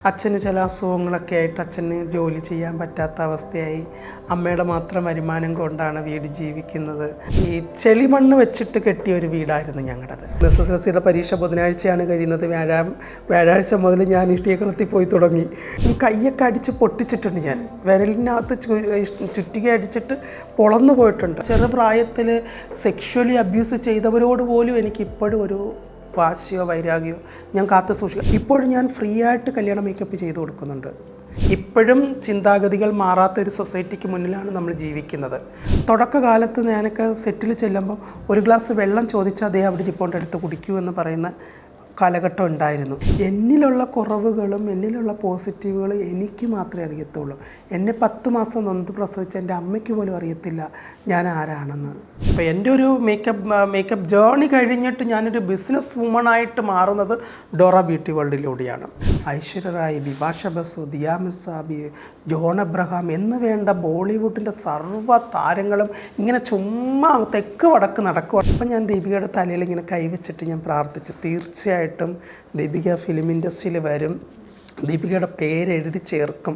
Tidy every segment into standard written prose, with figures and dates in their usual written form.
അച്ഛന് ചില അസുഖങ്ങളൊക്കെ ആയിട്ട് അച്ഛന് ജോലി ചെയ്യാൻ പറ്റാത്ത അവസ്ഥയായി. അമ്മയുടെ മാത്രം വരുമാനം കൊണ്ടാണ് വീട് ജീവിക്കുന്നത്. ഈ ചെളിമണ്ണ് വെച്ചിട്ട് കെട്ടിയ ഒരു വീടായിരുന്നു ഞങ്ങളുടേത്. SSLCയുടെ പരീക്ഷ ബുധനാഴ്ചയാണ് കഴിയുന്നത്. വ്യാഴാഴ്ച മുതൽ ഞാൻ ഇഷ്ടികകളത്തിൽ പോയി തുടങ്ങി. ഈ കയ്യൊക്കെ അടിച്ച് പൊട്ടിച്ചിട്ടുണ്ട്. ഞാൻ വിരലിനകത്ത് ചുറ്റിക അടിച്ചിട്ട് പൊളന്നു പോയിട്ടുണ്ട്. ചെറുപ്രായത്തിൽ സെക്ഷുവലി അബ്യൂസ് ചെയ്തവരോട് പോലും എനിക്കിപ്പോഴും ഒരു വാശിയോ വൈരാഗ്യമോ ഞാൻ കാത്തു സൂക്ഷിക്കുക. ഇപ്പോഴും ഞാൻ ഫ്രീ ആയിട്ട് കല്യാണ മേക്കപ്പ് ചെയ്ത് കൊടുക്കുന്നുണ്ട്. ഇപ്പോഴും ചിന്താഗതികൾ മാറാത്തൊരു സൊസൈറ്റിക്ക് മുന്നിലാണ് നമ്മൾ ജീവിക്കുന്നത്. തുടക്കകാലത്ത് ഞാനൊക്കെ സെറ്റിൽ ചെല്ലുമ്പോൾ ഒരു ഗ്ലാസ് വെള്ളം ചോദിച്ചാൽ അതേ അവിടെ ഇരിപ്പോണ്ട് എടുത്ത് കുടിക്കൂ എന്ന് പറയുന്ന കാലഘട്ടം ഉണ്ടായിരുന്നു. എന്നിലുള്ള കുറവുകളും എന്നിലുള്ള പോസിറ്റീവുകളും എനിക്ക് മാത്രമേ അറിയത്തുള്ളൂ. എന്നെ 10 മാസം നൊന്ത് പ്രസവിച്ച എൻ്റെ അമ്മയ്ക്ക് പോലും അറിയത്തില്ല ഞാൻ ആരാണെന്ന്. അപ്പോൾ എൻ്റെ ഒരു മേക്കപ്പ് ജേർണി കഴിഞ്ഞിട്ട് ഞാനൊരു ബിസിനസ് വുമണായിട്ട് മാറുന്നത് ഡോറ ബ്യൂട്ടി വേൾഡിലൂടെയാണ്. ഐശ്വര്യ റായ്, ബിപാഷ ബസു, ദിയ മിർസാബി, ജോൺ അബ്രഹാം എന്ന് വേണ്ട ബോളിവുഡിൻ്റെ സർവ്വ താരങ്ങളും ഇങ്ങനെ ചുമ്മാ തെക്ക് വടക്ക് നടക്കുക. അപ്പം ഞാൻ ദീപികയുടെ തലയിൽ ഇങ്ങനെ കൈവച്ചിട്ട് ഞാൻ പ്രാർത്ഥിച്ചു, തീർച്ചയായിട്ടും ദീപിക ഫിലിം ഇൻഡസ്ട്രിയിൽ വരും, ദീപികയുടെ പേരെഴുതി ചേർക്കും,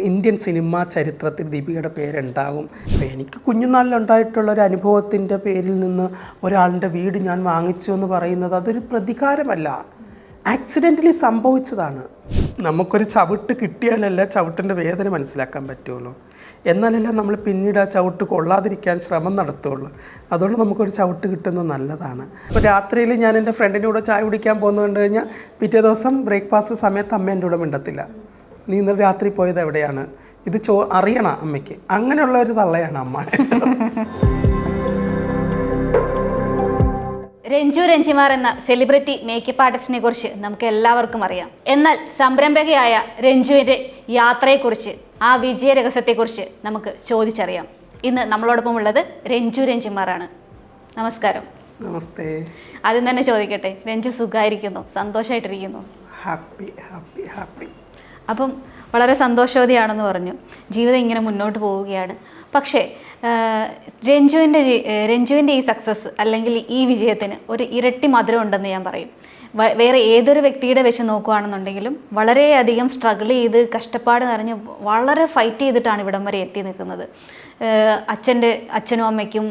ഇന്ത്യൻ സിനിമാ ചരിത്രത്തിൽ ദീപികയുടെ പേരുണ്ടാകും. അപ്പോൾ എനിക്ക് കുഞ്ഞുനാളിലുണ്ടായിട്ടുള്ളൊരു അനുഭവത്തിൻ്റെ പേരിൽ നിന്ന് ഒരാളുടെ വീട് ഞാൻ വാങ്ങിച്ചു എന്ന് പറയുന്നത് അതൊരു പ്രതികാരമല്ല, ആക്സിഡൻ്റലി സംഭവിച്ചതാണ്. നമുക്കൊരു ചവിട്ട് കിട്ടിയാലല്ല ചവിട്ടിൻ്റെ വേദന മനസ്സിലാക്കാൻ പറ്റുള്ളൂ. എന്നാലല്ല നമ്മൾ പിന്നീട് ആ ചവിട്ട് കൊള്ളാതിരിക്കാൻ ശ്രമം നടത്തുള്ളൂ. അതുകൊണ്ട് നമുക്കൊരു ചവിട്ട് കിട്ടുന്നത് നല്ലതാണ്. അപ്പോൾ രാത്രിയിൽ ഞാൻ എൻ്റെ ഫ്രണ്ടിൻ്റെ കൂടെ ചായ കുടിക്കാൻ പോകുന്നത് കണ്ടു കഴിഞ്ഞാൽ പിറ്റേ ദിവസം ബ്രേക്ക്ഫാസ്റ്റ് സമയത്ത് അമ്മ എൻ്റെ കൂടെ മിണ്ടത്തില്ല. നീ ഇന്നലെ രാത്രി പോയത് എവിടെയാണ്, ഇത് അറിയണം അമ്മയ്ക്ക്. അങ്ങനെയുള്ള ഒരു തള്ളയാണ് അമ്മ. രഞ്ജു രഞ്ജിമാർ എന്ന സെലിബ്രിറ്റി മേക്കപ്പ് ആർട്ടിസ്റ്റിനെ കുറിച്ച് നമുക്ക് എല്ലാവർക്കും അറിയാം. എന്നാൽ സംരംഭകയായ രഞ്ജുവിൻ്റെ യാത്രയെക്കുറിച്ച്, ആ വിജയ രഹസ്യത്തെക്കുറിച്ച് നമുക്ക് ചോദിച്ചറിയാം. ഇന്ന് നമ്മളോടൊപ്പം ഉള്ളത് രഞ്ജു രഞ്ജിമാറാണ്. നമസ്കാരം. നമസ്തേ. ആദ്യം തന്നെ ചോദിക്കട്ടെ, രഞ്ജു സുഖമായിരിക്കുന്നു, സന്തോഷമായിട്ടിരിക്കുന്നു? Happy happy happy. അപ്പം വളരെ സന്തോഷവതിയാണെന്ന് പറഞ്ഞു. ജീവിതം ഇങ്ങനെ മുന്നോട്ട് പോവുകയാണ്. പക്ഷേ രഞ്ജുവിൻ്റെ ഈ സക്സസ് അല്ലെങ്കിൽ ഈ വിജയത്തിന് ഒരു ഇരട്ടി മധുരം ഉണ്ടെന്ന് ഞാൻ പറയും. വേറെ ഏതൊരു വ്യക്തിയുടെ വെച്ച് നോക്കുകയാണെന്നുണ്ടെങ്കിലും വളരെയധികം സ്ട്രഗിൾ ചെയ്ത് കഷ്ടപ്പാട് നിറഞ്ഞ് വളരെ ഫൈറ്റ് ചെയ്തിട്ടാണ് ഇവിടം വരെ എത്തി നിൽക്കുന്നത്. അച്ഛനും അമ്മയ്ക്കും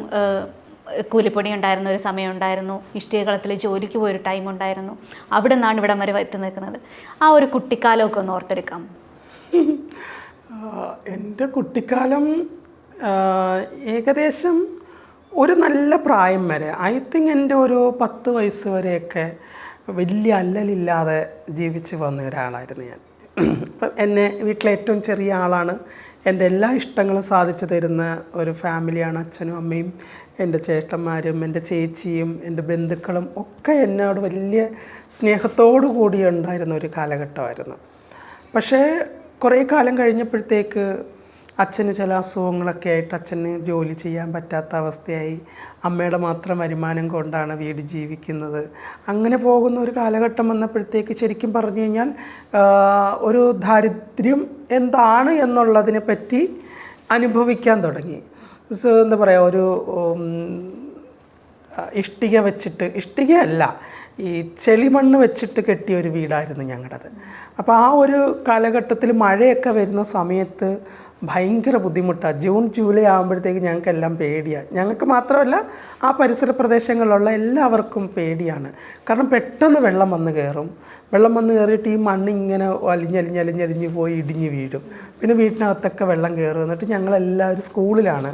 കൂലിപ്പണി ഉണ്ടായിരുന്ന ഒരു സമയം ഉണ്ടായിരുന്നു. ഇഷ്ടികകളത്തിൽ ജോലിക്ക് പോയൊരു ടൈം ഉണ്ടായിരുന്നു. അവിടെ നിന്നാണ് ഇവിടം വരെ എത്തി നിൽക്കുന്നത്. ആ ഒരു കുട്ടിക്കാലമൊക്കെ ഒന്ന് ഓർത്തെടുക്കാം. എൻ്റെ കുട്ടിക്കാലം ഏകദേശം ഒരു നല്ല പ്രായം വരെ, ഐ തിങ്ക് എൻ്റെ ഒരു 10 വയസ്സ് വരെയൊക്കെ വലിയ അല്ലലില്ലാതെ ജീവിച്ച് വന്ന ഒരാളായിരുന്നു ഞാൻ. അപ്പം എന്നെ വീട്ടിലെ ഏറ്റവും ചെറിയ ആളാണ്. എൻ്റെ എല്ലാ ഇഷ്ടങ്ങളും സാധിച്ചു തരുന്ന ഒരു ഫാമിലിയാണ് അച്ഛനും അമ്മയും എൻ്റെ ചേട്ടന്മാരും എൻ്റെ ചേച്ചിയും എൻ്റെ ബന്ധുക്കളും ഒക്കെ എന്നോട് വലിയ സ്നേഹത്തോടു കൂടി ഉണ്ടായിരുന്ന ഒരു കാലഘട്ടമായിരുന്നു. പക്ഷേ കുറേ കാലം കഴിഞ്ഞപ്പോഴത്തേക്ക് അച്ഛന് ചില അസുഖങ്ങളൊക്കെ ആയിട്ട് അച്ഛന് ജോലി ചെയ്യാൻ പറ്റാത്ത അവസ്ഥയായി. അമ്മയുടെ മാത്രം വരുമാനം കൊണ്ടാണ് വീട് ജീവിക്കുന്നത്. അങ്ങനെ പോകുന്ന ഒരു കാലഘട്ടം വന്നപ്പോഴത്തേക്ക് ശരിക്കും പറഞ്ഞു കഴിഞ്ഞാൽ ഒരു ദാരിദ്ര്യം എന്താണ് എന്നുള്ളതിനെ പറ്റി അനുഭവിക്കാൻ തുടങ്ങി. എന്താ പറയുക, ഒരു ഇഷ്ടികയല്ല, ഈ ചെളിമണ്ണ് വെച്ചിട്ട് കെട്ടിയ ഒരു വീടായിരുന്നു ഞങ്ങളുടേത്. അപ്പോൾ ആ ഒരു കാലഘട്ടത്തിൽ മഴയൊക്കെ വരുന്ന സമയത്ത് ഭയങ്കര ബുദ്ധിമുട്ടാണ്. ജൂൺ ജൂലൈ ആകുമ്പോഴത്തേക്ക് ഞങ്ങൾക്കെല്ലാം പേടിയാണ്. ഞങ്ങൾക്ക് മാത്രമല്ല, ആ പരിസര പ്രദേശങ്ങളിലുള്ള എല്ലാവർക്കും പേടിയാണ്. കാരണം പെട്ടെന്ന് വെള്ളം വന്ന് കയറിയിട്ട് ഈ മണ്ണിങ്ങനെ അലിഞ്ഞലിഞ്ഞ് പോയി ഇടിഞ്ഞ് വീഴും. പിന്നെ വീട്ടിനകത്തൊക്കെ വെള്ളം കയറും. എന്നിട്ട് ഞങ്ങളെല്ലാവരും സ്കൂളിലാണ്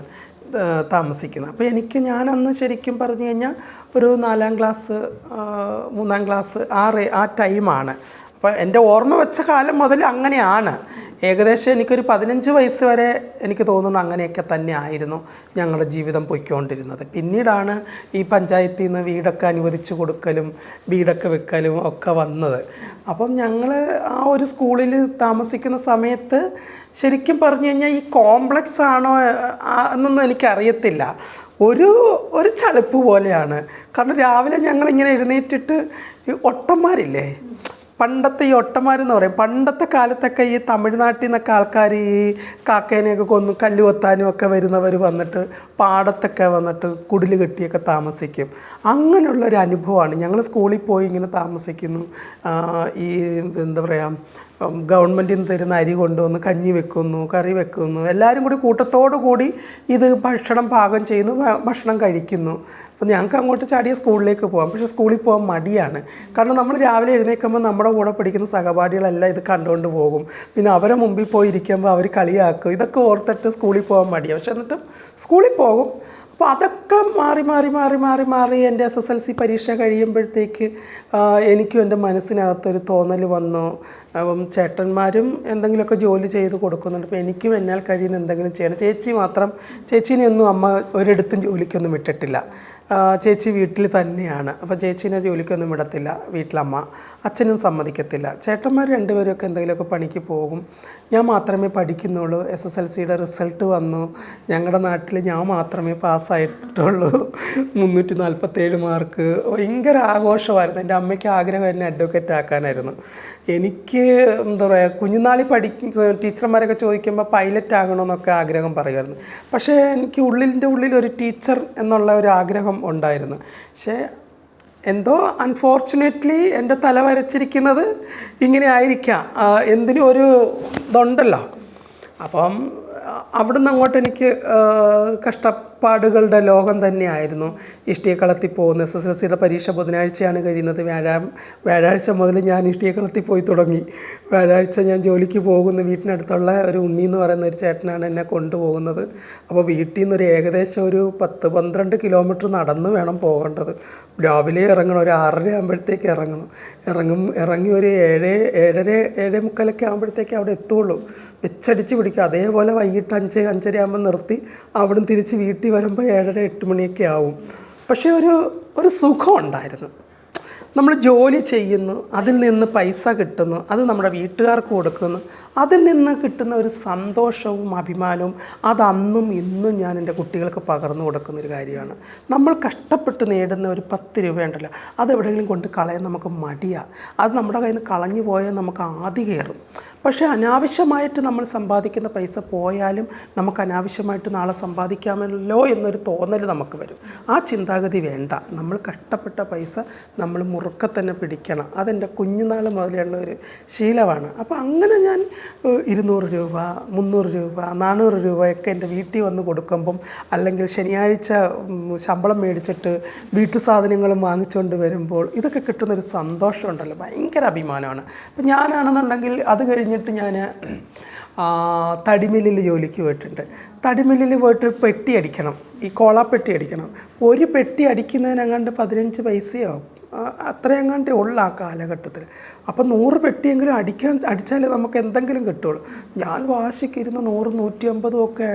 താമസിക്കുന്നത്. അപ്പോൾ ഞാനന്ന് ശരിക്കും പറഞ്ഞു കഴിഞ്ഞാൽ ഒരു 4ാം ക്ലാസ് 3ാം ക്ലാസ് ആ ടൈമാണ്. അപ്പോൾ എൻ്റെ ഓർമ്മ വെച്ച കാലം മുതൽ അങ്ങനെയാണ്. ഏകദേശം എനിക്കൊരു 15 വയസ്സ് വരെ എനിക്ക് തോന്നുന്നു അങ്ങനെയൊക്കെ തന്നെ ആയിരുന്നു ഞങ്ങളുടെ ജീവിതം പൊയ്ക്കൊണ്ടിരുന്നത്. പിന്നീടാണ് ഈ പഞ്ചായത്തിൽ നിന്ന് വീടൊക്കെ അനുവദിച്ച് കൊടുക്കലും വീടൊക്കെ വെക്കലും ഒക്കെ വന്നത്. അപ്പം ഞങ്ങൾ ആ ഒരു സ്കൂളിൽ താമസിക്കുന്ന സമയത്ത് ശരിക്കും പറഞ്ഞു കഴിഞ്ഞാൽ ഈ കോംപ്ലക്സ് ആണോ എന്നൊന്നും എനിക്കറിയത്തില്ല, ഒരു ചളുപ്പ് പോലെയാണ്. കാരണം രാവിലെ ഞങ്ങളിങ്ങനെ എഴുന്നേറ്റിട്ട് ഈ ഒട്ടന്മാരില്ലേ, പണ്ടത്തെ ഈ ഒട്ടന്മാരെന്ന് പറയും, പണ്ടത്തെ കാലത്തൊക്കെ ഈ തമിഴ്നാട്ടിൽ നിന്നൊക്കെ ആൾക്കാർ ഈ കാക്കേനെയൊക്കെ കൊന്ന് കല്ല് കൊത്താനും ഒക്കെ വരുന്നവർ വന്നിട്ട് പാടത്തൊക്കെ വന്നിട്ട് കുടിൽ കെട്ടിയൊക്കെ താമസിക്കും. അങ്ങനെയുള്ളൊരു അനുഭവമാണ്. ഞങ്ങൾ സ്കൂളിൽ പോയി ഇങ്ങനെ താമസിക്കുന്നു. ഈ എന്താ പറയുക, ഗവൺമെൻറ്റിൽ നിന്ന് തരുന്ന അരി കൊണ്ടുവന്ന് കഞ്ഞി വെക്കുന്നു, കറി വെക്കുന്നു, എല്ലാവരും കൂടി കൂട്ടത്തോടു കൂടി ഇത് ഭക്ഷണം പാകം ചെയ്യുന്നു, ഭക്ഷണം കഴിക്കുന്നു. അപ്പോൾ ഞങ്ങൾക്ക് അങ്ങോട്ട് ചാടിയ സ്കൂളിലേക്ക് പോകാം. പക്ഷേ സ്കൂളിൽ പോകാൻ മടിയാണ്. കാരണം നമ്മൾ രാവിലെ എഴുന്നേൽക്കുമ്പോൾ നമ്മുടെ കൂടെ പഠിക്കുന്ന സഹപാഠികളെല്ലാം ഇത് കണ്ടുകൊണ്ട് പോകും. പിന്നെ അവരെ മുമ്പിൽ പോയി ഇരിക്കുമ്പോൾ അവർ കളിയാക്കും. ഇതൊക്കെ ഓർത്തിട്ട് സ്കൂളിൽ പോകാൻ മടിയാണ്. പക്ഷെ എന്നിട്ടും സ്കൂളിൽ പോകും. അപ്പോൾ അതൊക്കെ മാറി മാറി മാറി മാറി മാറി എൻ്റെ SSLC പരീക്ഷ കഴിയുമ്പോഴത്തേക്ക് എനിക്കും എൻ്റെ മനസ്സിനകത്തൊരു തോന്നൽ വന്നു. അപ്പം ചേട്ടന്മാരും എന്തെങ്കിലുമൊക്കെ ജോലി ചെയ്ത് കൊടുക്കുന്നുണ്ട്. അപ്പോൾ എനിക്കും എന്നാൽ കഴിയുന്ന എന്തെങ്കിലും ചെയ്യണം. ചേച്ചീനെയൊന്നും അമ്മ ഒരിടത്തും ജോലിക്കൊന്നും വിട്ടിട്ടില്ല. ചേച്ചി വീട്ടിൽ തന്നെയാണ്. അപ്പോൾ ചേച്ചീനെ ജോലിക്കൊന്നും വിടത്തില്ല വീട്ടിലമ്മ. അച്ഛനും സമ്മതിക്കത്തില്ല. ചേട്ടന്മാർ രണ്ടുപേരൊക്കെ എന്തെങ്കിലുമൊക്കെ പണിക്ക് പോകും. ഞാൻ മാത്രമേ പഠിക്കുന്നുള്ളൂ. SSLCയുടെ റിസൾട്ട് വന്നു. ഞങ്ങളുടെ നാട്ടിൽ ഞാൻ മാത്രമേ പാസ്സായിട്ടുള്ളൂ. 347 മാർക്ക്. ഭയങ്കര ആഘോഷമായിരുന്നു. എൻ്റെ അമ്മയ്ക്ക് ആഗ്രഹം എന്നെ അഡ്വക്കേറ്റ് ആക്കാനായിരുന്നു. എനിക്ക് എന്താ പറയുക, കുഞ്ഞുനാളിൽ ടീച്ചർമാരൊക്കെ ചോദിക്കുമ്പോൾ പൈലറ്റ് ആകണമെന്നൊക്കെ ആഗ്രഹം പറയുമായിരുന്നു. പക്ഷേ എനിക്ക് ഉള്ളിൽ ഒരു ടീച്ചർ എന്നുള്ള ഒരു ആഗ്രഹം ഉണ്ടായിരുന്നു. പക്ഷേ എന്തോ അൺഫോർച്ചുനേറ്റ്ലി എൻ്റെ തല വരച്ചിരിക്കുന്നത് ഇങ്ങനെ ആയിരിക്കാം. എന്തിനും ഒരു ഇതുണ്ടല്ലോ. അപ്പം അവിടുന്ന് അങ്ങോട്ട് എനിക്ക് കഷ്ടപ്പാടുകളുടെ ലോകം തന്നെയായിരുന്നു. ഇഷ്ടികക്കളത്തിൽ പോകുന്നു. SSLCയുടെ പരീക്ഷ ബുധനാഴ്ചയാണ് കഴിയുന്നത്. വ്യാഴാഴ്ച മുതൽ ഞാൻ ഇഷ്ടികക്കളത്തിൽ പോയി തുടങ്ങി. വ്യാഴാഴ്ച ഞാൻ ജോലിക്ക് പോകുന്നു. വീട്ടിനടുത്തുള്ള ഒരു ഉണ്ണി എന്ന് പറയുന്ന ഒരു ചേട്ടനാണ് എന്നെ കൊണ്ടുപോകുന്നത്. അപ്പോൾ വീട്ടിൽ നിന്ന് ഏകദേശം ഒരു 10-12 കിലോമീറ്റർ നടന്ന് വേണം പോകേണ്ടത്. രാവിലെ ഇറങ്ങണം, ഒരു 6:30 ആകുമ്പോഴത്തേക്ക് ഇറങ്ങി ഒരു 7-7:45 ആകുമ്പോഴത്തേക്ക് അവിടെ എത്തുള്ളൂ. വെച്ചടിച്ച് പിടിക്കും. അതേപോലെ വൈകിട്ട് 5-5:30 ആകുമ്പോൾ നിർത്തി അവിടുന്ന് തിരിച്ച് വീട്ടിൽ വരുമ്പോൾ 7-8 മണിയൊക്കെ ആവും. പക്ഷേ ഒരു സുഖം ഉണ്ടായിരുന്നു. നമ്മൾ ജോലി ചെയ്യുന്നു, അതിൽ നിന്ന് പൈസ കിട്ടുന്നു, അത് നമ്മുടെ വീട്ടുകാർക്ക് കൊടുക്കുന്നു, അതിൽ നിന്ന് കിട്ടുന്ന ഒരു സന്തോഷവും അഭിമാനവും അതന്നും ഇന്നും ഞാൻ എൻ്റെ കുട്ടികൾക്ക് പകർന്നു കൊടുക്കുന്നൊരു കാര്യമാണ്. നമ്മൾ കഷ്ടപ്പെട്ട് നേടുന്ന ഒരു 10 രൂപ ഉണ്ടല്ലോ, അതെവിടെയെങ്കിലും കൊണ്ട് കളയാൻ നമുക്ക് മടിയാണ്. അത് നമ്മുടെ കയ്യിൽ നിന്ന് കളഞ്ഞു പോയാൽ നമുക്ക് ആദി കയറും. പക്ഷേ അനാവശ്യമായിട്ട് നമ്മൾ സമ്പാദിക്കുന്ന പൈസ പോയാലും നമുക്ക് അനാവശ്യമായിട്ട് നാളെ സമ്പാദിക്കാമല്ലോ എന്നൊരു തോന്നൽ നമുക്ക് വരും. ആ ചിന്താഗതി വേണ്ട. നമ്മൾ കഷ്ടപ്പെട്ട പൈസ നമ്മൾ മുറുക്കെ തന്നെ പിടിക്കണം. അതെൻ്റെ കുഞ്ഞുനാൾ മുതലുള്ള ഒരു ശീലമാണ്. അപ്പോൾ അങ്ങനെ ഞാൻ 200 രൂപ, 300 രൂപ, 400 രൂപയൊക്കെ എൻ്റെ വീട്ടിൽ വന്ന് കൊടുക്കുമ്പം, അല്ലെങ്കിൽ ശനിയാഴ്ച ശമ്പളം മേടിച്ചിട്ട് വീട്ടു സാധനങ്ങളും വാങ്ങിച്ചുകൊണ്ട് വരുമ്പോൾ ഇതൊക്കെ കിട്ടുന്നൊരു സന്തോഷമുണ്ടല്ലോ, ഭയങ്കര അഭിമാനമാണ്. അപ്പം ഞാനാണെന്നുണ്ടെങ്കിൽ അത് കഴിഞ്ഞിട്ട് ഞാൻ തടിമില്ലിൽ ജോലിക്ക് പോയിട്ടുണ്ട്. തടിമില്ലിൽ പോയിട്ട് പെട്ടി അടിക്കണം, ഈ കോളാപ്പെട്ടി അടിക്കണം. ഒരു പെട്ടി അടിക്കുന്നതിനെങ്ങാണ്ട് 15 പൈസയോ അത്രയെങ്ങാണ്ടേ ഉള്ളു ആ കാലഘട്ടത്തിൽ. അപ്പം 100 പെട്ടിയെങ്കിലും അടിച്ചാലേ നമുക്ക് എന്തെങ്കിലും കിട്ടുള്ളൂ. ഞാൻ വാശിക്കിരുന്ന് 100, 150 ഒക്കെ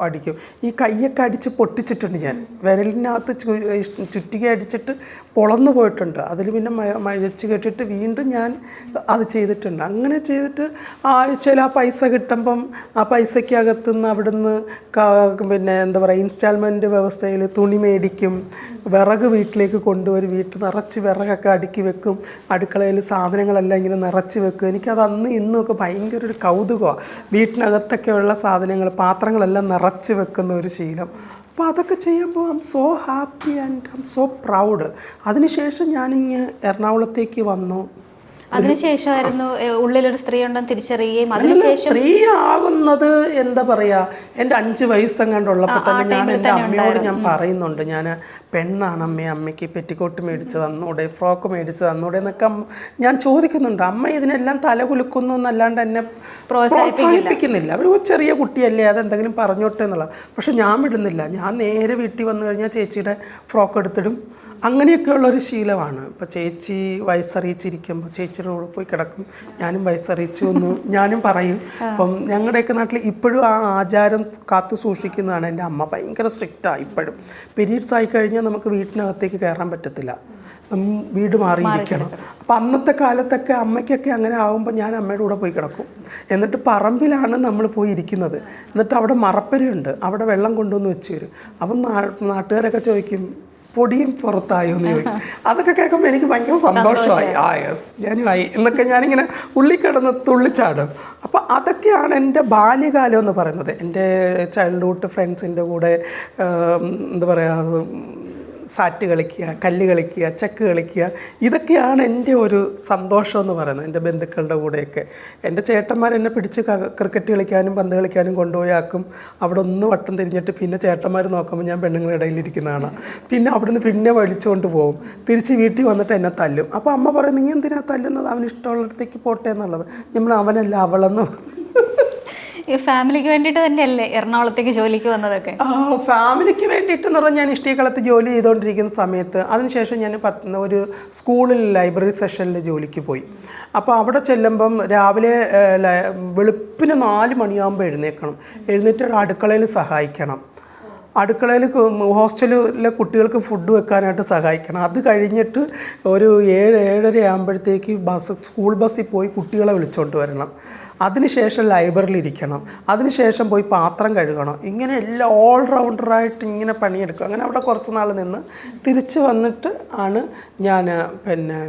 അടിക്കും. ഈ കൈയൊക്കെ അടിച്ച് പൊട്ടിച്ചിട്ടുണ്ട് ഞാൻ. വിരലിനകത്ത് ചുറ്റിക അടിച്ചിട്ട് പൊളന്നു പോയിട്ടുണ്ട്. അതിൽ പിന്നെ മഴച്ച് കെട്ടിയിട്ട് വീണ്ടും ഞാൻ അത് ചെയ്തിട്ടുണ്ട്. അങ്ങനെ ചെയ്തിട്ട് ആഴ്ചയിൽ ആ പൈസ കിട്ടുമ്പം ആ പൈസയ്ക്കകത്തുനിന്ന് അവിടുന്ന് പിന്നെ എന്താ പറയുക, ഇൻസ്റ്റാൾമെൻറ്റ് വ്യവസ്ഥയിൽ തുണി മേടിക്കും, വിറക് വീട്ടിലേക്ക് കൊണ്ടുവരും, വീട്ടിൽ നിറച്ച് വിറകൊക്കെ അടുക്കി വെക്കും, അടുക്കളയിൽ സാധനങ്ങളെല്ലാം ഇങ്ങനെ നിറച്ച് വെക്കും. എനിക്കത് അന്ന് ഇന്നുമൊക്കെ ഭയങ്കര ഒരു കൗതുകമാണ്. വീട്ടിനകത്തൊക്കെയുള്ള സാധനങ്ങൾ, പാത്രങ്ങളെല്ലാം നിറച്ച് വെക്കുന്ന ഒരു ശീലം. അപ്പോൾ അതൊക്കെ ചെയ്യുമ്പോൾ I am so happy and I am so proud. അതിനുശേഷം ഞാനിങ്ങ് എറണാകുളത്തേക്ക് വന്നു. അതിനുശേഷമായിരുന്നു ഉള്ളിലൊരു സ്ത്രീ ഉണ്ടെന്ന് തിരിച്ചറിയുകയും സ്ത്രീ ആകുന്നത് എന്താ പറയുക, എൻ്റെ 5 വയസ്സെങ്ങാണ്ടുള്ളപ്പോൾ തന്നെ ഞാൻ എൻ്റെ അമ്മയോട് ഞാൻ പറയുന്നുണ്ട്, ഞാൻ പെണ്ണാണ് അമ്മയ്ക്ക് പെറ്റിക്കോട്ട് മേടിച്ച് തന്നൂടെ, ഫ്രോക്ക് മേടിച്ച് തന്നൂടെ എന്നൊക്കെ ഞാൻ ചോദിക്കുന്നുണ്ട്. അമ്മ ഇതിനെല്ലാം തല കുലുക്കുന്നു എന്നല്ലാണ്ട് എന്നെ പ്രോത്സാഹിപ്പിക്കുന്നില്ല. അവർ ചെറിയ കുട്ടിയല്ലേ, അതെന്തെങ്കിലും പറഞ്ഞോട്ടെ എന്നുള്ളത്. പക്ഷെ ഞാൻ വിടുന്നില്ല. ഞാൻ നേരെ വീട്ടിൽ വന്നു കഴിഞ്ഞാൽ ചേച്ചിയുടെ ഫ്രോക്ക് എടുത്തിടും. അങ്ങനെയൊക്കെയുള്ളൊരു ശീലമാണ്. ഇപ്പോൾ ചേച്ചി വയസ്സറിയിച്ചിരിക്കുമ്പോൾ ചേച്ചിയുടെ കൂടെ പോയി കിടക്കും, ഞാനും വയസ്സറിയിച്ചു എന്ന് ഞാനും പറയും. അപ്പം ഞങ്ങളുടെയൊക്കെ നാട്ടിൽ ഇപ്പോഴും ആ ആചാരം കാത്തു സൂക്ഷിക്കുന്നതാണ്. എൻ്റെ അമ്മ ഭയങ്കര സ്ട്രിക്റ്റാണ് ഇപ്പോഴും. പീരീഡ്സ് ആയിക്കഴിഞ്ഞാൽ നമുക്ക് വീട്ടിനകത്തേക്ക് കയറാൻ പറ്റത്തില്ല, വീട് മാറിയിരിക്കണം. അപ്പം അന്നത്തെ കാലത്തൊക്കെ അമ്മയ്ക്കൊക്കെ അങ്ങനെ ആകുമ്പോൾ ഞാൻ അമ്മയുടെ കൂടെ പോയി കിടക്കും. എന്നിട്ട് പറമ്പിലാണ് നമ്മൾ പോയി ഇരിക്കുന്നത്. എന്നിട്ട് അവിടെ മറപ്പരയുണ്ട്, അവിടെ വെള്ളം കൊണ്ടുവന്ന് വെച്ച് തരും. അപ്പം നാട്ടുകാരൊക്കെ ചോദിക്കും, പൊടിയും പുറത്തായോ എന്ന് ചോദിക്കും. അതൊക്കെ കേൾക്കുമ്പോൾ എനിക്ക് ഭയങ്കര സന്തോഷമായി. യെസ് ഞാനുമായി എന്നൊക്കെ ഞാനിങ്ങനെ ഉള്ളിൽ കിടന്ന് തുള്ളിച്ചാടും. അപ്പോൾ അതൊക്കെയാണ് എൻ്റെ ബാല്യകാലം എന്ന് പറയുന്നത്. എൻ്റെ ചൈൽഡ്ഹുഡ് ഫ്രണ്ട്സിൻ്റെ കൂടെ എന്താ പറയുക, സാറ്റ് കളിക്കുക, കല്ല് കളിക്കുക, ചെക്ക് കളിക്കുക, ഇതൊക്കെയാണ് എൻ്റെ ഒരു സന്തോഷം എന്ന് പറയുന്നത്. എൻ്റെ ബന്ധുക്കളുടെ കൂടെയൊക്കെ എൻ്റെ ചേട്ടന്മാർ എന്നെ പിടിച്ച് ക്രിക്കറ്റ് കളിക്കാനും പന്ത് കളിക്കാനും കൊണ്ടുപോയാക്കും. അവിടെ ഒന്ന് വട്ടം തിരിഞ്ഞിട്ട് പിന്നെ ചേട്ടന്മാർ നോക്കുമ്പോൾ ഞാൻ പെണ്ണുങ്ങളുടെ ഇടയിലിരിക്കുന്നതാണ്. പിന്നെ അവിടുന്ന് പിന്നെ വലിച്ചുകൊണ്ട് പോകും. തിരിച്ച് വീട്ടിൽ വന്നിട്ട് എന്നെ തല്ലും. അപ്പോൾ അമ്മ പറയും, നീ എന്തിനാ തല്ലുന്നത്, അവന് ഇഷ്ടമുള്ളിടത്തേക്ക് പോട്ടെ എന്നുള്ളത്. നമ്മൾ അവനല്ല അവളെന്ന്. ഈ ഫാമിലിക്ക് വേണ്ടിയിട്ട് തന്നെയല്ലേ എറണാകുളത്തേക്ക് ജോലിക്ക് വന്നതൊക്കെ? ഫാമിലിക്ക് വേണ്ടിയിട്ടെന്ന് പറഞ്ഞാൽ ഞാൻ ഇഷ്ടികളത്ത് ജോലി ചെയ്തുകൊണ്ടിരിക്കുന്ന സമയത്ത്, അതിനുശേഷം ഞാൻ ഒരു സ്കൂളിൽ ലൈബ്രറി സെഷനിൽ ജോലിക്ക് പോയി. അപ്പോൾ അവിടെ ചെല്ലുമ്പം രാവിലെ വെളുപ്പിന് 4 മണിയാകുമ്പോൾ എഴുന്നേൽക്കണം. എഴുന്നേറ്റ് അടുക്കളയിൽ സഹായിക്കണം. അടുക്കളയിൽ ഹോസ്റ്റലിലെ കുട്ടികൾക്ക് ഫുഡ് വെക്കാനായിട്ട് സഹായിക്കണം. അത് കഴിഞ്ഞിട്ട് ഒരു 7-7:30 ആകുമ്പോഴത്തേക്ക് സ്കൂൾ ബസ്സിൽ പോയി കുട്ടികളെ വിളിച്ചുകൊണ്ട് വരണം. അതിനുശേഷം ലൈബ്രറിയിൽ ഇരിക്കണം. അതിനുശേഷം പോയി പാത്രം കഴുകണം. ഇങ്ങനെ എല്ലാം ഓൾറൗണ്ടറായിട്ട് ഇങ്ങനെ പണിയെടുക്കും. അങ്ങനെ അവിടെ കുറച്ച് നാൾ നിന്ന് തിരിച്ച് വന്നിട്ട് ആണ് ഞാൻ പിന്നെ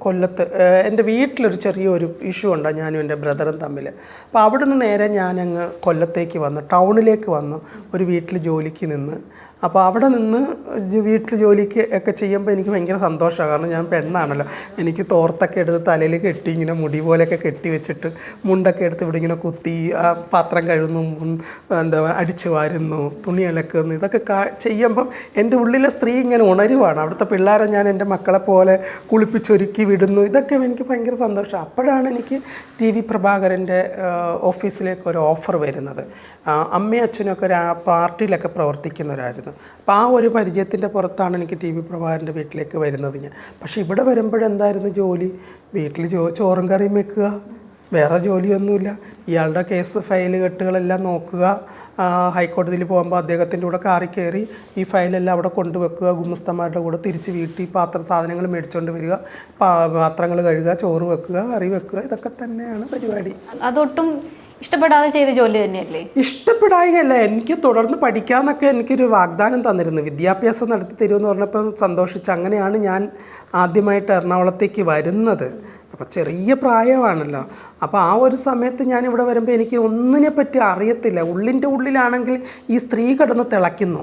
കൊല്ലത്ത് എൻ്റെ വീട്ടിലൊരു ചെറിയൊരു ഇഷ്യൂ ഉണ്ടാകും ഞാനും എൻ്റെ ബ്രദറും തമ്മിൽ. അപ്പോൾ അവിടെ നിന്ന് നേരെ ഞാനങ്ങ് കൊല്ലത്തേക്ക് വന്ന് ടൗണിലേക്ക് വന്നു ഒരു വീട്ടിൽ ജോലിക്ക് നിന്ന്. അപ്പോൾ അവിടെ നിന്ന് വീട്ടിൽ ജോലിക്ക് ഒക്കെ ചെയ്യുമ്പോൾ എനിക്ക് ഭയങ്കര സന്തോഷമാണ്. കാരണം ഞാൻ പെണ്ണാണല്ലോ. എനിക്ക് തോർത്തൊക്കെ എടുത്ത് തലയിൽ കെട്ടി ഇങ്ങനെ മുടി പോലെയൊക്കെ കെട്ടി വെച്ചിട്ട് മുണ്ടൊക്കെ എടുത്ത് ഇവിടെ ഇങ്ങനെ കുത്തി പാത്രം കഴുകുന്നു, എന്താ അടിച്ചു വാരുന്നു, തുണി അലക്കുന്നു. ഇതൊക്കെ ചെയ്യുമ്പം എൻ്റെ ഉള്ളിലെ സ്ത്രീ ഇങ്ങനെ ഉണരുവാണ്. അവിടുത്തെ പിള്ളേരെ ഞാൻ എൻ്റെ മക്കളെ പോലെ കുളിപ്പിച്ചൊരുക്കി വിടുന്നു. ഇതൊക്കെ എനിക്ക് ഭയങ്കര സന്തോഷം. അപ്പോഴാണ് എനിക്ക് TV പ്രഭാകരൻ്റെ ഓഫീസിലേക്ക് ഒരു ഓഫർ വരുന്നത്. അമ്മയും അച്ഛനൊക്കെ ഒരു പാർട്ടിയിലൊക്കെ പ്രവർത്തിക്കുന്നവരായിരുന്നു. അപ്പോൾ ആ ഒരു പരിചയത്തിൻ്റെ പുറത്താണ് എനിക്ക് TV പ്രഭാകരൻ്റെ വീട്ടിലേക്ക് വരുന്നത് ഞാൻ. പക്ഷേ ഇവിടെ വരുമ്പോഴെന്തായിരുന്നു ജോലി? വീട്ടിൽ ചോറും കറിയും വെക്കുക, വേറെ ജോലിയൊന്നുമില്ല. ഇയാളുടെ കേസ് ഫയൽ കെട്ടുകളെല്ലാം നോക്കുക. ഹൈക്കോടതിയിൽ പോകുമ്പോൾ അദ്ദേഹത്തിൻ്റെ കൂടെ കാറി കയറി ഈ ഫയലെല്ലാം അവിടെ കൊണ്ടുവെക്കുക. ഗുമസ്തന്മാരുടെ കൂടെ തിരിച്ച് വീട്ടിൽ സാധനങ്ങൾ മേടിച്ചുകൊണ്ട് വരിക, പാത്രങ്ങൾ കഴുകുക, ചോറ് വെക്കുക, കറി വെക്കുക. ഇതൊക്കെ തന്നെയാണ് പരിപാടി. അതൊട്ടും ഇഷ്ടപ്പെടാതെ ചെയ്ത ജോലി തന്നെയല്ലേ? ഇഷ്ടപ്പെടായികയല്ല, എനിക്ക് തുടർന്ന് പഠിക്കാമെന്നൊക്കെ എനിക്കൊരു വാഗ്ദാനം തന്നിരുന്നു. വിദ്യാഭ്യാസം നടത്തി തരുമെന്ന് പറഞ്ഞപ്പം സന്തോഷിച്ച് അങ്ങനെയാണ് ഞാൻ ആദ്യമായിട്ട് എറണാകുളത്തേക്ക് വരുന്നത്. അപ്പോൾ ചെറിയ പ്രായമാണല്ലോ. അപ്പോൾ ആ ഒരു സമയത്ത് ഞാനിവിടെ വരുമ്പോൾ എനിക്ക് ഒന്നിനെ പറ്റി അറിയത്തില്ല. ഉള്ളിൻ്റെ ഉള്ളിലാണെങ്കിൽ ഈ സ്ത്രീ കിടന്ന് തിളയ്ക്കുന്നു.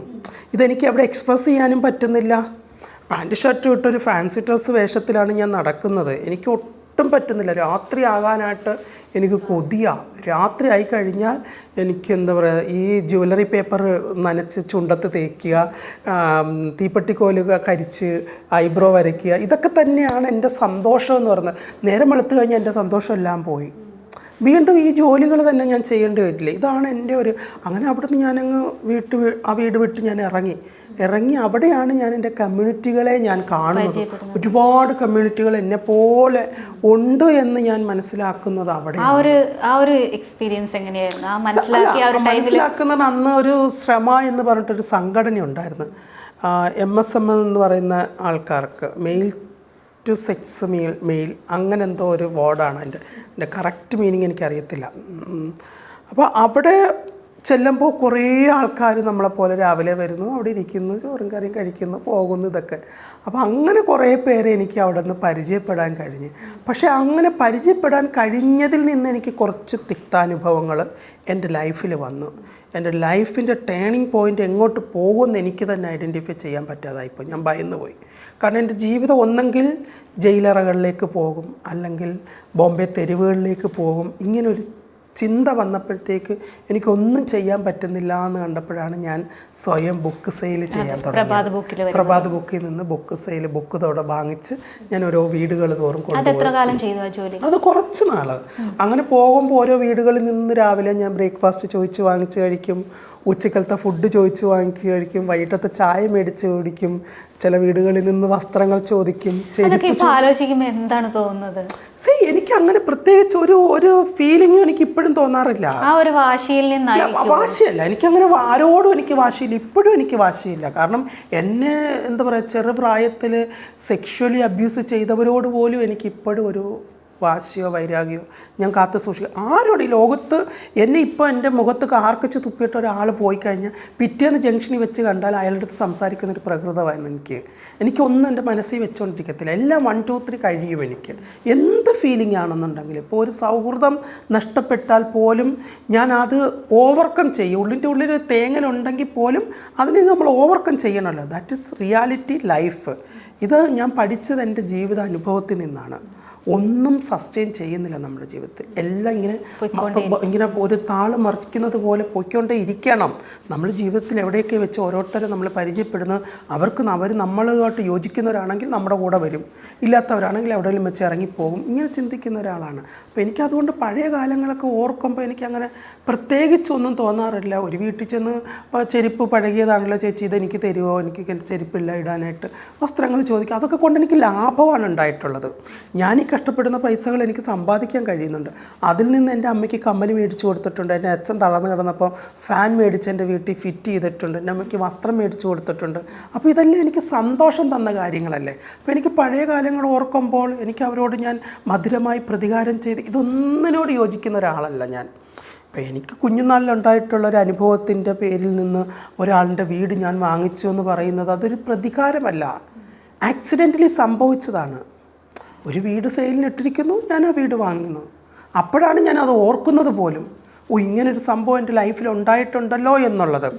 ഇതെനിക്ക് അവിടെ എക്സ്പ്രസ് ചെയ്യാനും പറ്റുന്നില്ല. പാൻറ്റ് ഷർട്ട് ഇട്ടൊരു ഫാൻസി ഡ്രസ്സ് വേഷത്തിലാണ് ഞാൻ നടക്കുന്നത്. എനിക്ക് ഒട്ടും പറ്റുന്നില്ല. രാത്രി ആകാനായിട്ട് എനിക്ക് കൊതിയാണ്. രാത്രി ആയി കഴിഞ്ഞാൽ എനിക്ക് എന്താ പറയുക, ഈ ജ്വല്ലറി പേപ്പർ നനച്ച് ചുണ്ടത്ത് തേക്കുക, തീപ്പെട്ടിക്കോലുക കരിച്ച് ഐബ്രോ വരയ്ക്കുക, ഇതൊക്കെ തന്നെയാണ് എൻ്റെ സന്തോഷം എന്ന് പറയുന്നത്. നേരം വെളുത്ത് കഴിഞ്ഞാൽ എൻ്റെ സന്തോഷം എല്ലാം പോയി. വീണ്ടും ഈ ജോലികൾ തന്നെ ഞാൻ ചെയ്യേണ്ടി വരില്ലേ? ഇതാണ് എൻ്റെ ഒരു അങ്ങനെ അവിടുന്ന് ഞാനങ്ങ് വീട് വിട്ട് ഞാൻ ഇറങ്ങി അവിടെയാണ് ഞാൻ എൻ്റെ കമ്മ്യൂണിറ്റികളെ ഞാൻ കാണുന്നത്. ഒരുപാട് കമ്മ്യൂണിറ്റികൾ എന്നെ പോലെ ഉണ്ട് എന്ന് ഞാൻ മനസ്സിലാക്കുന്നത് അവിടെ. ആ ഒരു എക്സ്പീരിയൻസ് എങ്ങനെയായിരുന്നു? മനസ്സിലാക്കുന്നത് അന്ന് ഒരു ശ്രമ എന്ന് പറഞ്ഞിട്ടൊരു സംഘടന ഉണ്ടായിരുന്നു. MSM എന്ന് പറയുന്ന ആൾക്കാർക്ക് മെയിൽ ടു സെക്സ് മെയിൽ അങ്ങനെ എന്തോ ഒരു വേർഡാണ്. എൻ്റെ കറക്റ്റ് മീനിങ് എനിക്കറിയത്തില്ല. അപ്പോൾ അവിടെ ചെല്ലുമ്പോൾ കുറേ ആൾക്കാർ നമ്മളെപ്പോലെ രാവിലെ വരുന്നു, അവിടെ ഇരിക്കുന്നു, ചോറും കറിയും കഴിക്കുന്നു, പോകുന്നു, ഇതൊക്കെ. അപ്പോൾ അങ്ങനെ കുറേ പേരെ എനിക്ക് അവിടെ നിന്ന് പരിചയപ്പെടാൻ കഴിഞ്ഞു. പക്ഷേ അങ്ങനെ പരിചയപ്പെടാൻ കഴിഞ്ഞതിൽ നിന്ന് എനിക്ക് കുറച്ച് തിക്താനുഭവങ്ങൾ എൻ്റെ ലൈഫിൽ വന്നു. എൻ്റെ ലൈഫിൻ്റെ ടേണിംഗ് പോയിൻ്റ് എങ്ങോട്ട് പോകുമെന്ന് എനിക്ക് തന്നെ ഐഡൻറ്റിഫൈ ചെയ്യാൻ പറ്റാതായിപ്പോൾ ഞാൻ ഭയന്ന് പോയി. കാരണം എൻ്റെ ജീവിതം ഒന്നെങ്കിൽ ജയിലറകളിലേക്ക് പോകും, അല്ലെങ്കിൽ ബോംബെ തെരുവുകളിലേക്ക് പോകും. ഇങ്ങനൊരു ചിന്ത വന്നപ്പോഴത്തേക്ക് എനിക്കൊന്നും ചെയ്യാൻ പറ്റുന്നില്ല എന്ന് കണ്ടപ്പോഴാണ് ഞാൻ സ്വയം ബുക്ക് സെയിൽ ചെയ്യാൻ തുടങ്ങിയത്. പ്രഭാത് ബുക്കിൽ നിന്ന് ബുക്ക് തോടെ വാങ്ങിച്ച് ഞാൻ ഓരോ വീടുകൾ തോറും കൊണ്ടുപോകും. അത് കുറച്ച് നാൾ അങ്ങനെ പോകുമ്പോൾ ഓരോ വീടുകളിൽ നിന്ന് രാവിലെ ഞാൻ ബ്രേക്ക്ഫാസ്റ്റ് ചോദിച്ച് വാങ്ങിച്ച് കഴിക്കും, ഉച്ചക്കലത്തെ ഫുഡ് ചോദിച്ച് വാങ്ങിച്ച് കഴിക്കും, വൈകിട്ടത്തെ ചായ മേടിച്ച് കുടിക്കും, ചില വീടുകളിൽ നിന്ന് വസ്ത്രങ്ങൾ ചോദിക്കും. എന്താണ് തോന്നുന്നത്? എനിക്ക് അങ്ങനെ പ്രത്യേകിച്ച് ഒരു ഫീലിംഗും എനിക്ക് ഇപ്പോഴും തോന്നാറില്ല. വാശിയല്ല, എനിക്കങ്ങനെ ആരോടും എനിക്ക് വാശിയില്ല. ഇപ്പോഴും എനിക്ക് വാശിയില്ല. കാരണം എന്നെ എന്താ പറയുക, ചെറുപ്രായത്തിൽ സെക്ഷുവലി അബ്യൂസ് ചെയ്തവരോട് പോലും എനിക്ക് ഇപ്പോഴും ഒരു വാശിയോ വൈരാഗ്യമോ ഞാൻ കാത്തു സൂക്ഷിക്കുക. ആരോട് ഈ ലോകത്ത് എന്നെ ഇപ്പോൾ എൻ്റെ മുഖത്ത് കാർക്കിച്ച് തുപ്പിയിട്ട് ഒരാൾ പോയി കഴിഞ്ഞാൽ പിറ്റേന്ന് ജംഗ്ഷനിൽ വെച്ച് കണ്ടാൽ അയാളുടെ അടുത്ത് സംസാരിക്കുന്നൊരു പ്രകൃതമായിരുന്നു എനിക്കൊന്നും എൻ്റെ മനസ്സിൽ വെച്ചുകൊണ്ടിരിക്കത്തില്ല. എല്ലാം 1, 2, 3 കഴിയും. എനിക്ക് എന്ത് ഫീലിംഗ് ആണെന്നുണ്ടെങ്കിൽ ഇപ്പോൾ ഒരു സൗഹൃദം നഷ്ടപ്പെട്ടാൽ പോലും ഞാൻ അത് ഓവർകം ചെയ്യും. ഉള്ളിൻ്റെ ഉള്ളിൽ ഒരു തേങ്ങലുണ്ടെങ്കിൽ പോലും അതിനെ നമ്മൾ ഓവർകം ചെയ്യണമല്ലോ. That is reality life. ഇത് ഞാൻ പഠിച്ചത് എൻ്റെ ജീവിത അനുഭവത്തിൽ നിന്നാണ്. ഒന്നും സസ്റ്റെയിൻ ചെയ്യുന്നില്ല നമ്മുടെ ജീവിതത്തിൽ. എല്ലാം ഇങ്ങനെ ഒരു താള് മറിക്കുന്നത് പോലെ പൊയ്ക്കൊണ്ടേ ഇരിക്കണം. നമ്മൾ ജീവിതത്തിൽ എവിടെയൊക്കെ വെച്ച് ഓരോരുത്തരെ നമ്മൾ പരിചയപ്പെടുന്നത് അവർ നമ്മളുമായിട്ട് യോജിക്കുന്നവരാണെങ്കിൽ നമ്മുടെ കൂടെ വരും, ഇല്ലാത്തവരാണെങ്കിൽ എവിടെയെങ്കിലും വെച്ച് ഇറങ്ങിപ്പോകും. ഇങ്ങനെ ചിന്തിക്കുന്ന ഒരാളാണ്. അപ്പോൾ എനിക്കതുകൊണ്ട് പഴയ കാലങ്ങളൊക്കെ ഓർക്കുമ്പോൾ എനിക്കങ്ങനെ പ്രത്യേകിച്ചൊന്നും തോന്നാറില്ല. ഒരു വീട്ടിൽ ചെന്ന് ചെരുപ്പ് പഴകിയതാണല്ലോ ചേച്ചി, ഇതെനിക്ക് തരുമോ, എനിക്ക് ചെരുപ്പില്ല ഇടാനായിട്ട്, വസ്ത്രങ്ങൾ ചോദിക്കുക. അതൊക്കെ കൊണ്ട് എനിക്ക് ലാഭമാണ് ഉണ്ടായിട്ടുള്ളത്. ഞാൻ ഈ കഷ്ടപ്പെടുന്ന പൈസകൾ എനിക്ക് സമ്പാദിക്കാൻ കഴിയുന്നുണ്ട്. അതിൽ നിന്ന് എൻ്റെ അമ്മയ്ക്ക് കമ്മൽ മേടിച്ചു കൊടുത്തിട്ടുണ്ട്. എൻ്റെ അച്ഛൻ തളർന്നു കിടന്നപ്പോൾ ഫാൻ മേടിച്ച് എൻ്റെ വീട്ടിൽ ഫിറ്റ് ചെയ്തിട്ടുണ്ട്. എൻ്റെ അമ്മയ്ക്ക് വസ്ത്രം മേടിച്ചു കൊടുത്തിട്ടുണ്ട്. അപ്പോൾ ഇതെല്ലാം എനിക്ക് സന്തോഷം തന്ന കാര്യങ്ങളല്ലേ. അപ്പോൾ എനിക്ക് പഴയ കാലങ്ങൾ ഓർക്കുമ്പോൾ എനിക്ക് അവരോട് ഞാൻ മധുരമായി പ്രതികാരം ചെയ്ത് ഇതൊന്നിനോട് യോജിക്കുന്ന ഒരാളല്ല ഞാൻ. അപ്പോൾ എനിക്ക് കുഞ്ഞുനാളിലുണ്ടായിട്ടുള്ളൊരു അനുഭവത്തിൻ്റെ പേരിൽ നിന്ന് ഒരാളുടെ വീട് ഞാൻ വാങ്ങിച്ചു എന്ന് പറയുന്നത് അതൊരു പ്രതികാരമല്ല, ആക്സിഡൻ്റലി സംഭവിച്ചതാണ്. ഒരു വീട് സെയിലിനിട്ടിരിക്കുന്നു, ഞാൻ ആ വീട് വാങ്ങുന്നു. അപ്പോഴാണ് ഞാൻ അത് ഓർക്കുന്നത് പോലും, ഇങ്ങനൊരു സംഭവം എൻ്റെ ലൈഫിൽ ഉണ്ടായിട്ടുണ്ടല്ലോ എന്നുള്ളത്.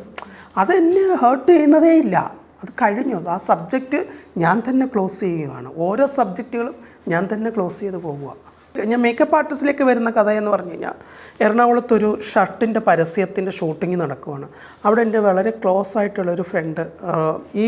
അതെന്നെ ഹേർട്ട് ചെയ്യുന്നതേ ഇല്ല. അത് കഴിഞ്ഞു. ആ സബ്ജക്റ്റ് ഞാൻ തന്നെ ക്ലോസ് ചെയ്യുകയാണ്. ഓരോ സബ്ജക്റ്റുകളും ഞാൻ തന്നെ ക്ലോസ് ചെയ്ത് പോവുക. ഞാൻ മേക്കപ്പ് ആർട്ടിസ്റ്റിലേക്ക് വരുന്ന കഥ എന്ന് പറഞ്ഞു കഴിഞ്ഞാൽ, എറണാകുളത്തൊരു ഷർട്ടിൻ്റെ പരസ്യത്തിൻ്റെ ഷൂട്ടിംഗ് നടക്കുവാണ്. അവിടെ എൻ്റെ വളരെ ക്ലോസ് ആയിട്ടുള്ളൊരു ഫ്രണ്ട്, ഈ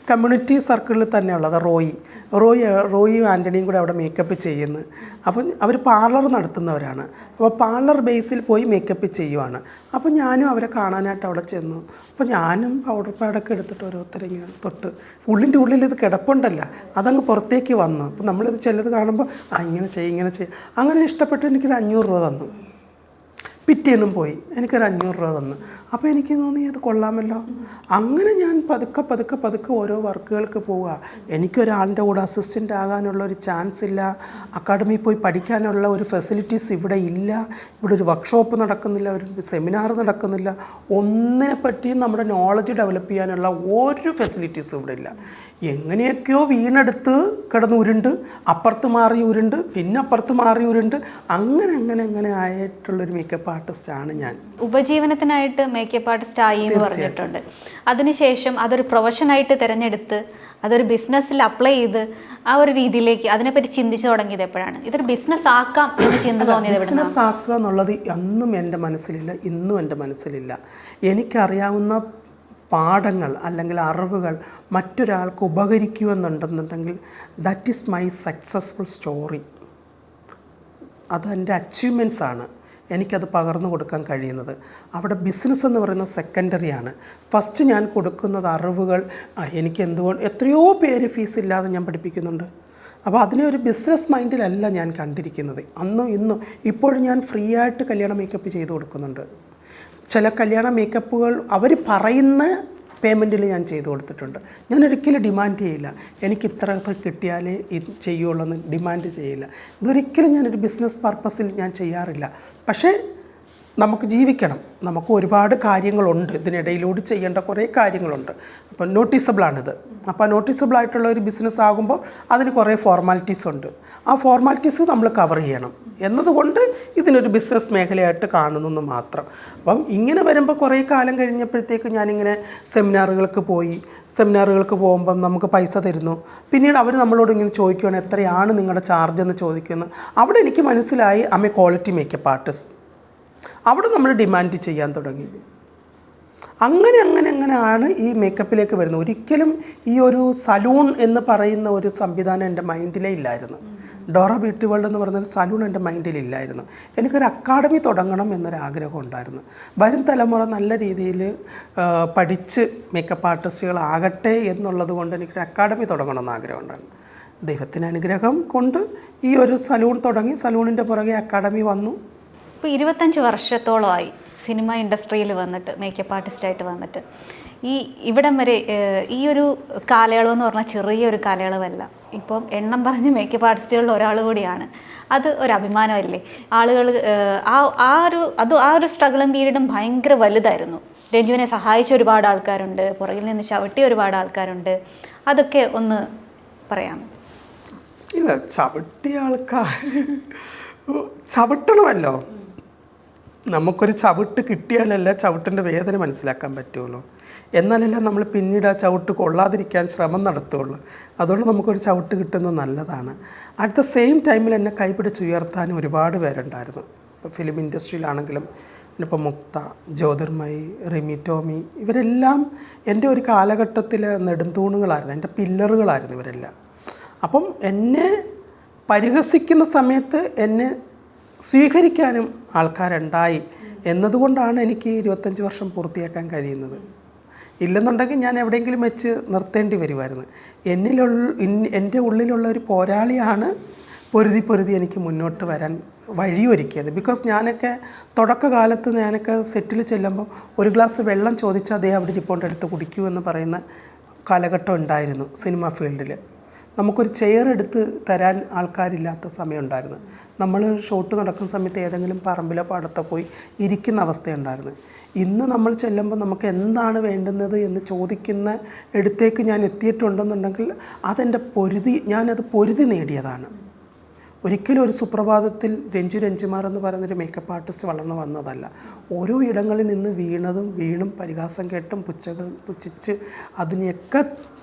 കമ്മ്യൂണിറ്റി സർക്കിളിൽ തന്നെയുള്ളത് റോയി ആൻ്റണിയും കൂടെ അവിടെ മേക്കപ്പ് ചെയ്യുന്നു. അപ്പം അവർ പാർലർ നടത്തുന്നവരാണ്. അപ്പോൾ പാർലർ ബേസിൽ പോയി മേക്കപ്പ് ചെയ്യുവാണ്. അപ്പോൾ ഞാനും അവരെ കാണാനായിട്ട് അവിടെ ചെന്നു. അപ്പോൾ ഞാനും പൗഡർ പാഡൊക്കെ എടുത്തിട്ട് ഓരോരുത്തരിങ്ങനെ തൊട്ട് ഉള്ളിൻ്റെ ഉള്ളിൽ ഇത് കിടപ്പുണ്ടല്ല, അതങ്ങ് പുറത്തേക്ക് വന്നു. അപ്പോൾ നമ്മളിത് ചിലത് കാണുമ്പോൾ ഇങ്ങനെ ചെയ്യും. അങ്ങനെ ഇഷ്ടപ്പെട്ട് എനിക്കൊരു 500 രൂപ തന്നു. പിറ്റേന്നും പോയി എനിക്കൊരു 500 രൂപ തന്നു. അപ്പോൾ എനിക്ക് തോന്നി അത് കൊള്ളാമല്ലോ. അങ്ങനെ ഞാൻ പതുക്കെ ഓരോ വർക്കുകൾക്ക് പോവുക. എനിക്കൊരാളിൻ്റെ കൂടെ അസിസ്റ്റൻ്റ് ആകാനുള്ള ഒരു ചാൻസ് ഇല്ല. അക്കാഡമിയിൽ പോയി പഠിക്കാനുള്ള ഒരു ഫെസിലിറ്റീസ് ഇവിടെ ഇല്ല. ഇവിടെ ഒരു വർക്ക്ഷോപ്പ് നടക്കുന്നില്ല, ഒരു സെമിനാർ നടക്കുന്നില്ല. ഒന്നിനെ പറ്റിയും നമ്മുടെ നോളജ് ഡെവലപ്പ് ചെയ്യാനുള്ള ഒരു ഫെസിലിറ്റീസും ഇവിടെ ഇല്ല. എങ്ങനെയൊക്കെയോ വീണെടുത്ത് കിടന്ന് ഉരുണ്ട്, അപ്പുറത്ത് മാറി ഉരുണ്ട്, പിന്നെ അപ്പുറത്ത് മാറി ഉരുണ്ട്, അങ്ങനെ ആയിട്ടുള്ളൊരു മേക്കപ്പ് ആർട്ടിസ്റ്റാണ് ഞാൻ. ഉപജീവനത്തിനായിട്ട് മേക്കപ്പ് ആർട്ടിസ്റ്റ് ആയി എന്ന് പറഞ്ഞിട്ടുണ്ട്. അതിനുശേഷം അതൊരു പ്രൊഫഷനായിട്ട് തിരഞ്ഞെടുത്ത് അതൊരു ബിസിനസ്സിൽ അപ്ലൈ ചെയ്ത് ആ ഒരു രീതിയിലേക്ക് അതിനെപ്പറ്റി ചിന്തിച്ചു തുടങ്ങിയത് എപ്പോഴാണ്? ഇതൊരു ബിസിനസ് ആക്കാം എന്ന് ചിന്ത തോന്നിയത്? ബിസിനസ് ആക്കുക എന്നുള്ളത് അന്നും എൻ്റെ മനസ്സിലില്ല, ഇന്നും എൻ്റെ മനസ്സിലില്ല. എനിക്കറിയാവുന്ന പാഠങ്ങൾ അല്ലെങ്കിൽ അറിവുകൾ മറ്റൊരാൾക്ക് ഉപകരിക്കുമെന്നുണ്ടെന്നുണ്ടെങ്കിൽ that is my successful story. അതെൻ്റെ അച്ചീവ്മെൻറ്റ്സ് ആണ്. എനിക്കത് പകർന്നു കൊടുക്കാൻ കഴിയുന്നത്. അവിടെ ബിസിനസ് എന്ന് പറയുന്നത് സെക്കൻഡറിയാണ്. ഫസ്റ്റ് ഞാൻ കൊടുക്കുന്നത് അറിവുകൾ. എനിക്ക് എത്രയോ പേര് ഫീസ് ഇല്ലാതെ ഞാൻ പഠിപ്പിക്കുന്നുണ്ട്. അപ്പോൾ അതിനെ ഒരു ബിസിനസ് മൈൻഡിലല്ല ഞാൻ കണ്ടിരിക്കുന്നത്. അന്നും ഇന്നും ഇപ്പോഴും ഞാൻ ഫ്രീ ആയിട്ട് കല്യാണ മേക്കപ്പ് ചെയ്ത് കൊടുക്കുന്നുണ്ട്. ചില കല്യാണ മേക്കപ്പുകൾ അവർ പറയുന്ന പേയ്മെൻറ്റിൽ ഞാൻ ചെയ്തു കൊടുത്തിട്ടുണ്ട്. ഞാൻ ഒരിക്കലും ഡിമാൻഡ് ചെയ്യില്ല, എനിക്ക് ഇത്ര കിട്ടിയാലേ ഇത് ചെയ്യുള്ളൂ എന്ന് ഡിമാൻഡ് ചെയ്യില്ല. ഇതൊരിക്കലും ഞാനൊരു ബിസിനസ് പർപ്പസിൽ ഞാൻ ചെയ്യാറില്ല. പക്ഷേ നമുക്ക് ജീവിക്കണം, നമുക്ക് ഒരുപാട് കാര്യങ്ങളുണ്ട്, ഇതിനിടയിലൂടെ ചെയ്യേണ്ട കുറേ കാര്യങ്ങളുണ്ട്. അപ്പോൾ നോട്ടീസബിളാണിത്. അപ്പോൾ നോട്ടീസബിളായിട്ടുള്ള ഒരു ബിസിനസ് ആകുമ്പോൾ അതിന് കുറേ ഫോർമാലിറ്റീസ് ഉണ്ട്. ആ ഫോർമാലിറ്റീസ് നമ്മൾ കവർ ചെയ്യണം എന്നതുകൊണ്ട് ഇതിനൊരു ബിസിനസ് മേഖലയായിട്ട് കാണുന്നു മാത്രം. അപ്പം ഇങ്ങനെ വരുമ്പോൾ കുറേ കാലം കഴിഞ്ഞപ്പോഴത്തേക്ക് ഞാനിങ്ങനെ സെമിനാറുകൾക്ക് പോകുമ്പം നമുക്ക് പൈസ തരുന്നു. പിന്നീട് അവർ നമ്മളോട് ഇങ്ങനെ ചോദിക്കുകയാണ്, എത്രയാണ് നിങ്ങളുടെ ചാർജ് എന്ന് ചോദിക്കുന്നു. അവിടെ എനിക്ക് മനസ്സിലായി I A quality makeup artist. അവിടെ നമ്മൾ ഡിമാൻഡ് ചെയ്യാൻ തുടങ്ങി. അങ്ങനെയാണ് ഈ മേക്കപ്പിലേക്ക് വരുന്നത്. ഒരിക്കലും ഈ ഒരു സലൂൺ എന്ന് പറയുന്ന ഒരു സംവിധാനം എൻ്റെ മൈൻഡിലേ ഇല്ലായിരുന്നു. ഡോറ ബ്യൂട്ടി വേൾഡ് എന്ന് പറയുന്നൊരു സലൂൺ എൻ്റെ മൈൻഡിലില്ലായിരുന്നു. എനിക്കൊരു അക്കാഡമി തുടങ്ങണം എന്നൊരാഗ്രഹം ഉണ്ടായിരുന്നു. വരും തലമുറ നല്ല രീതിയിൽ പഠിച്ച് മേക്കപ്പ് ആർട്ടിസ്റ്റുകളാകട്ടെ എന്നുള്ളത് കൊണ്ട് എനിക്കൊരു അക്കാഡമി തുടങ്ങണമെന്ന് ആഗ്രഹം ഉണ്ടായിരുന്നു. ദൈവത്തിന് അനുഗ്രഹം കൊണ്ട് ഈ ഒരു സലൂൺ തുടങ്ങി. സലൂണിൻ്റെ പുറകെ അക്കാഡമി വന്നു. ഇപ്പോൾ 25 വർഷത്തോളമായി സിനിമ ഇൻഡസ്ട്രിയിൽ വന്നിട്ട്, മേക്കപ്പ് ആർട്ടിസ്റ്റായിട്ട് വന്നിട്ട്. ഇവിടം വരെ ഈ ഒരു കാലയളവ് എന്ന് പറഞ്ഞാൽ ചെറിയൊരു കാലയളവല്ല. ഇപ്പം എണ്ണം പറഞ്ഞ മേക്കപ്പ് ആർട്ടിസ്റ്റുകളിൽ ഒരാൾ കൂടിയാണ്. അത് ഒരു അഭിമാനമല്ലേ? ആളുകൾ ആ ഒരു സ്ട്രഗിളും പീരീഡും ഭയങ്കര വലുതായിരുന്നു. രഞ്ജുവിനെ സഹായിച്ച ഒരുപാട് ആൾക്കാരുണ്ട്, പുറകിൽ നിന്ന് ചവിട്ടിയ ഒരുപാട് ആൾക്കാരുണ്ട്. അതൊക്കെ ഒന്ന് പറയാം. ഇല്ല, ചവിട്ടിയ ആൾക്കാർ ചവിട്ടണമല്ലോ. നമുക്കൊരു ചവിട്ട് കിട്ടിയാലല്ല ചവിട്ടിൻ്റെ വേദന മനസ്സിലാക്കാൻ പറ്റുള്ളൂ. എന്നാലല്ല നമ്മൾ പിന്നീട് ആ ചവിട്ട് കൊള്ളാതിരിക്കാൻ ശ്രമം നടത്തുള്ളൂ. അതുകൊണ്ട് നമുക്കൊരു ചവിട്ട് കിട്ടുന്നത് നല്ലതാണ്. അറ്റ് ദ സെയിം ടൈമിൽ എന്നെ കൈപിടിച്ചുയർത്താനും ഒരുപാട് പേരുണ്ടായിരുന്നു. ഇപ്പോൾ ഫിലിം ഇൻഡസ്ട്രിയിലാണെങ്കിലും ഇപ്പോൾ മുക്ത, ജ്യോതിർമയി, റിമി ടോമി, ഇവരെല്ലാം എൻ്റെ ഒരു കാലഘട്ടത്തിൽ നെടുന്തൂണുകളായിരുന്നു, എൻ്റെ പില്ലറുകളായിരുന്നു ഇവരെല്ലാം. അപ്പം എന്നെ പരിഹസിക്കുന്ന സമയത്ത് എന്നെ സ്വീകരിക്കാനും ആൾക്കാരുണ്ടായി എന്നതുകൊണ്ടാണ് എനിക്ക് 25 വർഷം പൂർത്തിയാക്കാൻ കഴിയുന്നത്. ഇല്ലെന്നുണ്ടെങ്കിൽ ഞാൻ എവിടെയെങ്കിലും വെച്ച് നിർത്തേണ്ടി വരുമായിരുന്നു. എൻ്റെ ഉള്ളിലുള്ള ഒരു പോരാളിയാണ് പൊരുതി എനിക്ക് മുന്നോട്ട് വരാൻ വഴിയൊരുക്കിയത്. ബിക്കോസ് ഞാനൊക്കെ തുടക്കകാലത്ത് ഞാനൊക്കെ സെറ്റിൽ ചെല്ലുമ്പോൾ ഒരു ഗ്ലാസ് വെള്ളം ചോദിച്ചാൽ അതേ അവിടെ ഇരിപ്പോണ്ട് എടുത്ത് കുടിക്കൂ എന്ന് പറയുന്ന കാലഘട്ടം ഉണ്ടായിരുന്നു സിനിമ ഫീൽഡിൽ. നമുക്കൊരു ചെയർ എടുത്ത് തരാൻ ആൾക്കാരില്ലാത്ത സമയം ഉണ്ടായിരുന്നു. നമ്മൾ ഷൂട്ട് നടക്കുന്ന സമയത്ത് ഏതെങ്കിലും പറമ്പിലോ പാടത്തോ പോയി ഇരിക്കുന്ന അവസ്ഥയുണ്ടായിരുന്നു. ഇന്ന് നമ്മൾ ചെല്ലുമ്പോൾ നമുക്ക് എന്താണ് വേണ്ടുന്നത് എന്ന് ചോദിക്കുന്ന ഇടത്തേക്ക് ഞാൻ എത്തിയിട്ടുണ്ടെന്നുണ്ടെങ്കിൽ ഞാനത് പൊരുതി നേടിയതാണ്. ഒരിക്കലും ഒരു സുപ്രഭാതത്തിൽ രഞ്ജുമാർ എന്ന് പറയുന്നൊരു മേക്കപ്പ് ആർട്ടിസ്റ്റ് വളർന്നു വന്നതല്ല. ഓരോ ഇടങ്ങളിൽ നിന്ന് വീണും പരിഹാസം കേട്ടും പുച്ഛിച്ച് അതിനെയൊക്കെ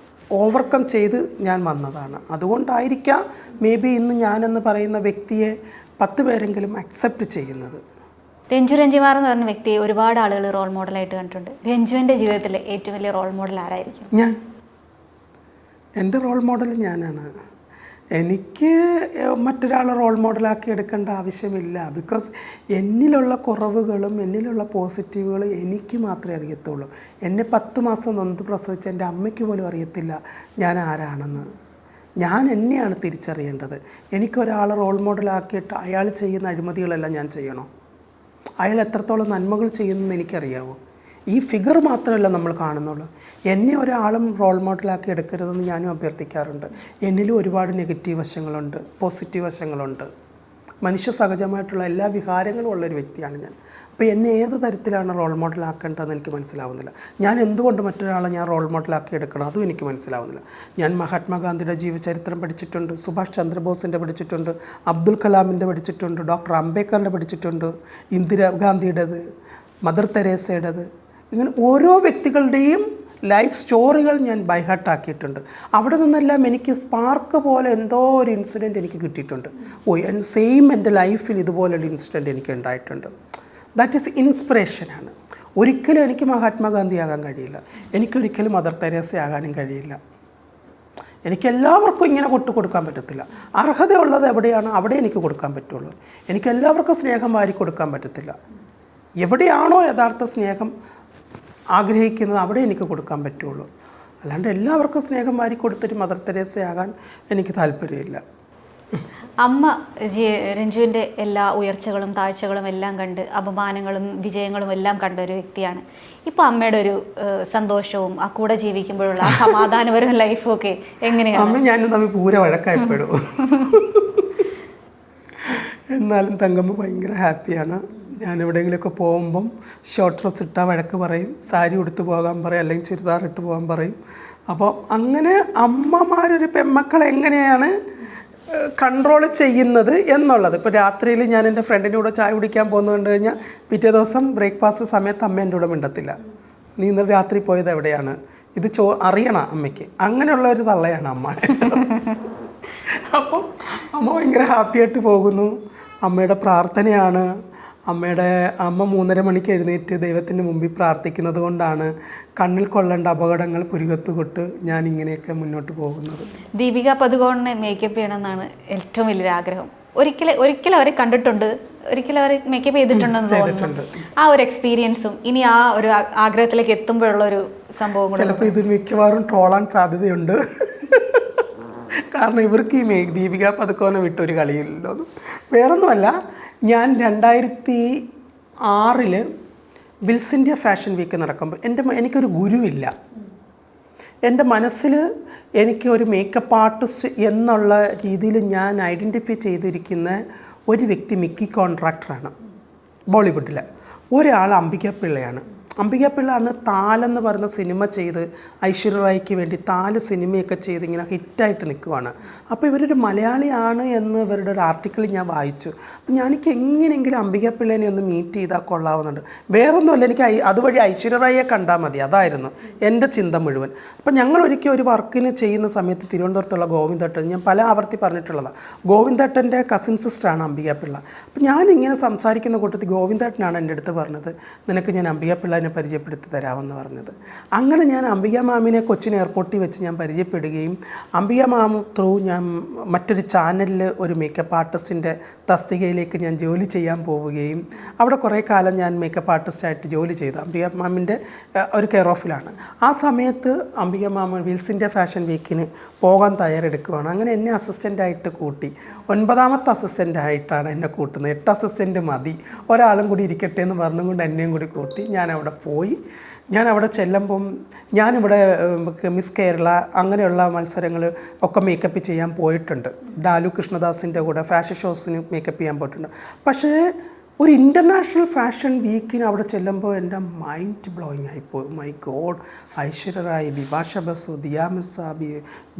ഓവർകം ചെയ്ത് ഞാൻ വന്നതാണ്. അതുകൊണ്ടായിരിക്കാം മേ ബി ഇന്ന് ഞാനെന്ന് പറയുന്ന വ്യക്തിയെ 10 പേരെങ്കിലും അക്സെപ്റ്റ് ചെയ്യുന്നത്. രഞ്ജുമാർ എന്ന് പറഞ്ഞ വ്യക്തിയെ ഒരുപാട് ആളുകൾ റോൾ മോഡലായിട്ട് കണ്ടിട്ടുണ്ട്. രഞ്ജുവിൻ്റെ ജീവിതത്തിലെ ഏറ്റവും വലിയ റോൾ മോഡൽ ആരായിരിക്കും? ഞാൻ. എൻ്റെ റോൾ മോഡൽ ഞാനാണ്. എനിക്ക് മറ്റൊരാളെ റോൾ മോഡലാക്കി എടുക്കേണ്ട ആവശ്യമില്ല. ബിക്കോസ് എന്നിലുള്ള കുറവുകളും എന്നിലുള്ള പോസിറ്റീവുകളും എനിക്ക് മാത്രമേ അറിയത്തുള്ളൂ. എന്നെ 10 മാസം നൊന്ത് പ്രസവിച്ച എൻ്റെ അമ്മയ്ക്ക് പോലും അറിയത്തില്ല ഞാൻ ആരാണെന്ന്. ഞാൻ എന്നെയാണ് തിരിച്ചറിയേണ്ടത്. എനിക്കൊരാളെ റോൾ മോഡലാക്കിയിട്ട് അയാൾ ചെയ്യുന്ന അഴിമതികളെല്ലാം ഞാൻ ചെയ്യണോ? അയാൾ എത്രത്തോളം നന്മകൾ ചെയ്യുന്നെന്ന് എനിക്കറിയാമോ? ഈ ഫിഗർ മാത്രമല്ല നമ്മൾ കാണുന്നുള്ളൂ. എന്നെ ഒരാളും റോൾ മോഡലാക്കി എടുക്കരുതെന്ന് ഞാനും അഭ്യർത്ഥിക്കാറുണ്ട്. എന്നിലും ഒരുപാട് നെഗറ്റീവ് വശങ്ങളുണ്ട്, പോസിറ്റീവ് വശങ്ങളുണ്ട്. മനുഷ്യ സഹജമായിട്ടുള്ള എല്ലാ വികാരങ്ങളും ഉള്ളൊരു വ്യക്തിയാണ് ഞാൻ. അപ്പോൾ എന്നെ ഏത് തരത്തിലാണ് റോൾ മോഡലാക്കേണ്ടതെന്ന് എനിക്ക് മനസ്സിലാവുന്നില്ല. ഞാൻ എന്തുകൊണ്ട് മറ്റൊരാളെ ഞാൻ റോൾ മോഡലാക്കി എടുക്കണം അതും എനിക്ക് മനസ്സിലാവുന്നില്ല. ഞാൻ മഹാത്മാഗാന്ധിയുടെ ജീവചരിത്രം പഠിച്ചിട്ടുണ്ട്, സുഭാഷ് ചന്ദ്രബോസിൻ്റെ പഠിച്ചിട്ടുണ്ട്, അബ്ദുൽ കലാമിൻ്റെ പഠിച്ചിട്ടുണ്ട്, ഡോക്ടർ അംബേദ്കറിൻ്റെ പഠിച്ചിട്ടുണ്ട്, ഇന്ദിരാഗാന്ധിയുടേത്, മദർ തെരേസയുടേത്. ഇങ്ങനെ ഓരോ വ്യക്തികളുടെയും ലൈഫ് സ്റ്റോറികൾ ഞാൻ ബൈഹാർട്ടാക്കിയിട്ടുണ്ട്. അവിടെ നിന്നെല്ലാം എനിക്ക് സ്പാർക്ക് പോലെ എന്തോ ഒരു ഇൻസിഡൻറ്റ് എനിക്ക് കിട്ടിയിട്ടുണ്ട്. എൻ്റെ ലൈഫിൽ ഇതുപോലൊരു ഇൻസിഡൻറ്റ് എനിക്ക് ഉണ്ടായിട്ടുണ്ട്. ദാറ്റ് ഈസ് ഇൻസ്പിറേഷനാണ്. ഒരിക്കലും എനിക്ക് മഹാത്മാഗാന്ധി ആകാൻ കഴിയില്ല, എനിക്കൊരിക്കലും മദർ തെരേസ ആകാനും കഴിയില്ല. എനിക്കെല്ലാവർക്കും ഇങ്ങനെ കൊടുക്കാൻ പറ്റത്തില്ല. അർഹതയുള്ളത് എവിടെയാണോ അവിടെ എനിക്ക് കൊടുക്കാൻ പറ്റുള്ളൂ. എനിക്കെല്ലാവർക്കും സ്നേഹം വാരി കൊടുക്കാൻ പറ്റത്തില്ല. എവിടെയാണോ യഥാർത്ഥ സ്നേഹം ആഗ്രഹിക്കുന്നത് അവിടെ എനിക്ക് കൊടുക്കാൻ പറ്റുള്ളൂ. അല്ലാണ്ട് എല്ലാവർക്കും സ്നേഹം വാരി കൊടുത്തിട്ട് മദർ തെരേസയാകാൻ എനിക്ക് താല്പര്യമില്ല. അമ്മ രഞ്ജുവിൻ്റെ എല്ലാ ഉയർച്ചകളും താഴ്ചകളും എല്ലാം കണ്ട് അപമാനങ്ങളും വിജയങ്ങളും എല്ലാം കണ്ട ഒരു വ്യക്തിയാണ്. ഇപ്പോൾ അമ്മയുടെ ഒരു സന്തോഷവും ആ കൂടെ ജീവിക്കുമ്പോഴുള്ള ആ സമാധാനപരവും ലൈഫും ഒക്കെ എങ്ങനെയാണ്? അമ്മ ഞാനും തമ്മിൽ പൂര വഴക്കായപ്പെടും. എന്നാലും തങ്കമ്മ ഭയങ്കര ഹാപ്പിയാണ്. ഞാൻ എവിടെയെങ്കിലുമൊക്കെ പോകുമ്പം ഷോർട്ട് ഡ്രസ് ഇട്ടാൽ വഴക്ക് പറയും, സാരി ഉടുത്ത് പോകാൻ പറയും, അല്ലെങ്കിൽ ചുരിദാർ ഇട്ട് പോകാൻ പറയും. അപ്പോൾ അങ്ങനെ അമ്മമാരൊരു പെൺമക്കളെ എങ്ങനെയാണ് കൺട്രോൾ ചെയ്യുന്നത് എന്നുള്ളത്. ഇപ്പോൾ രാത്രിയിൽ ഞാൻ എൻ്റെ ഫ്രണ്ടിൻ്റെ കൂടെ ചായ കുടിക്കാൻ പോകുന്നത് കണ്ടു കഴിഞ്ഞാൽ പിറ്റേ ദിവസം ബ്രേക്ക്ഫാസ്റ്റ് സമയത്ത് അമ്മ എൻ്റെ കൂടെ മിണ്ടത്തില്ല. നീ ഇന്നലെ രാത്രി പോയത് എവിടെയാണ്, ഇത് അറിയണം അമ്മയ്ക്ക്. അങ്ങനെയുള്ള ഒരു തള്ളയാണ് അമ്മ. അപ്പം അമ്മ ഭയങ്കര ഹാപ്പിയായിട്ട് പോകുന്നു. അമ്മയുടെ പ്രാർത്ഥനയാണ്. അമ്മ 3:30 മണിക്ക് എഴുന്നേറ്റ് ദൈവത്തിൻ്റെ മുമ്പിൽ പ്രാർത്ഥിക്കുന്നത് കൊണ്ടാണ് കണ്ണിൽ കൊള്ളേണ്ട അപകടങ്ങൾ പുരുകത്ത് തൊട്ട് ഞാൻ ഇങ്ങനെയൊക്കെ മുന്നോട്ട് പോകുന്നത്. ദീപിക പദുകോണിനെ മേക്കപ്പ് ചെയ്യണമെന്നാണ് ഏറ്റവും വലിയൊരു ആഗ്രഹം. ഒരിക്കലും അവരെ കണ്ടിട്ടുണ്ട്, ഒരിക്കലും അവർ മേക്കപ്പ് ചെയ്തിട്ടുണ്ടെന്ന് തോന്നുന്നു. ആ ഒരു എക്സ്പീരിയൻസും ഇനി ആ ഒരു ആഗ്രഹത്തിലേക്ക് എത്തുമ്പോഴുള്ള ഒരു സംഭവം ചിലപ്പോൾ ഇത് മിക്കവാറും ട്രോളാൻ സാധ്യതയുണ്ട്. കാരണം ഇവർക്ക് ഈ ദീപിക പദുകോനെ വിട്ടൊരു കളിയില്ലല്ലോ. വേറൊന്നുമല്ല, ഞാൻ 2006 വിൽസ് ഇന്ത്യ ഫാഷൻ വീക്ക് നടക്കുമ്പോൾ എനിക്കൊരു ഗുരുവില്ല. എൻ്റെ മനസ്സിൽ എനിക്ക് ഒരു മേക്കപ്പ് ആർട്ടിസ്റ്റ് എന്നുള്ള രീതിയിൽ ഞാൻ ഐഡൻറ്റിഫൈ ചെയ്തിരിക്കുന്ന ഒരു വ്യക്തി മിക്കി കോൺട്രാക്ടറാണ് ബോളിവുഡിൽ. ഒരാൾ അംബിക പിള്ളയാണ്. അംബിക പിള്ള അന്ന് താലെന്ന് പറയുന്ന സിനിമ ചെയ്ത് ഐശ്വര്യ റായിക്ക് വേണ്ടി താല് സിനിമയൊക്കെ ചെയ്ത് ഇങ്ങനെ ഹിറ്റായിട്ട് നിൽക്കുവാണ്. അപ്പോൾ ഇവരൊരു മലയാളിയാണ് എന്ന് ഇവരുടെ ഒരു ആർട്ടിക്കിൾ ഞാൻ വായിച്ചു. അപ്പം ഞാനെനിക്ക് എങ്ങനെയെങ്കിലും അംബിക പിള്ളേനെ ഒന്ന് മീറ്റ് ചെയ്താൽ കൊള്ളാവുന്നുണ്ട്. വേറൊന്നുമല്ല, എനിക്ക് അതുവഴി ഐശ്വര്യ റായിയെ കണ്ടാൽ മതി, അതായിരുന്നു എൻ്റെ ചിന്ത മുഴുവൻ. അപ്പം ഞങ്ങൾ ഒരിക്കൽ ഒരു വർക്കിന് ചെയ്യുന്ന സമയത്ത് തിരുവനന്തപുരത്തുള്ള ഗോവിന്ദേട്ടൻ, ഞാൻ പല ആവർത്തി പറഞ്ഞിട്ടുള്ളതാണ്, ഗോവിന്ദേട്ടൻ്റെ കസിൻ സിസ്റ്ററാണ് അംബിക പിള്ള. അപ്പം ഞാനിങ്ങനെ സംസാരിക്കുന്ന കൂട്ടത്തിൽ ഗോവിന്ദേട്ടനാണ് എൻ്റെ അടുത്ത് പറഞ്ഞത്, നിനക്ക് ഞാൻ അംബിക പിള്ളേനെ പരിചയപ്പെടുത്തി തരാമെന്ന് പറഞ്ഞത്. അങ്ങനെ ഞാൻ അംബിക മാമിനെ കൊച്ചിൻ എയർപോർട്ടിൽ വെച്ച് ഞാൻ പരിചയപ്പെടുകയും അംബിക മാം ത്രൂ ഞാൻ മറ്റൊരു ചാനലിൽ ഒരു മേക്കപ്പ് ആർട്ടിസ്റ്റിൻ്റെ തസ്തികയിലേക്ക് ഞാൻ ജോലി ചെയ്യാൻ പോവുകയും അവിടെ കുറേ കാലം ഞാൻ മേക്കപ്പ് ആർട്ടിസ്റ്റായിട്ട് ജോലി ചെയ്തു. അംബിക മാമിൻ്റെ ഒരു കെയർ ഓഫിലാണ്. ആ സമയത്ത് അംബിക മാം വിൽസിൻ്റെ ഫാഷൻ വീക്കിന് പോകാൻ തയ്യാറെടുക്കുകയാണ്. അങ്ങനെ എന്നെ അസിസ്റ്റൻ്റായിട്ട് കൂട്ടി. 9ാമത്തെ അസിസ്റ്റൻ്റായിട്ടാണ് എന്നെ കൂട്ടുന്നത്. 8 അസിസ്റ്റൻ്റ് മതി, ഒരാളും കൂടി ഇരിക്കട്ടെ എന്ന് പറഞ്ഞുകൊണ്ട് എന്നെയും കൂടി കൂട്ടി. ഞാൻ അവിടെ പോയി. ഞാൻ അവിടെ ചെല്ലുമ്പം ഞാനിവിടെ മിസ് കേരള അങ്ങനെയുള്ള മത്സരങ്ങൾ ഒക്കെ മേക്കപ്പ് ചെയ്യാൻ പോയിട്ടുണ്ട്. ഡാലു കൃഷ്ണദാസിൻ്റെ കൂടെ ഫാഷൻ ഷോസിന് മേക്കപ്പ് ചെയ്യാൻ പോയിട്ടുണ്ട്. പക്ഷേ ഒരു ഇൻ്റർനാഷണൽ ഫാഷൻ വീക്കിന് അവിടെ ചെല്ലുമ്പോൾ എൻ്റെ മൈൻഡ് ബ്ലോയിങ് ആയിപ്പോയി. മൈ ഗോഡ്, ഐശ്വര്യ റായ്, ബിപാഷ ബസു, ദിയ മിർസാബി,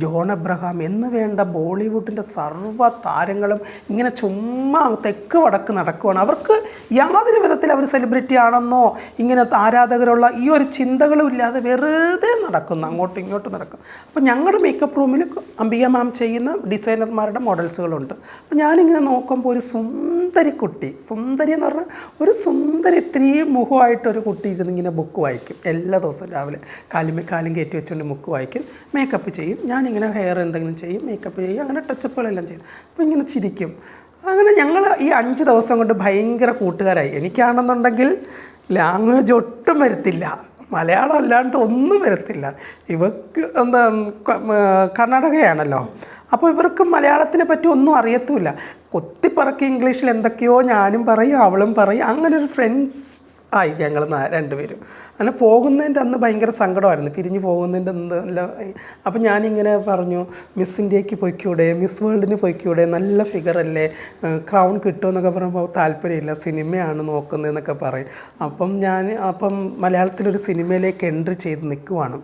ജോൺ അബ്രഹാം എന്ന് വേണ്ട ബോളിവുഡിൻ്റെ സർവ്വ താരങ്ങളും ഇങ്ങനെ ചുമ്മാ തെക്ക് വടക്ക് നടക്കുവാണ്. അവർക്ക് യാതൊരു വിധത്തിൽ അവർ സെലിബ്രിറ്റി ആണെന്നോ ഇങ്ങനെ ആരാധകരുള്ള ഈ ഒരു ചിന്തകളും ഇല്ലാതെ വെറുതെ നടക്കുന്നു, അങ്ങോട്ടും ഇങ്ങോട്ടും നടക്കും. അപ്പോൾ ഞങ്ങളുടെ മേക്കപ്പ് റൂമിൽ അംബിക മാം ചെയ്യുന്ന ഡിസൈനർമാരുടെ മോഡൽസുകളുണ്ട്. അപ്പോൾ ഞാനിങ്ങനെ നോക്കുമ്പോൾ ഒരു സുന്ദരി കുട്ടി, സുന്ദരി എന്ന് പറഞ്ഞാൽ ഒരു സുന്ദരി ഇത്രയും മുഖമായിട്ടൊരു കുട്ടി ഇരുന്ന് ഇങ്ങനെ ബുക്ക് വായിക്കും. എല്ലാ ദിവസവും രാവിലെ കാലും കയറ്റി വെച്ചുകൊണ്ട് ബുക്ക് വായിക്കും, മേക്കപ്പ് ചെയ്യും. ഞാനിങ്ങനെ ഹെയർ എന്തെങ്കിലും ചെയ്യും, മേക്കപ്പ് ചെയ്യും, അങ്ങനെ ടച്ചപ്പുകളെല്ലാം ചെയ്യും. അപ്പോൾ ഇങ്ങനെ ചിരിക്കും. അങ്ങനെ ഞങ്ങൾ ഈ 5 ദിവസം കൊണ്ട് ഭയങ്കര കൂട്ടുകാരായി. എനിക്കാണെന്നുണ്ടെങ്കിൽ ലാംഗ്വേജ് ഒട്ടും വരത്തില്ല, മലയാളം അല്ലാണ്ട് ഒന്നും വരത്തില്ല. ഇവർക്ക് എന്താ കർണാടകയാണല്ലോ, അപ്പോൾ ഇവർക്ക് മലയാളത്തിനെ പറ്റി ഒന്നും അറിയത്തുമില്ല. കൊത്തിപ്പറക്കി ഇംഗ്ലീഷിൽ എന്തൊക്കെയോ ഞാനും പറയും അവളും പറയും. അങ്ങനെ ഒരു ഫ്രണ്ട്സ് ആയി ഞങ്ങൾ രണ്ടുപേരും. അങ്ങനെ പോകുന്നതിൻ്റെ അന്ന് ഭയങ്കര സങ്കടമായിരുന്നു, പിരിഞ്ഞു പോകുന്നതിൻ്റെ അന്ന്. അപ്പം ഞാനിങ്ങനെ പറഞ്ഞു, മിസ് ഇന്ത്യക്ക് പോയിക്കൂടെ, മിസ് വേൾഡിന് പോയിക്കൂടെ, നല്ല ഫിഗറല്ലേ, ക്രൗൺ കിട്ടുമെന്നൊക്കെ പറയുമ്പോൾ താല്പര്യമില്ല, സിനിമയാണ് നോക്കുന്നതെന്നൊക്കെ പറയും. അപ്പം മലയാളത്തിലൊരു സിനിമയിലേക്ക് എൻട്രി ചെയ്ത് നിൽക്കുവാണ്.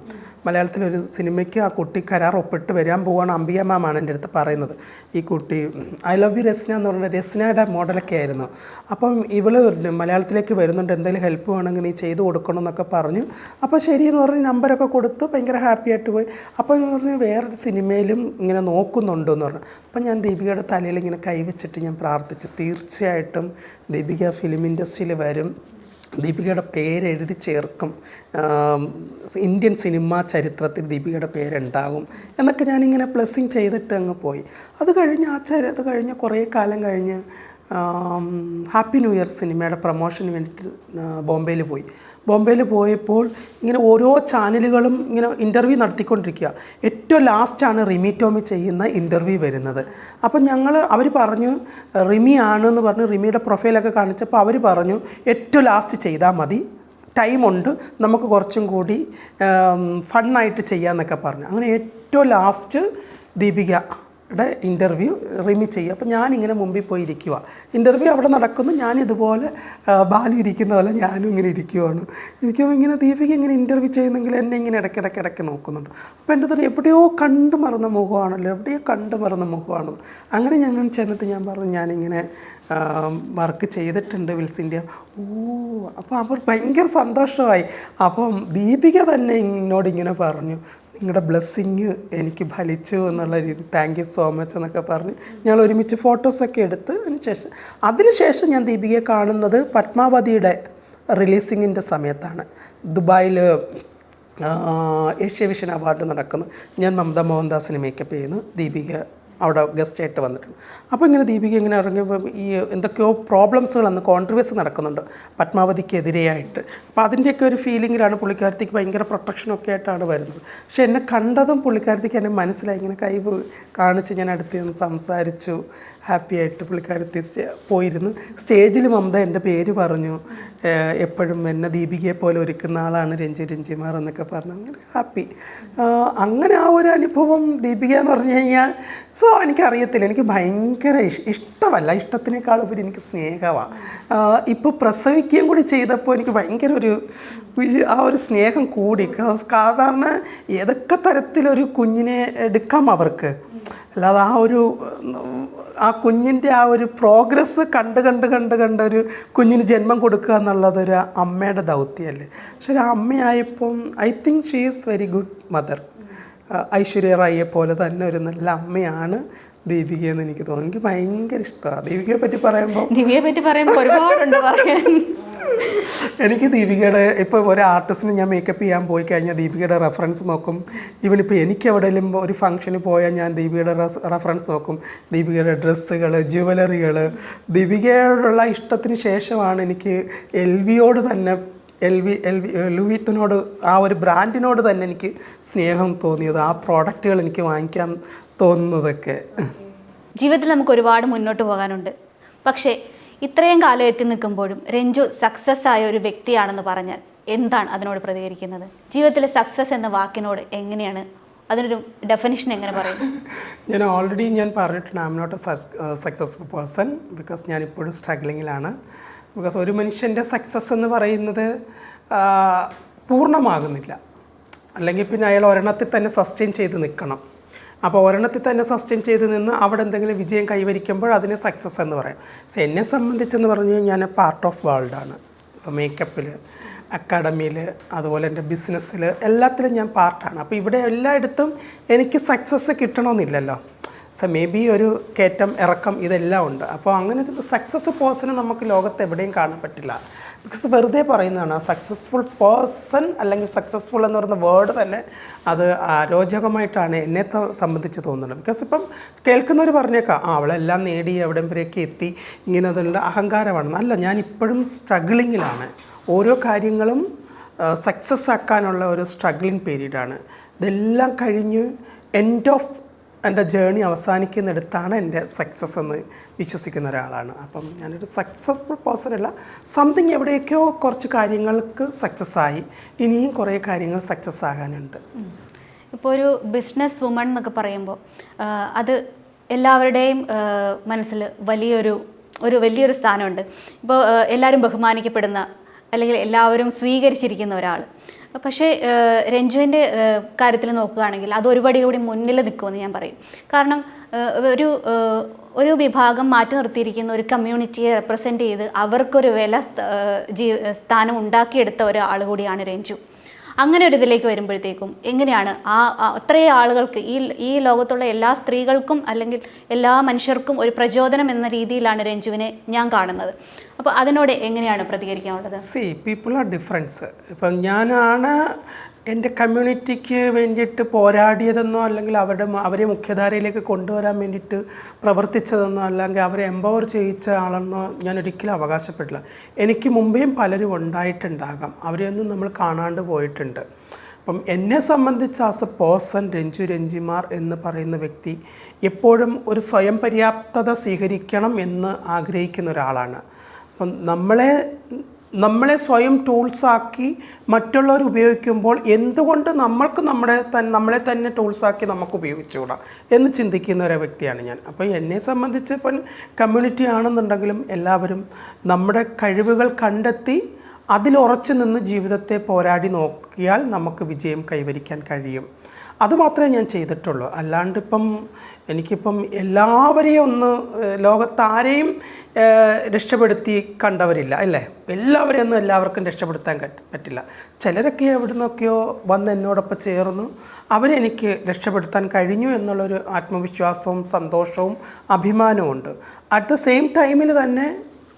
മലയാളത്തിലൊരു സിനിമയ്ക്ക് ആ കുട്ടി കരാർ ഒപ്പിട്ട് വരാൻ പോവാണ്. അംബിക മാമാണ് എൻ്റെ അടുത്ത് പറയുന്നത്, ഈ കുട്ടി ഐ ലവ് യു രസ്ന എന്ന് പറഞ്ഞ രസ്നയുടെ മോഡലൊക്കെ ആയിരുന്നു. അപ്പം ഇവൾ മലയാളത്തിലേക്ക് വരുന്നുണ്ട്, എന്തെങ്കിലും ഹെൽപ്പ് വേണമെങ്കിൽ നീ ചെയ്ത് കൊടുക്കണം എന്നൊക്കെ പറഞ്ഞു. അപ്പോൾ ശരിയെന്ന് പറഞ്ഞ് നമ്പരൊക്കെ കൊടുത്ത് ഭയങ്കര ഹാപ്പി ആയിട്ട് പോയി. അപ്പോൾ എന്ന് പറഞ്ഞ് വേറൊരു സിനിമയിലും ഇങ്ങനെ നോക്കുന്നുണ്ടെന്ന് പറഞ്ഞു. അപ്പം ഞാൻ ദീപികയുടെ തലയിൽ ഇങ്ങനെ കൈവച്ചിട്ട് ഞാൻ പ്രാർത്ഥിച്ചു, തീർച്ചയായിട്ടും ദീപിക ഫിലിം ഇൻഡസ്ട്രിയിൽ വരും, ദീപികയുടെ പേരെഴുതി ചേർക്കും, ഇന്ത്യൻ സിനിമാ ചരിത്രത്തിൽ ദീപികയുടെ പേരുണ്ടാകും എന്നൊക്കെ ഞാനിങ്ങനെ ബ്ലെസ്സിങ് ചെയ്തിട്ട് അങ്ങ് പോയി. അത് കഴിഞ്ഞ് കുറേ കാലം കഴിഞ്ഞ് ഹാപ്പി ന്യൂ ഇയർ സിനിമയുടെ പ്രൊമോഷന് വേണ്ടിയിട്ട് ബോംബെയിൽ പോയപ്പോൾ ഇങ്ങനെ ഓരോ ചാനലുകളും ഇങ്ങനെ ഇൻ്റർവ്യൂ നടത്തിക്കൊണ്ടിരിക്കുക. ഏറ്റവും ലാസ്റ്റാണ് റിമി ടോമി ചെയ്യുന്ന ഇൻ്റർവ്യൂ വരുന്നത്. അപ്പം അവർ പറഞ്ഞു റിമി ആണെന്ന് പറഞ്ഞ് റിമിയുടെ പ്രൊഫൈലൊക്കെ കാണിച്ചപ്പോൾ അവർ പറഞ്ഞു ഏറ്റവും ലാസ്റ്റ് ചെയ്താൽ മതി, ടൈമുണ്ട്, നമുക്ക് കുറച്ചും കൂടി ഫണ്ണായിട്ട് ചെയ്യാമെന്നൊക്കെ പറഞ്ഞു. അങ്ങനെ ഏറ്റവും ലാസ്റ്റ് ദീപികയുടെ ഇൻ്റർവ്യൂ റിമി ചെയ്യുക. അപ്പോൾ ഞാനിങ്ങനെ മുമ്പിൽ പോയി ഇരിക്കുക, ഇൻ്റർവ്യൂ അവിടെ നടക്കുന്നു, ഞാനിതുപോലെ ബാലി ഇരിക്കുന്ന പോലെ ഞാനും ഇങ്ങനെ ഇരിക്കുവാണ്. ഇങ്ങനെ ദീപിക ഇങ്ങനെ ഇൻ്റർവ്യൂ ചെയ്യുന്നെങ്കിൽ എന്നെ ഇങ്ങനെ ഇടയ്ക്കിടയ്ക്ക് നോക്കുന്നുണ്ട്. അപ്പോൾ എൻ്റെ തന്നെ എവിടെയോ കണ്ടു മറന്ന മുഖമാണല്ലോ. അങ്ങനെ ഞങ്ങൾ ചെന്നിട്ട് ഞാൻ പറഞ്ഞു ഞാനിങ്ങനെ വർക്ക് ചെയ്തിട്ടുണ്ട് വിൽസ് ഇന്ത്യ. അപ്പോൾ അവർ ഭയങ്കര സന്തോഷമായി. അപ്പം ദീപിക തന്നെ എന്നോട് ഇങ്ങനെ പറഞ്ഞു, നിങ്ങളുടെ ബ്ലെസ്സിങ് എനിക്ക് ഫലിച്ചു എന്നുള്ള രീതി, താങ്ക് യു സോ മച്ച് എന്നൊക്കെ പറഞ്ഞ് ഞങ്ങൾ ഒരുമിച്ച് ഫോട്ടോസൊക്കെ എടുത്ത് അതിനുശേഷം ഞാൻ ദീപികയെ കാണുന്നത് പത്മാവതിയുടെ റിലീസിങ്ങിൻ്റെ സമയത്താണ്. ദുബായിൽ ഏഷ്യ വിഷൻ അവാർഡ് നടക്കുന്നു. ഞാൻ മമത മോഹൻദാസിന് മേക്കപ്പ് ചെയ്യുന്നു, ദീപിക അവിടെ ഗസ്റ്റായിട്ട് വന്നിട്ടുണ്ട്. അപ്പോൾ ഇങ്ങനെ ദീപിക ഇങ്ങനെ ഇറങ്ങിയപ്പോൾ ഈ എന്തൊക്കെയോ പ്രോബ്ലംസുകൾ അന്ന് കോൺട്രവേഴ്സി നടക്കുന്നുണ്ട് പത്മാവതിക്കെതിരെയായിട്ട്. അപ്പോൾ അതിൻ്റെയൊക്കെ ഒരു ഫീലിങ്ങിലാണ് പുള്ളിക്കാരത്തിക്ക് ഭയങ്കര പ്രൊട്ടക്ഷനൊക്കെ ആയിട്ടാണ് വരുന്നത്. പക്ഷേ എന്നെ കണ്ടതും പുള്ളിക്കാരത്തിക്ക് എന്നെ മനസ്സിലായി. ഇങ്ങനെ കൈ കാണിച്ച് ഞാൻ അടുത്ത് നിന്ന് സംസാരിച്ചു. ഹാപ്പി ആയിട്ട് പുള്ളിക്കാരത്തി പോയിരുന്നു. സ്റ്റേജിൽ മമത എൻ്റെ പേര് പറഞ്ഞു, എപ്പോഴും എന്നെ ദീപികയെ പോലെ ഒരുക്കുന്ന ആളാണ് രഞ്ജിമാർ എന്നൊക്കെ പറഞ്ഞു. അങ്ങനെ ഹാപ്പി. അങ്ങനെ ആ ഒരു അനുഭവം ദീപിക എന്ന് പറഞ്ഞു കഴിഞ്ഞാൽ എനിക്കറിയത്തില്ല, എനിക്ക് ഭയങ്കര ഇഷ്ടമല്ല, ഇഷ്ടത്തിനേക്കാളുപരി എനിക്ക് സ്നേഹമാണ്. ഇപ്പോൾ പ്രസവിക്കുകയും കൂടി ചെയ്തപ്പോൾ എനിക്ക് ഭയങ്കര ആ ഒരു സ്നേഹം കൂടി. സാധാരണ ഏതൊക്കെ തരത്തിലൊരു കുഞ്ഞിനെ എടുക്കാം അവർക്ക്, അല്ലാതെ ആ കുഞ്ഞിൻ്റെ ആ ഒരു പ്രോഗ്രസ് കണ്ട് ഒരു കുഞ്ഞിന് ജന്മം കൊടുക്കുക എന്നുള്ളതൊരു അമ്മയുടെ ദൗത്യമല്ലേ. പക്ഷെ ഒരു അമ്മയായപ്പം I think she is very good mother. Aishwarya റായിയെ പോലെ തന്നെ ഒരു നല്ല അമ്മയാണ് ദീപിക എന്ന് എനിക്ക് തോന്നുന്നു. എനിക്ക് ഭയങ്കര ഇഷ്ടമാണ് ദീപികയെ പറ്റി പറയുമ്പോൾ ഒരുപാടുണ്ട് പറയാൻ. എനിക്ക് ദീപികയുടെ ഇപ്പോൾ ഒരു ആർട്ടിസ്റ്റിന് ഞാൻ മേക്കപ്പ് ചെയ്യാൻ പോയി കഴിഞ്ഞാൽ ദീപികയുടെ റെഫറൻസ് നോക്കും. ഇവനിപ്പോൾ എനിക്ക് എവിടെയെങ്കിലും ഒരു ഫംഗ്ഷന് പോയാൽ ഞാൻ ദീപികയുടെ റെഫറൻസ് നോക്കും. ദീപികയുടെ ഡ്രസ്സുകൾ, ജ്വല്ലറികൾ, ദീപികയോടുള്ള ഇഷ്ടത്തിന് ശേഷമാണ് എനിക്ക് LVയോട് തന്നെ ലൂയിത്തിനോട്, ആ ഒരു ബ്രാൻഡിനോട് തന്നെ എനിക്ക് സ്നേഹം തോന്നിയത്, ആ പ്രോഡക്റ്റുകൾ എനിക്ക് വാങ്ങിക്കാൻ തോന്നുന്നതൊക്കെ. ജീവിതത്തിൽ നമുക്ക് ഒരുപാട് മുന്നോട്ട് പോകാനുണ്ട്. പക്ഷേ ഇത്രയും കാലം എത്തി നിൽക്കുമ്പോഴും രഞ്ജു സക്സസ് ആയ ഒരു വ്യക്തിയാണെന്ന് പറഞ്ഞാൽ എന്താണ് അതിനോട് പ്രതികരിക്കുന്നത്? ജീവിതത്തിലെ സക്സസ് എന്ന വാക്കിനോട് എങ്ങനെയാണ്, അതിനൊരു ഡെഫിനിഷൻ എങ്ങനെ പറയും? ഞാൻ ഓൾറെഡി പറഞ്ഞിട്ടുണ്ട്, I am not a successful person because ഞാൻ ഇപ്പോഴും സ്ട്രഗ്ലിങ്ങിലാണ്. ബിക്കോസ് ഒരു മനുഷ്യൻ്റെ സക്സസ് എന്ന് പറയുന്നത് പൂർണ്ണമാകുന്നില്ല, അല്ലെങ്കിൽ പിന്നെ അയാൾ ഒരെണ്ണത്തിൽ തന്നെ സസ്റ്റെയിൻ ചെയ്ത് നിൽക്കണം. അപ്പോൾ ഒരെണ്ണത്തിൽ തന്നെ സസ്റ്റെയിൻ ചെയ്ത് നിന്ന് അവിടെ എന്തെങ്കിലും വിജയം കൈവരിക്കുമ്പോൾ അതിനെ സക്സസ് എന്ന് പറയാം. സോ എന്നെ സംബന്ധിച്ചെന്ന് പറഞ്ഞു കഴിഞ്ഞാൽ ഞാൻ പാർട്ട് ഓഫ് വേൾഡാണ്. സോ മേക്കപ്പിൽ, അക്കാഡമിയിൽ, അതുപോലെ എൻ്റെ ബിസിനസ്സിൽ, എല്ലാത്തിലും ഞാൻ പാർട്ടാണ്. അപ്പോൾ ഇവിടെ എല്ലായിടത്തും എനിക്ക് സക്സസ് കിട്ടണമെന്നില്ലല്ലോ. സോ മേ ബി ഒരു കയറ്റം ഇറക്കം ഇതെല്ലാം ഉണ്ട്. അപ്പോൾ അങ്ങനെ ഒരു സക്സസ് പേഴ്സണ് നമുക്ക് ലോകത്ത് എവിടെയും കാണാൻ പറ്റില്ല. ബിക്കോസ് വെറുതെ പറയുന്നതാണ്. സക്സസ്ഫുൾ പേഴ്സൺ അല്ലെങ്കിൽ സക്സസ്ഫുൾ എന്ന് പറയുന്ന വേർഡ് തന്നെ അത് അരോചകമായിട്ടാണ് എന്നെ സംബന്ധിച്ച് തോന്നുന്നത്. ബിക്കോസ് ഇപ്പം കേൾക്കുന്നവർ പറഞ്ഞേക്കാം, അവളെല്ലാം നേടി എവിടം വരെയൊക്കെ എത്തി, ഇങ്ങനെ അതിനുള്ള അഹങ്കാരമാണ്. അല്ല, ഞാൻ ഇപ്പോഴും സ്ട്രഗിളിങ്ങിലാണ്. ഓരോ കാര്യങ്ങളും സക്സസ് ആക്കാനുള്ള ഒരു സ്ട്രഗിളിങ് പീരീഡാണ്. ഇതെല്ലാം കഴിഞ്ഞ് എൻഡ് ഓഫ് എൻ്റെ ജേണി അവസാനിക്കുന്നിടത്താണ് എൻ്റെ സക്സസ് എന്ന് വിശ്വസിക്കുന്ന ഒരാളാണ്. അപ്പം ഞാനൊരു സക്സസ്ഫുൾ പേഴ്സൺ അല്ല, സംതിങ് എവിടെയൊക്കെയോ കുറച്ച് കാര്യങ്ങൾക്ക് സക്സസ് ആയി, ഇനിയും കുറേ കാര്യങ്ങൾ സക്സസ് ആകാനുണ്ട്. ഇപ്പോൾ ഒരു ബിസിനസ് വുമൺ എന്നൊക്കെ പറയുമ്പോൾ അത് എല്ലാവരുടെയും മനസ്സിൽ വലിയൊരു സ്ഥാനമുണ്ട്. ഇപ്പോൾ എല്ലാവരും ബഹുമാനിക്കപ്പെടുന്ന അല്ലെങ്കിൽ എല്ലാവരും സ്വീകരിച്ചിരിക്കുന്ന ഒരാൾ. പക്ഷേ രഞ്ജുവിൻ്റെ കാര്യത്തിൽ നോക്കുകയാണെങ്കിൽ അത് ഒരുപടി കൂടി മുന്നിൽ നിൽക്കുമെന്ന് ഞാൻ പറയും. കാരണം ഒരു വിഭാഗം മാറ്റി നിർത്തിയിരിക്കുന്ന ഒരു കമ്മ്യൂണിറ്റിയെ റെപ്രസെൻ്റ് ചെയ്ത് അവർക്കൊരു സ്ഥാനം ഉണ്ടാക്കിയെടുത്ത ഒരാൾ കൂടിയാണ് രഞ്ജു. അങ്ങനെ ഒരു ഇതിലേക്ക് വരുമ്പോഴത്തേക്കും എങ്ങനെയാണ് അത്രയും ആളുകൾക്ക് ഈ ലോകത്തുള്ള എല്ലാ സ്ത്രീകൾക്കും അല്ലെങ്കിൽ എല്ലാ മനുഷ്യർക്കും ഒരു പ്രചോദനം എന്ന രീതിയിലാണ് രഞ്ജുവിനെ ഞാൻ കാണുന്നത്. അപ്പോൾ അതിനോട് എങ്ങനെയാണ് പ്രതികരിക്കാനുള്ളത്? People are difference. ഇപ്പം ഞാനാണ് എൻ്റെ കമ്മ്യൂണിറ്റിക്ക് വേണ്ടിയിട്ട് പോരാടിയതെന്നോ അല്ലെങ്കിൽ അവരെ മുഖ്യധാരയിലേക്ക് കൊണ്ടുവരാൻ വേണ്ടിയിട്ട് പ്രവർത്തിച്ചതെന്നോ അല്ലെങ്കിൽ അവരെ എംപവർ ചെയ്യിച്ച ആളെന്നോ ഞാൻ ഒരിക്കലും അവകാശപ്പെടില്ല. എനിക്ക് മുമ്പേയും പലരും ഉണ്ടായിട്ടുണ്ടാകാം, അവരെയൊന്നും നമ്മൾ കാണാണ്ട് പോയിട്ടുണ്ട്. അപ്പം എന്നെ സംബന്ധിച്ച് ആസ് എ പേഴ്സൺ രഞ്ജിമാർ എന്ന് പറയുന്ന വ്യക്തി എപ്പോഴും ഒരു സ്വയം പര്യാപ്തത സ്വീകരിക്കണം എന്ന് ആഗ്രഹിക്കുന്ന ഒരാളാണ്. അപ്പം നമ്മളെ സ്വയം ടൂൾസാക്കി മറ്റുള്ളവർ ഉപയോഗിക്കുമ്പോൾ എന്തുകൊണ്ട് നമ്മളെ തന്നെ ടൂൾസാക്കി നമുക്ക് ഉപയോഗിച്ചുകൂടാ എന്ന് ചിന്തിക്കുന്ന ഒരു വ്യക്തിയാണ് ഞാൻ. അപ്പോൾ എന്നെ സംബന്ധിച്ച് ഇപ്പം കമ്മ്യൂണിറ്റി ആണെന്നുണ്ടെങ്കിലും എല്ലാവരും നമ്മുടെ കഴിവുകൾ കണ്ടെത്തി അതിലുറച്ചു നിന്ന് ജീവിതത്തെ പോരാടി നോക്കിയാൽ നമുക്ക് വിജയം കൈവരിക്കാൻ കഴിയും. അതുമാത്രമേ ഞാൻ ചെയ്തിട്ടുള്ളൂ. അല്ലാണ്ട് എനിക്കിപ്പം എല്ലാവരെയും ലോകത്താരെയും രക്ഷപ്പെടുത്തി കണ്ടവരില്ല, അല്ലേ? എല്ലാവർക്കും രക്ഷപ്പെടുത്താൻ പറ്റില്ല. ചിലരൊക്കെ എവിടെ നിന്നൊക്കെയോ വന്ന് എന്നോടൊപ്പം ചേർന്നു, അവരെനിക്ക് രക്ഷപ്പെടുത്താൻ കഴിഞ്ഞു എന്നുള്ളൊരു ആത്മവിശ്വാസവും സന്തോഷവും അഭിമാനവും ഉണ്ട്. അറ്റ് ദ സെയിം ടൈമിൽ തന്നെ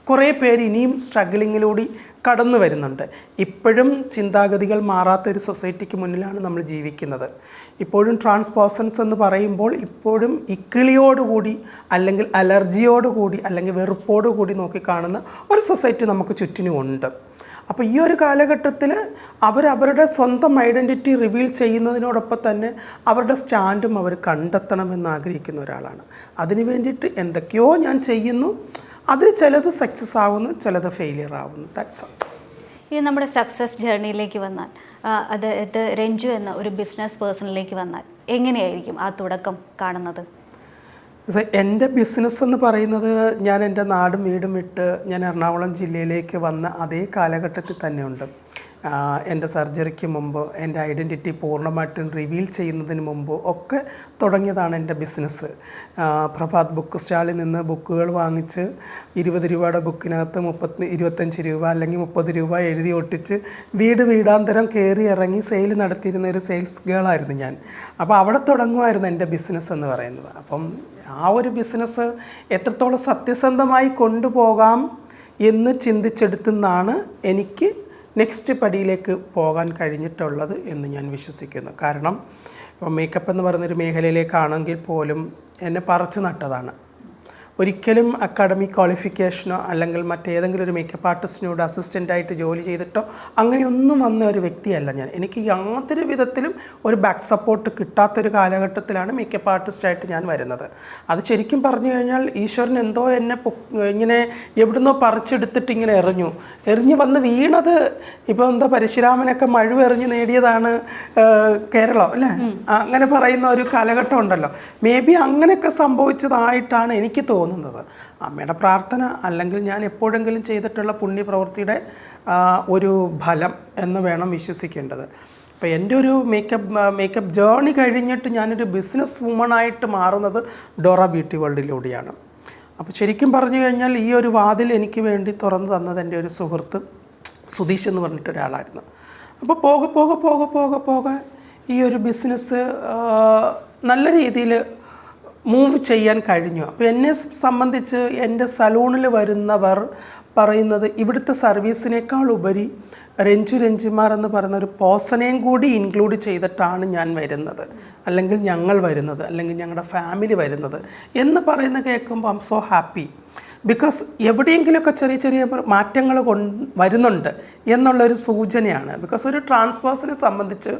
കുറേ പേര് ഇനിയും സ്ട്രഗിളിങ്ങിലൂടെ കടന്നു വരുന്നുണ്ട്. ഇപ്പോഴും ചിന്താഗതികൾ മാറാത്തൊരു സൊസൈറ്റിക്ക് മുന്നിലാണ് നമ്മൾ ജീവിക്കുന്നത്. ഇപ്പോഴും ട്രാൻസ് പേഴ്സൺസ് എന്ന് പറയുമ്പോൾ ഇപ്പോഴും ഇക്കിളിയോടുകൂടി അല്ലെങ്കിൽ അലർജിയോടുകൂടി അല്ലെങ്കിൽ വെറുപ്പോടുകൂടി നോക്കിക്കാണുന്ന ഒരു സൊസൈറ്റി നമുക്ക് ചുറ്റിനുമുണ്ട്. അപ്പോൾ ഈ ഒരു കാലഘട്ടത്തിൽ അവരവരുടെ സ്വന്തം ഐഡൻറ്റിറ്റി റിവീൽ ചെയ്യുന്നതിനോടൊപ്പം തന്നെ അവരുടെ സ്റ്റാൻഡും അവർ കണ്ടെത്തണമെന്ന് ആഗ്രഹിക്കുന്ന ഒരാളാണ്. അതിന് വേണ്ടിയിട്ട് എന്തൊക്കെയോ ഞാൻ ചെയ്യുന്നു. അതിൽ ചിലത് സക്സസ് ആവുന്നു, ചിലത് ഫെയിലിയർ ആവുന്നു. That's all. ഇത് നമ്മുടെ സക്സസ് ജേർണിയിലേക്ക് വന്നാൽ, അതായത് രഞ്ജു എന്ന ഒരു ബിസിനസ് പേഴ്സണിലേക്ക് വന്നാൽ എങ്ങനെയായിരിക്കും ആ തുടക്കം കാണുന്നത്? എൻ്റെ ബിസിനസ് എന്ന് പറയുന്നത്, ഞാൻ എൻ്റെ നാടും വീടും വിട്ട് ഞാൻ എറണാകുളം ജില്ലയിലേക്ക് വന്ന അതേ കാലഘട്ടത്തിൽ തന്നെയുണ്ട്. എൻ്റെ സർജറിക്ക് മുമ്പ്, എൻ്റെ ഐഡൻറ്റിറ്റി പൂർണ്ണമായിട്ടും റിവീൽ ചെയ്യുന്നതിന് മുമ്പ് ഒക്കെ തുടങ്ങിയതാണ് എൻ്റെ ബിസിനസ്. പ്രഭാത് ബുക്ക് സ്റ്റാളിൽ നിന്ന് ബുക്കുകൾ വാങ്ങിച്ച് 20 രൂപയുടെ ബുക്കിനകത്ത് 25 രൂപ അല്ലെങ്കിൽ 30 രൂപ എഴുതി ഒട്ടിച്ച് വീടാന്തരം കയറി ഇറങ്ങി സെയിൽ നടത്തിയിരുന്ന ഒരു സെയിൽസ് ഗേളായിരുന്നു ഞാൻ. അപ്പോൾ അവിടെ തുടങ്ങുമായിരുന്നു എൻ്റെ ബിസിനസ് എന്ന് പറയുന്നത്. അപ്പം ആ ഒരു ബിസിനസ് എത്രത്തോളം സത്യസന്ധമായി കൊണ്ടുപോകാം എന്ന് ചിന്തിച്ചെടുത്തുനിന്നാണ് എനിക്ക് നെക്സ്റ്റ് പടിയിലേക്ക് പോകാൻ കഴിഞ്ഞിട്ടുള്ളത് എന്ന് ഞാൻ വിശ്വസിക്കുന്നു. കാരണം മേക്കപ്പ് എന്ന് പറയുന്നൊരു മേഖലയിലേക്കാണെങ്കിൽ പോലും എന്നെ പറിച്ചു നട്ടതാണ്. ഒരിക്കലും അക്കാഡമിക് ക്വാളിഫിക്കേഷനോ അല്ലെങ്കിൽ മറ്റേതെങ്കിലും ഒരു മേക്കപ്പ് ആർട്ടിസ്റ്റിനോട് അസിസ്റ്റൻ്റായിട്ട് ജോലി ചെയ്തിട്ടോ അങ്ങനെയൊന്നും വന്ന ഒരു വ്യക്തിയല്ല ഞാൻ. എനിക്ക് യാതൊരു വിധത്തിലും ഒരു ബാക്ക് സപ്പോർട്ട് കിട്ടാത്തൊരു കാലഘട്ടത്തിലാണ് മേക്കപ്പ് ആർട്ടിസ്റ്റായിട്ട് ഞാൻ വരുന്നത്. അത് ശരിക്കും പറഞ്ഞു കഴിഞ്ഞാൽ ഈശ്വരൻ എന്തോ എന്നെ ഇങ്ങനെ എവിടുന്നോ പറിച്ചെടുത്തിട്ട് ഇങ്ങനെ എറിഞ്ഞു വന്ന് വീണത്. ഇപ്പോൾ എന്താ പരശുരാമനൊക്കെ മഴുവെറിഞ്ഞ് നേടിയതാണ് കേരളം അല്ലേ, അങ്ങനെ പറയുന്ന ഒരു കാലഘട്ടം ഉണ്ടല്ലോ. മേ ബി അങ്ങനെയൊക്കെ സംഭവിച്ചതായിട്ടാണ് എനിക്ക് തോന്നുന്നത്. അമ്മയുടെ പ്രാർത്ഥന അല്ലെങ്കിൽ ഞാൻ എപ്പോഴെങ്കിലും ചെയ്തിട്ടുള്ള പുണ്യപ്രവൃത്തിയുടെ ഒരു ഫലം എന്ന് വേണം വിശ്വസിക്കേണ്ടത്. അപ്പോൾ എൻ്റെ ഒരു മേക്കപ്പ് ജേർണി കഴിഞ്ഞിട്ട് ഞാനൊരു ബിസിനസ് വുമണായിട്ട് മാറുന്നത് ഡോറ ബ്യൂട്ടി വേൾഡിലൂടെയാണ്. അപ്പോൾ ശരിക്കും പറഞ്ഞു കഴിഞ്ഞാൽ ഈ ഒരു വാതിൽ എനിക്ക് വേണ്ടി തുറന്നു തന്നത് എൻ്റെ ഒരു സുഹൃത്ത് സുധീഷ് എന്ന് പറഞ്ഞിട്ടൊരാളായിരുന്നു. അപ്പോൾ പോകെ ഈ ഒരു ബിസിനസ് നല്ല രീതിയിൽ മൂവ് ചെയ്യാൻ കഴിഞ്ഞു. അപ്പോൾ എന്നെ സംബന്ധിച്ച് എൻ്റെ സലൂണിൽ വരുന്നവർ പറയുന്നത് ഇവിടുത്തെ സർവീസിനേക്കാൾ ഉപരി രഞ്ജുമാർ എന്ന് പറയുന്ന ഒരു പേഴ്സണേയും കൂടി ഇൻക്ലൂഡ് ചെയ്തിട്ടാണ് ഞാൻ വരുന്നത്, അല്ലെങ്കിൽ ഞങ്ങൾ വരുന്നത്, അല്ലെങ്കിൽ ഞങ്ങളുടെ ഫാമിലി വരുന്നത് എന്ന് പറയുന്ന കേൾക്കുമ്പോൾ I am so happy. Because എവിടെയെങ്കിലുമൊക്കെ ചെറിയ മാറ്റങ്ങൾ വരുന്നുണ്ട് എന്നുള്ളൊരു സൂചനയാണ്. ബിക്കോസ് ഒരു ട്രാൻസ് പേഴ്സണെ സംബന്ധിച്ച്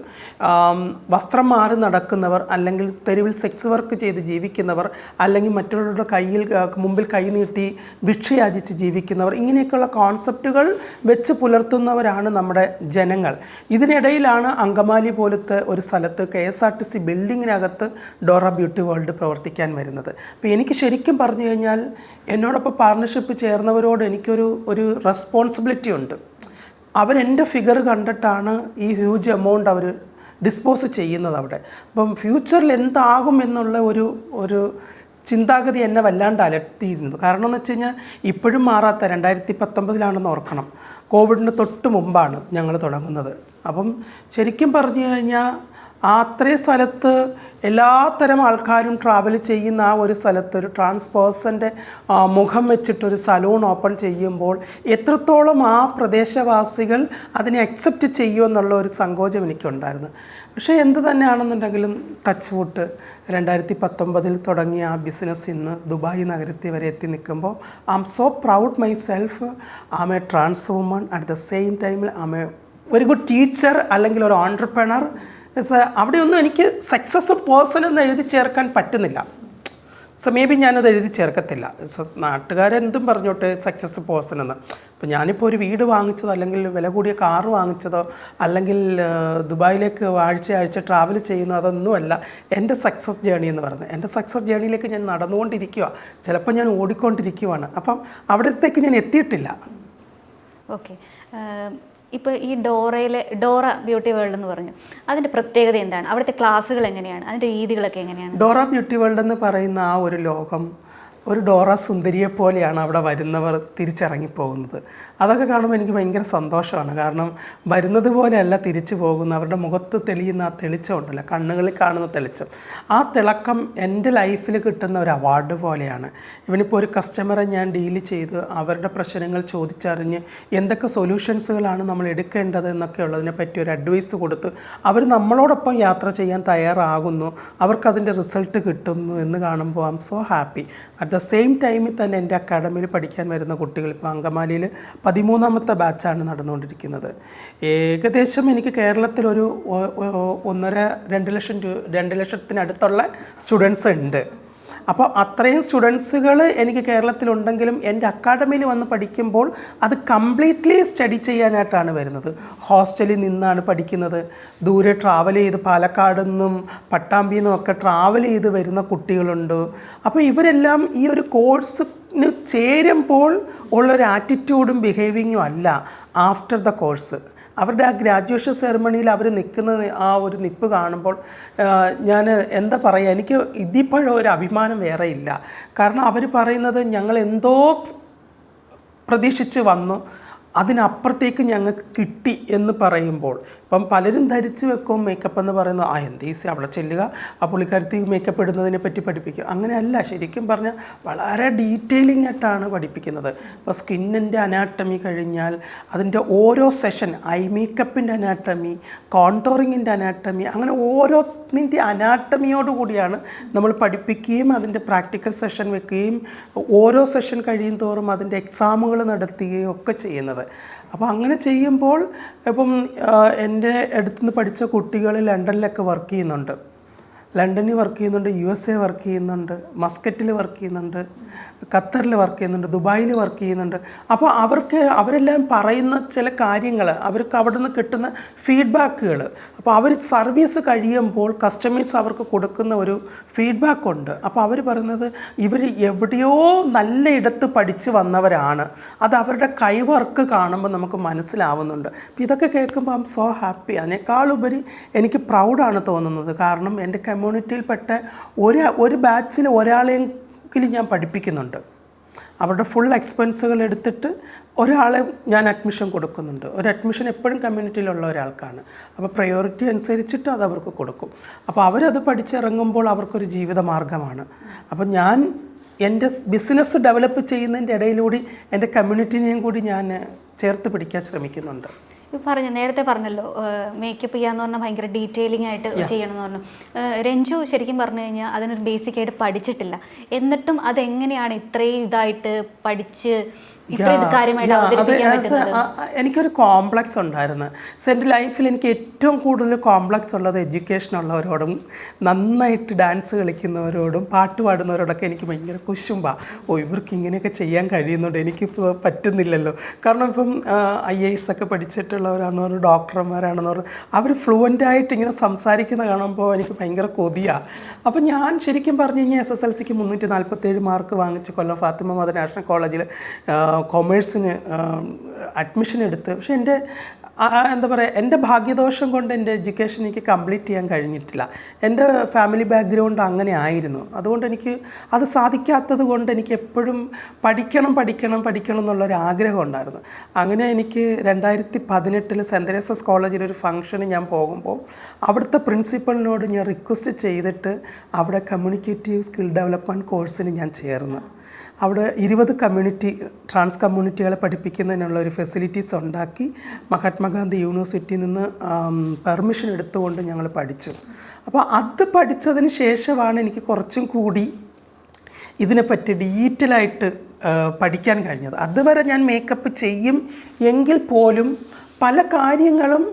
വസ്ത്രം മാറി നടക്കുന്നവർ, അല്ലെങ്കിൽ തെരുവിൽ സെക്സ് വർക്ക് ചെയ്ത് ജീവിക്കുന്നവർ, അല്ലെങ്കിൽ മറ്റുള്ളവരുടെ മുമ്പിൽ കൈ നീട്ടി ഭിക്ഷയാചിച്ച് ജീവിക്കുന്നവർ, ഇങ്ങനെയൊക്കെയുള്ള കോൺസെപ്റ്റുകൾ വെച്ച് പുലർത്തുന്നവരാണ് നമ്മുടെ ജനങ്ങൾ. ഇതിനിടയിലാണ് അങ്കമാലി പോലത്തെ ഒരു സ്ഥലത്ത് KSRTC ബിൽഡിങ്ങിനകത്ത് ഡോറ ബ്യൂട്ടി വേൾഡ് പ്രവർത്തിക്കാൻ വരുന്നത്. അപ്പോൾ എനിക്ക് ശരിക്കും പറഞ്ഞു കഴിഞ്ഞാൽ എന്നോടൊപ്പം പാർട്ണർഷിപ്പ് ചേർന്നവരോട് എനിക്കൊരു റെസ്പോൺസിബിലിറ്റി ഉണ്ട്. അവരെൻ്റെ ഫിഗർ കണ്ടിട്ടാണ് ഈ ഹ്യൂജ് എമൗണ്ട് അവർ ഡിസ്പോസ് ചെയ്യുന്നത് അവിടെ. അപ്പം ഫ്യൂച്ചറിൽ എന്താകും എന്നുള്ള ഒരു ചിന്താഗതി എന്നെ വല്ലാണ്ട് അലട്ടിയിരുന്നു. കാരണം എന്ന് വെച്ച് കഴിഞ്ഞാൽ ഇപ്പോഴും മാറാത്ത 2019 ഓർക്കണം, കോവിഡിന് തൊട്ട് മുമ്പാണ് ഞങ്ങൾ തുടങ്ങുന്നത്. അപ്പം ശരിക്കും പറഞ്ഞു കഴിഞ്ഞാൽ അത്രയും സ്ഥലത്ത് എല്ലാത്തരം ആൾക്കാരും ട്രാവൽ ചെയ്യുന്ന ആ ഒരു സ്ഥലത്ത് ഒരു ട്രാൻസ് പേഴ്സൻ്റെ മുഖം വെച്ചിട്ടൊരു സലൂൺ ഓപ്പൺ ചെയ്യുമ്പോൾ എത്രത്തോളം ആ പ്രദേശവാസികൾ അതിനെ അക്സെപ്റ്റ് ചെയ്യുമെന്നുള്ള ഒരു സങ്കോചം എനിക്കുണ്ടായിരുന്നു. പക്ഷേ എന്ത് തന്നെയാണെന്നുണ്ടെങ്കിലും ടച്ച് വുഡ് 2019 തുടങ്ങിയ ആ ബിസിനസ് ഇന്ന് ദുബായ് നഗരത്തിൽ വരെ എത്തി നിൽക്കുമ്പോൾ I am so proud myself. I am a trans woman, at the same ടൈമിൽ I am a very good teacher അല്ലെങ്കിൽ ഒരു ഓൺട്രപ്രണർ. അവിടെയൊന്നും എനിക്ക് സക്സസ് പേഴ്സൺ എന്ന് എഴുതി ചേർക്കാൻ പറ്റുന്നില്ല. മേ ബി ഞാനത് എഴുതി ചേർക്കത്തില്ല. നാട്ടുകാരെന്തും പറഞ്ഞോട്ടെ സക്സസ് പേഴ്സൺ എന്ന്. അപ്പോൾ ഞാനിപ്പോൾ ഒരു വീട് വാങ്ങിച്ചതോ, അല്ലെങ്കിൽ വില കൂടിയ കാറ് വാങ്ങിച്ചതോ, അല്ലെങ്കിൽ ദുബായിലേക്ക് ആഴ്ച ട്രാവൽ ചെയ്യുന്നതോ അതൊന്നുമല്ല എൻ്റെ സക്സസ് ജേണി എന്ന് പറയുന്നത്. എൻ്റെ സക്സസ് ജേണിയിലേക്ക് ഞാൻ നടന്നുകൊണ്ടിരിക്കുക, ചിലപ്പോൾ ഞാൻ ഓടിക്കൊണ്ടിരിക്കുകയാണ്. അപ്പം അവിടത്തേക്ക് ഞാൻ എത്തിയിട്ടില്ല. ഓക്കെ, ഇപ്പോൾ ഈ ഡോറ ബ്യൂട്ടി വേൾഡ് എന്ന് പറഞ്ഞു, അതിൻ്റെ പ്രത്യേകത എന്താണ്? അവിടുത്തെ ക്ലാസ്സുകൾ എങ്ങനെയാണ്? അതിൻ്റെ രീതികളൊക്കെ എങ്ങനെയാണ്? ഡോറ ബ്യൂട്ടി വേൾഡ് എന്ന് പറയുന്ന ആ ഒരു ലോകം ഒരു ഡോറ സുന്ദരിയെ പോലെയാണ് അവിടെ വരുന്നവർ തിരിച്ചിറങ്ങിപ്പോകുന്നത്. അതൊക്കെ കാണുമ്പോൾ എനിക്ക് ഭയങ്കര സന്തോഷമാണ്. കാരണം വരുന്നത് പോലെയല്ല തിരിച്ചു പോകുന്ന, അവരുടെ മുഖത്ത് തെളിയുന്ന ആ തെളിച്ചമുണ്ടല്ലോ, കണ്ണുകളിൽ കാണുന്ന തെളിച്ചം, ആ തിളക്കം എൻ്റെ ലൈഫിൽ കിട്ടുന്ന ഒരു അവാർഡ് പോലെയാണ്. ഇവനിപ്പോൾ ഒരു കസ്റ്റമറെ ഞാൻ ഡീൽ ചെയ്ത് അവരുടെ പ്രശ്നങ്ങൾ ചോദിച്ചറിഞ്ഞ് എന്തൊക്കെ സൊല്യൂഷൻസുകളാണ് നമ്മൾ എടുക്കേണ്ടത് എന്നൊക്കെ ഉള്ളതിനെ പറ്റി ഒരു അഡ്വൈസ് കൊടുത്ത് അവർ നമ്മളോടൊപ്പം യാത്ര ചെയ്യാൻ തയ്യാറാകുന്നു, അവർക്കതിൻ്റെ റിസൾട്ട് കിട്ടുന്നു എന്ന് കാണുമ്പോൾ I am so happy. At the same ടൈമിൽ തന്നെ എൻ്റെ അക്കാഡമിയിൽ പഠിക്കാൻ വരുന്ന കുട്ടികൾ ഇപ്പോൾ അങ്കമാലിയിൽ 13ാമത്തെ ബാച്ചാണ് നടന്നുകൊണ്ടിരിക്കുന്നത്. ഏകദേശം എനിക്ക് കേരളത്തിലൊരു 2 ലക്ഷത്തിനടുത്തുള്ള സ്റ്റുഡൻസ് ഉണ്ട്. അപ്പോൾ അത്രയും സ്റ്റുഡൻസുകൾ എനിക്ക് കേരളത്തിലുണ്ടെങ്കിലും എൻ്റെ അക്കാഡമിയിൽ വന്ന് പഠിക്കുമ്പോൾ അത് കംപ്ലീറ്റ്ലി സ്റ്റഡി ചെയ്യാനായിട്ടാണ് വരുന്നത്. ഹോസ്റ്റലിൽ നിന്നാണ് പഠിക്കുന്നത്. ദൂരെ ട്രാവൽ ചെയ്ത് പാലക്കാട് നിന്നും പട്ടാമ്പിയിൽ നിന്നും ഒക്കെ ട്രാവൽ ചെയ്ത് വരുന്ന കുട്ടികളുണ്ട്. അപ്പോൾ ഇവരെല്ലാം ഈ ഒരു കോഴ്സിന് ചേരുമ്പോൾ ഉള്ളൊരു ആറ്റിറ്റ്യൂഡും ബിഹേവിങ്ങും അല്ല ആഫ്റ്റർ ദ കോഴ്സ്. അവരുടെ ആ ഗ്രാജുവേഷൻ സെറമണിയിൽ അവർ നിൽക്കുന്ന ആ ഒരു നിപ്പ് കാണുമ്പോൾ ഞാൻ എന്താ പറയുക, എനിക്ക് ഇതിപ്പോഴും ഒരു അഭിമാനം വേറെ ഇല്ല. കാരണം അവർ പറയുന്നത് ഞങ്ങൾ എന്തോ പ്രതീക്ഷിച്ച് വന്നു, അതിനപ്പുറത്തേക്ക് ഞങ്ങൾക്ക് കിട്ടി എന്ന് പറയുമ്പോൾ ഇപ്പം പലരും ധരിച്ച് വെക്കും മേക്കപ്പ് എന്ന് പറയുന്നത് എന്ത് ഈസി, അവിടെ ചെല്ലുക, ആ പുള്ളിക്കാരത്തി മേക്കപ്പ് ഇടുന്നതിനെ പറ്റി പഠിപ്പിക്കുക. അങ്ങനെയല്ല, ശരിക്കും പറഞ്ഞാൽ വളരെ ഡീറ്റെയിലിംഗ് ആയിട്ടാണ് പഠിപ്പിക്കുന്നത്. ഇപ്പോൾ സ്കിന്നിൻ്റെ അനാട്ടമി കഴിഞ്ഞാൽ അതിൻ്റെ ഓരോ സെഷൻ, ഐ മേക്കപ്പിൻ്റെ അനാട്ടമി, കോൺടോറിങ്ങിൻ്റെ അനാട്ടമി, അങ്ങനെ ഓരോന്നിൻ്റെ അനാട്ടമിയോടുകൂടിയാണ് നമ്മൾ പഠിപ്പിക്കുകയും അതിൻ്റെ പ്രാക്ടിക്കൽ സെഷൻ വെക്കുകയും ഓരോ സെഷൻ കഴിയും തോറും അതിൻ്റെ എക്സാമുകൾ നടത്തുകയും ഒക്കെ ചെയ്യുന്നത്. അപ്പോൾ അങ്ങനെ ചെയ്യുമ്പോൾ ഇപ്പം എൻ്റെ അടുത്തുനിന്ന് പഠിച്ച കുട്ടികൾ ലണ്ടനിലൊക്കെ വർക്ക് ചെയ്യുന്നുണ്ട്, ലണ്ടനിൽ വർക്ക് ചെയ്യുന്നുണ്ട്, USA വർക്ക് ചെയ്യുന്നുണ്ട്, മസ്കറ്റിൽ വർക്ക് ചെയ്യുന്നുണ്ട്, ഖത്തറിൽ വർക്ക് ചെയ്യുന്നുണ്ട്, ദുബായിൽ വർക്ക് ചെയ്യുന്നുണ്ട്. അപ്പോൾ അവരെല്ലാം പറയുന്ന ചില കാര്യങ്ങൾ, അവർക്ക് അവിടെ നിന്ന് കിട്ടുന്ന ഫീഡ്ബാക്കുകൾ, അപ്പോൾ അവർ സർവീസ് കഴിയുമ്പോൾ കസ്റ്റമേഴ്സ് അവർക്ക് കൊടുക്കുന്ന ഒരു ഫീഡ്ബാക്കുണ്ട്. അപ്പോൾ അവർ പറയുന്നത് ഇവർ എവിടെയോ നല്ല ഇടത്ത് പഠിച്ച് വന്നവരാണ്, അത് അവരുടെ കൈ വർക്ക് കാണുമ്പോൾ നമുക്ക് മനസ്സിലാവുന്നുണ്ട്. അപ്പോൾ ഇതൊക്കെ കേൾക്കുമ്പോൾ ഐ എം സോ ഹാപ്പി. അതിനേക്കാളുപരി എനിക്ക് പ്രൗഡാണ് തോന്നുന്നത്. കാരണം എൻ്റെ കമ്മ്യൂണിറ്റിയിൽപ്പെട്ട ഒരു ബാച്ചിൽ ഒരാളെയും ഞാൻ പഠിപ്പിക്കുന്നുണ്ട്. അവരുടെ ഫുൾ എക്സ്പെൻസുകൾ എടുത്തിട്ട് ഒരാളെ ഞാൻ അഡ്മിഷൻ കൊടുക്കുന്നുണ്ട്. ഒരു അഡ്മിഷൻ എപ്പോഴും കമ്മ്യൂണിറ്റിയിലുള്ള ഒരാൾക്കാണ്. അപ്പോൾ പ്രയോറിറ്റി അനുസരിച്ചിട്ട് അത് അവർക്ക് കൊടുക്കും. അപ്പോൾ അവരത് പഠിച്ചിറങ്ങുമ്പോൾ അവർക്കൊരു ജീവിത മാർഗ്ഗമാണ്. അപ്പോൾ ഞാൻ എൻ്റെ ബിസിനസ് ഡെവലപ്പ് ചെയ്യുന്നതിൻ്റെ ഇടയിലൂടെ എൻ്റെ കമ്മ്യൂണിറ്റിനെയും കൂടി ഞാൻ ചേർത്ത് പിടിക്കാൻ ശ്രമിക്കുന്നുണ്ട്. നേരത്തെ പറഞ്ഞല്ലോ മേക്കപ്പ് ചെയ്യാന്ന് പറഞ്ഞാൽ ഭയങ്കര ഡീറ്റെയിലിംഗ് ആയിട്ട് ചെയ്യണമെന്ന് പറഞ്ഞു. രഞ്ജു ശരിക്കും പറഞ്ഞു കഴിഞ്ഞാൽ അതിനൊരു ബേസിക് ആയിട്ട് പഠിച്ചിട്ടില്ല, എന്നിട്ടും അതെങ്ങനെയാണ് ഇത്രയും ഇതായിട്ട് പഠിച്ച് എനിക്കൊരു കോംപ്ലക്സ് ഉണ്ടായിരുന്നു. സോ എൻ്റെ ലൈഫിൽ എനിക്ക് ഏറ്റവും കൂടുതൽ കോംപ്ലക്സ് ഉള്ളത് എഡ്യൂക്കേഷൻ ഉള്ളവരോടും നന്നായിട്ട് ഡാൻസ് കളിക്കുന്നവരോടും പാട്ട് പാടുന്നവരോടൊക്കെ എനിക്ക് ഭയങ്കര കുശുമ്പാണ്. ഇവർക്ക് ഇങ്ങനെയൊക്കെ ചെയ്യാൻ കഴിയുന്നുണ്ട്, എനിക്കിപ്പോൾ പറ്റുന്നില്ലല്ലോ. കാരണം ഇപ്പം IAS ഒക്കെ പഠിച്ചിട്ടുള്ളവരാണെന്ന് പറഞ്ഞു, ഡോക്ടർമാരാണെന്ന് പറഞ്ഞു, അവർ ഫ്ലുവൻ്റായിട്ട് ഇങ്ങനെ സംസാരിക്കുന്ന കാണുമ്പോൾ എനിക്ക് ഭയങ്കര കൊതിയാണ്. അപ്പോൾ ഞാൻ ശരിക്കും പറഞ്ഞു കഴിഞ്ഞാൽ SSLCക്ക് 347 മാർക്ക് വാങ്ങിച്ച് കൊല്ലം ഫാത്തിമ മദർ നാഷണൽ കോളേജിൽ കൊമേഴ്സിന് അഡ്മിഷൻ എടുത്ത്. പക്ഷേ എൻ്റെ എന്താ പറയുക, എൻ്റെ ഭാഗ്യദോഷം കൊണ്ട് എൻ്റെ എഡ്യൂക്കേഷൻ എനിക്ക് കംപ്ലീറ്റ് ചെയ്യാൻ കഴിഞ്ഞിട്ടില്ല. എൻ്റെ ഫാമിലി ബാക്ക്ഗ്രൗണ്ട് അങ്ങനെ ആയിരുന്നു. അതുകൊണ്ട് എനിക്ക് അത് സാധിക്കാത്തത് കൊണ്ട് എനിക്ക് എപ്പോഴും പഠിക്കണം എന്നുള്ളൊരു ആഗ്രഹം ഉണ്ടായിരുന്നു. അങ്ങനെ എനിക്ക് 2018 സെൻറ്റ് തെരേസസ് കോളേജിലൊരു ഫംഗ്ഷന് ഞാൻ പോകുമ്പോൾ അവിടുത്തെ പ്രിൻസിപ്പളിനോട് ഞാൻ റിക്വസ്റ്റ് ചെയ്തിട്ട് അവിടെ കമ്മ്യൂണിക്കേറ്റീവ് സ്കിൽ ഡെവലപ്മെൻറ്റ് കോഴ്സിന് ഞാൻ ചേർന്നു. അവിടെ 20 കമ്മ്യൂണിറ്റി ട്രാൻസ് കമ്മ്യൂണിറ്റികളെ പഠിപ്പിക്കുന്നതിനുള്ള ഒരു ഫെസിലിറ്റീസ് ഉണ്ടാക്കി മഹാത്മാഗാന്ധി യൂണിവേഴ്സിറ്റിയിൽ നിന്ന് പെർമിഷൻ എടുത്തുകൊണ്ട് ഞങ്ങൾ പഠിച്ചു. അപ്പോൾ അത് പഠിച്ചതിന് ശേഷമാണ് എനിക്ക് കുറച്ചും കൂടി ഇതിനെപ്പറ്റി ഡീറ്റെയിലായിട്ട് പഠിക്കാൻ കഴിഞ്ഞത്. അതുവരെ ഞാൻ മേക്കപ്പ് ചെയ്യും എങ്കിൽ പോലും പല കാര്യങ്ങളും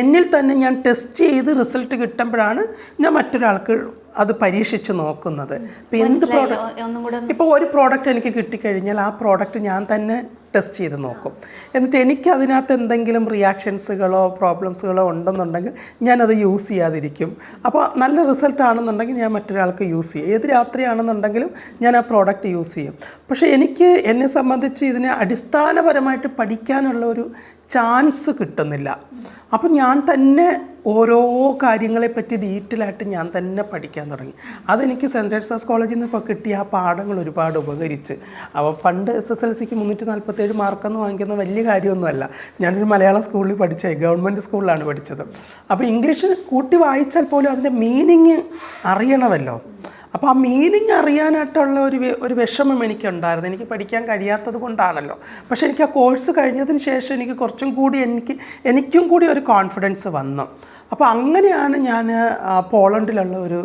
എന്നിൽ തന്നെ ഞാൻ ടെസ്റ്റ് ചെയ്ത് റിസൾട്ട് കിട്ടുമ്പോഴാണ് ഞാൻ മറ്റൊരാൾക്ക് അത് പരീക്ഷിച്ച് നോക്കുന്നത്. ഇപ്പോൾ എന്ത് പ്രോഡക്റ്റ്, ഇപ്പോൾ ഒരു പ്രോഡക്റ്റ് എനിക്ക് കിട്ടിക്കഴിഞ്ഞാൽ ആ പ്രോഡക്റ്റ് ഞാൻ തന്നെ ടെസ്റ്റ് ചെയ്ത് നോക്കും. എന്നിട്ട് എനിക്ക് അതിനകത്ത് എന്തെങ്കിലും റിയാക്ഷൻസുകളോ പ്രോബ്ലംസുകളോ ഉണ്ടെന്നുണ്ടെങ്കിൽ ഞാനത് യൂസ് ചെയ്യാതിരിക്കും. അപ്പോൾ നല്ല റിസൾട്ട് ആണെന്നുണ്ടെങ്കിൽ ഞാൻ മറ്റൊരാൾക്ക് യൂസ് ചെയ്യും. ഏത് രാത്രിയാണെന്നുണ്ടെങ്കിലും ഞാൻ ആ പ്രോഡക്റ്റ് യൂസ് ചെയ്യും. പക്ഷേ എന്നെ സംബന്ധിച്ച് ഇതിനെ അടിസ്ഥാനപരമായിട്ട് പഠിക്കാനുള്ള ഒരു ചാൻസ് കിട്ടുന്നില്ല. അപ്പം ഞാൻ തന്നെ ഓരോ കാര്യങ്ങളെപ്പറ്റി ഡീറ്റെയിലായിട്ട് ഞാൻ തന്നെ പഠിക്കാൻ തുടങ്ങി. അതെനിക്ക് സെൻറ്റ് തെരേസസ് കോളേജിൽ നിന്ന് ഇപ്പോൾ കിട്ടിയ ആ പാഠങ്ങൾ ഒരുപാട് ഉപകരിച്ച്. അപ്പോൾ പണ്ട് SSLCക്ക് 347 മാർക്കെന്ന് വാങ്ങിക്കുന്ന വലിയ കാര്യമൊന്നുമല്ല. ഞാനൊരു മലയാളം സ്കൂളിൽ പഠിച്ചത്, ഗവൺമെൻറ് സ്കൂളിലാണ് പഠിച്ചത്. അപ്പോൾ ഇംഗ്ലീഷ് കൂട്ടി വായിച്ചാൽ പോലും അതിൻ്റെ മീനിങ് അറിയണമല്ലോ. അപ്പോൾ ആ മീനിങ് അറിയാനായിട്ടുള്ള ഒരു വിഷമം എനിക്കുണ്ടായിരുന്നു. എനിക്ക് പഠിക്കാൻ കഴിയാത്തത് കൊണ്ടാണല്ലോ. പക്ഷേ എനിക്ക് ആ കോഴ്സ് കഴിഞ്ഞതിന് ശേഷം എനിക്ക് കുറച്ചും കൂടി എനിക്കും കൂടി ഒരു കോൺഫിഡൻസ് വന്നു. അപ്പോൾ അങ്ങനെയാണ് ഞാൻ പോളണ്ടിലുള്ള ഒരു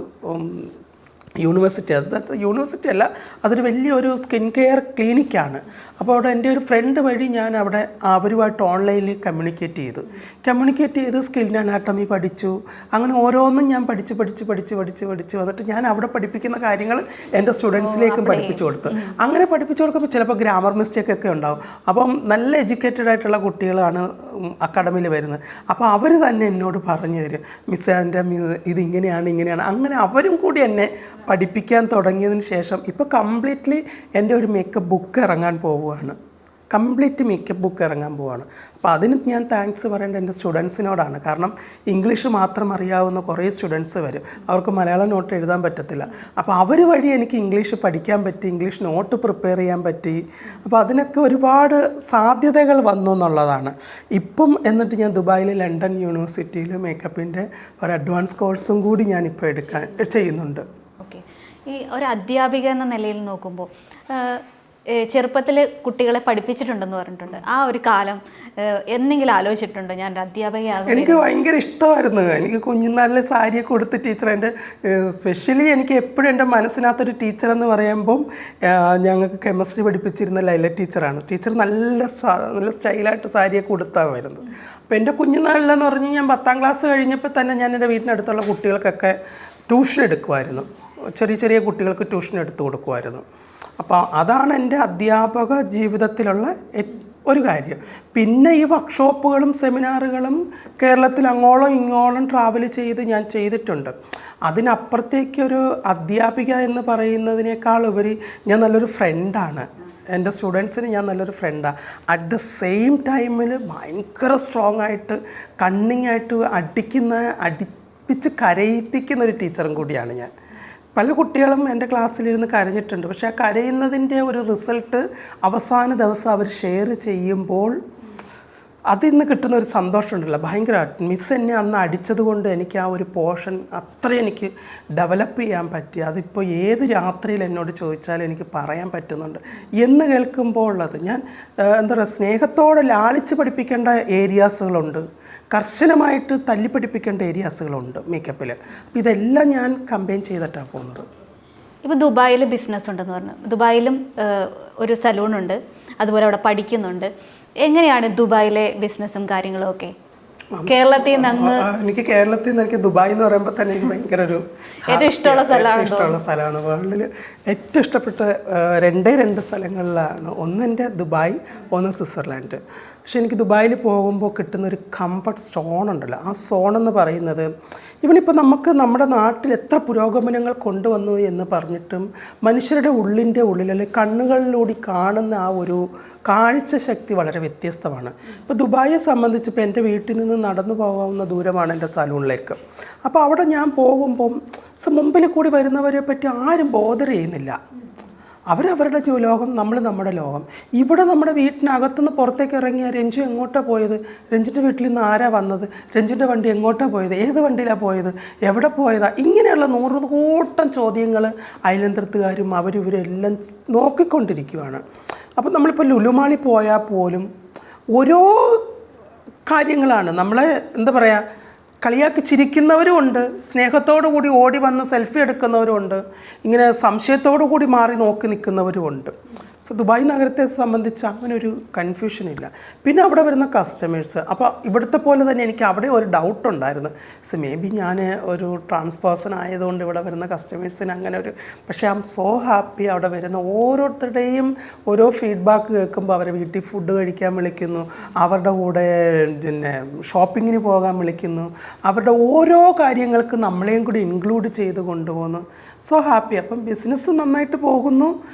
യൂണിവേഴ്സിറ്റി, അത് യൂണിവേഴ്സിറ്റി അല്ല, അതൊരു വലിയൊരു സ്കിൻ കെയർ ക്ലിനിക്കാണ്. അപ്പോൾ അവിടെ എൻ്റെ ഒരു ഫ്രണ്ട് വഴി ഞാൻ അവിടെ അവരുമായിട്ട് ഓൺലൈനിൽ കമ്മ്യൂണിക്കേറ്റ് ചെയ്ത് സ്കിൻ അനാട്ടമി പഠിച്ചു. അങ്ങനെ ഓരോന്നും ഞാൻ പഠിച്ച് വന്നിട്ട് ഞാൻ അവിടെ പഠിപ്പിക്കുന്ന കാര്യങ്ങൾ എൻ്റെ സ്റ്റുഡൻസിലേക്കും പഠിപ്പിച്ചു കൊടുത്തു. അങ്ങനെ പഠിപ്പിച്ചു കൊടുക്കുമ്പോൾ ചിലപ്പോൾ ഗ്രാമർ മിസ്റ്റേക്ക് ഒക്കെ ഉണ്ടാവും. അപ്പം നല്ല എഡ്യൂക്കേറ്റഡ് ആയിട്ടുള്ള കുട്ടികളാണ് അക്കാഡമിയിൽ വരുന്നത്. അപ്പോൾ അവർ തന്നെ എന്നോട് പറഞ്ഞു തരും, മിസ്സേ അതിൻ്റെ ഇതിങ്ങനെയാണ്. അങ്ങനെ അവരും കൂടി എന്നെ പഠിപ്പിക്കാൻ തുടങ്ങിയതിന് ശേഷം ഇപ്പോൾ കംപ്ലീറ്റ്ലി എൻ്റെ ഒരു മേക്കപ്പ് ബുക്ക് ഇറങ്ങാൻ പോവുകയാണ്. അപ്പോൾ അതിന് ഞാൻ താങ്ക്സ് പറയേണ്ടത് എൻ്റെ സ്റ്റുഡൻസിനോടാണ്. കാരണം ഇംഗ്ലീഷ് മാത്രം അറിയാവുന്ന കുറേ സ്റ്റുഡൻസ് വരും, അവർക്ക് മലയാളം നോട്ട് എഴുതാൻ പറ്റത്തില്ല. അപ്പോൾ അവർ വഴി എനിക്ക് ഇംഗ്ലീഷ് പഠിക്കാൻ പറ്റി, ഇംഗ്ലീഷ് നോട്ട് പ്രിപ്പയർ ചെയ്യാൻ പറ്റി. അപ്പോൾ അതിനൊക്കെ ഒരുപാട് സാധ്യതകൾ വന്നു എന്നുള്ളതാണ്. ഇപ്പം എന്നിട്ട് ഞാൻ ദുബായിൽ ലണ്ടൻ യൂണിവേഴ്സിറ്റിയിൽ മേക്കപ്പിൻ്റെ ഒരു അഡ്വാൻസ് കോഴ്സും കൂടി ഞാനിപ്പോൾ ചെയ്യുന്നുണ്ട്. ഓക്കെ, ഈ ഒരു അധ്യാപിക എന്ന നിലയിൽ നോക്കുമ്പോൾ ചെറുപ്പത്തിൽ കുട്ടികളെ പഠിപ്പിച്ചിട്ടുണ്ടെന്ന് പറഞ്ഞിട്ടുണ്ട്. ആ ഒരു കാലം എന്തെങ്കിലും ആലോചിച്ചിട്ടുണ്ടോ? ഞാൻ ഒരു അധ്യാപികയാകും. എനിക്ക് ഭയങ്കര ഇഷ്ടമായിരുന്നു. എനിക്ക് കുഞ്ഞുനാളിലെ സാരിയൊക്കെ കൊടുത്ത് ടീച്ചർ, എൻ്റെ സ്പെഷ്യലി എനിക്ക് എപ്പോഴും എൻ്റെ മനസ്സിനകത്തൊരു ടീച്ചർ എന്ന് പറയുമ്പം ഞങ്ങൾക്ക് കെമിസ്ട്രി പഠിപ്പിച്ചിരുന്ന ലൈല ടീച്ചറാണ്. ടീച്ചർ നല്ല സ്റ്റൈലായിട്ട് സാരിയൊക്കെ കൊടുത്താണ് വരുന്നത്. അപ്പോൾ എൻ്റെ കുഞ്ഞുനാളിലെന്ന് പറഞ്ഞു ഞാൻ 10ാം ക്ലാസ് കഴിഞ്ഞപ്പോൾ തന്നെ ഞാൻ എൻ്റെ വീടിനടുത്തുള്ള കുട്ടികൾക്കൊക്കെ ട്യൂഷൻ എടുക്കുമായിരുന്നു. ചെറിയ കുട്ടികൾക്ക് ട്യൂഷൻ എടുത്തു കൊടുക്കുമായിരുന്നു. അപ്പോൾ അതാണ് എൻ്റെ അധ്യാപക ജീവിതത്തിലുള്ള ഒരു കാര്യം. പിന്നെ ഈ വർക്ക്ഷോപ്പുകളും സെമിനാറുകളും കേരളത്തിൽ അങ്ങോളം ഇങ്ങോളം ട്രാവൽ ചെയ്ത് ഞാൻ ചെയ്തിട്ടുണ്ട്. അതിനപ്പുറത്തേക്കൊരു അധ്യാപിക എന്ന് പറയുന്നതിനേക്കാൾ ഉപരി ഞാൻ നല്ലൊരു ഫ്രണ്ടാണ്. എൻ്റെ സ്റ്റുഡൻസിന് ഞാൻ നല്ലൊരു ഫ്രണ്ടാണ്. അറ്റ് ദ സെയിം ടൈമിൽ ഭയങ്കര സ്ട്രോങ് ആയിട്ട് കണ്ണിങ് ആയിട്ട് അടിപ്പിച്ച് കരയിപ്പിക്കുന്ന ഒരു ടീച്ചറും കൂടിയാണ് ഞാൻ. പല കുട്ടികളും എൻ്റെ ക്ലാസ്സിലിരുന്ന് കരഞ്ഞിട്ടുണ്ട്. പക്ഷേ ആ കരയുന്നതിൻ്റെ ഒരു റിസൾട്ട് അവസാന ദിവസം അവർ ഷെയർ ചെയ്യുമ്പോൾ അതിൽ നിന്ന് കിട്ടുന്ന ഒരു സന്തോഷമുണ്ടല്ലോ, ഭയങ്കരമായിട്ട്. മിസ് എന്നെ അന്ന് അടിച്ചത് കൊണ്ട് എനിക്ക് ആ ഒരു പോർഷൻ അത്രയും എനിക്ക് ഡെവലപ്പ് ചെയ്യാൻ പറ്റി. അതിപ്പോൾ ഏത് രാത്രിയിൽ എന്നോട് ചോദിച്ചാലും എനിക്ക് പറയാൻ പറ്റുന്നുണ്ട് എന്ന് കേൾക്കുമ്പോൾ ഉള്ളത് ഞാൻ എന്താ പറയുക, സ്നേഹത്തോടെ ലാളിച്ച് പഠിപ്പിക്കേണ്ട ഏരിയാസുകളുണ്ട്, കർശനമായിട്ട് തല്ലി പഠിപ്പിക്കേണ്ട ഏരിയാസുകളുണ്ട് മേക്കപ്പിൽ. അപ്പോൾ ഇതെല്ലാം ഞാൻ കമ്പൈൻ ചെയ്തിട്ടാണ് പോകുന്നത്. ഇപ്പോൾ ദുബായിൽ ബിസിനസ് ഉണ്ടെന്ന് പറഞ്ഞു. ദുബായിലും ഒരു സലൂണുണ്ട്, അതുപോലെ അവിടെ പഠിക്കുന്നുണ്ട്. എങ്ങനെയാണ് ദുബായിലെ ബിസിനസ്സും കാര്യങ്ങളും ഒക്കെ? കേരളത്തിൽ നിന്ന് എനിക്ക് ദുബായ് എന്ന് പറയുമ്പോൾ തന്നെ എനിക്ക് ഭയങ്കര ഒരു ഏറ്റവും ഇഷ്ടമുള്ള സ്ഥലമാണ്. വേൾഡിൽ ഏറ്റവും ഇഷ്ടപ്പെട്ട രണ്ട് സ്ഥലങ്ങളിലാണ്. ഒന്ന് എൻ്റെ ദുബായ്, ഒന്ന് സ്വിറ്റ്സർലാൻഡ്. പക്ഷേ എനിക്ക് ദുബായിൽ പോകുമ്പോൾ കിട്ടുന്നൊരു കംഫർട്ട് സോൺ ഉണ്ടല്ലോ, ആ സോണെന്ന് പറയുന്നത് ഇവനിപ്പോൾ നമുക്ക് നമ്മുടെ നാട്ടിൽ എത്ര പുരോഗമനങ്ങൾ കൊണ്ടുവന്നു എന്ന് പറഞ്ഞിട്ടും മനുഷ്യരുടെ ഉള്ളിൻ്റെ ഉള്ളിൽ അല്ലെങ്കിൽ കണ്ണുകളിലൂടെ കാണുന്ന ആ ഒരു കാഴ്ച ശക്തി വളരെ വ്യത്യസ്തമാണ്. ഇപ്പോൾ ദുബായിയെ സംബന്ധിച്ച് ഇപ്പോൾ എൻ്റെ വീട്ടിൽ നിന്ന് നടന്നു പോകാവുന്ന ദൂരമാണ് എൻ്റെ സലൂണിലേക്ക്. അപ്പോൾ അവിടെ ഞാൻ പോകുമ്പം മുമ്പിൽ കൂടി വരുന്നവരെ പറ്റി ആരും ബോധർ ചെയ്യുന്നില്ല. അവരവരുടെ ലോകം, നമ്മൾ നമ്മുടെ ലോകം. ഇവിടെ നമ്മുടെ വീട്ടിനകത്തുനിന്ന് പുറത്തേക്ക് ഇറങ്ങിയ രഞ്ജു എങ്ങോട്ടാണ് പോയത്, രഞ്ജിൻ്റെ വീട്ടിൽ നിന്ന് ആരാ വന്നത്, രഞ്ജിൻ്റെ വണ്ടി എങ്ങോട്ടാണ് പോയത്, ഏത് വണ്ടിയിലാണ് പോയത്, എവിടെ പോയതാ, ഇങ്ങനെയുള്ള 100 കൂട്ടം ചോദ്യങ്ങൾ അയലന്തരത്തുകാരും അവരിവരെല്ലാം നോക്കിക്കൊണ്ടിരിക്കുകയാണ്. അപ്പോൾ നമ്മളിപ്പോൾ ലുലുമാളി പോയാൽ പോലും ഓരോ കാര്യങ്ങളാണ്. നമ്മളെ എന്താ പറയുക, കളിയാക്കി ചിരിക്കുന്നവരും ഉണ്ട്, സ്നേഹത്തോടു കൂടി ഓടി വന്ന് സെൽഫി എടുക്കുന്നവരും ഉണ്ട്, ഇങ്ങനെ സംശയത്തോടു കൂടി മാറി നോക്കി നിൽക്കുന്നവരും ഉണ്ട്. ദുബായ് നഗരത്തെ സംബന്ധിച്ച് അങ്ങനെ ഒരു കൺഫ്യൂഷനില്ല. പിന്നെ അവിടെ വരുന്ന കസ്റ്റമേഴ്സ്, അപ്പോൾ ഇവിടുത്തെ പോലെ തന്നെ എനിക്ക് അവിടെ ഒരു ഡൗട്ട് ഉണ്ടായിരുന്നു. മേ ബി ഞാൻ ഒരു ട്രാൻസ്പേഴ്സൺ ആയതുകൊണ്ട് ഇവിടെ വരുന്ന കസ്റ്റമേഴ്സിന് അങ്ങനെ ഒരു, പക്ഷേ ഐ ആം സോ ഹാപ്പി. അവിടെ വരുന്ന ഓരോരുത്തരുടെയും ഓരോ ഫീഡ്ബാക്ക് കേൾക്കുമ്പോൾ അവരെ വീട്ടിൽ ഫുഡ് കഴിക്കാൻ വിളിക്കുന്നു, അവരുടെ കൂടെ പിന്നെ ഷോപ്പിങ്ങിന് പോകാൻ വിളിക്കുന്നു, അവരുടെ ഓരോ കാര്യങ്ങൾക്ക് നമ്മളെയും കൂടി ഇൻക്ലൂഡ് ചെയ്ത് കൊണ്ടുപോകുന്നു. So happy. അപ്പം ബിസിനസ് നന്നായിട്ട് പോകുന്നു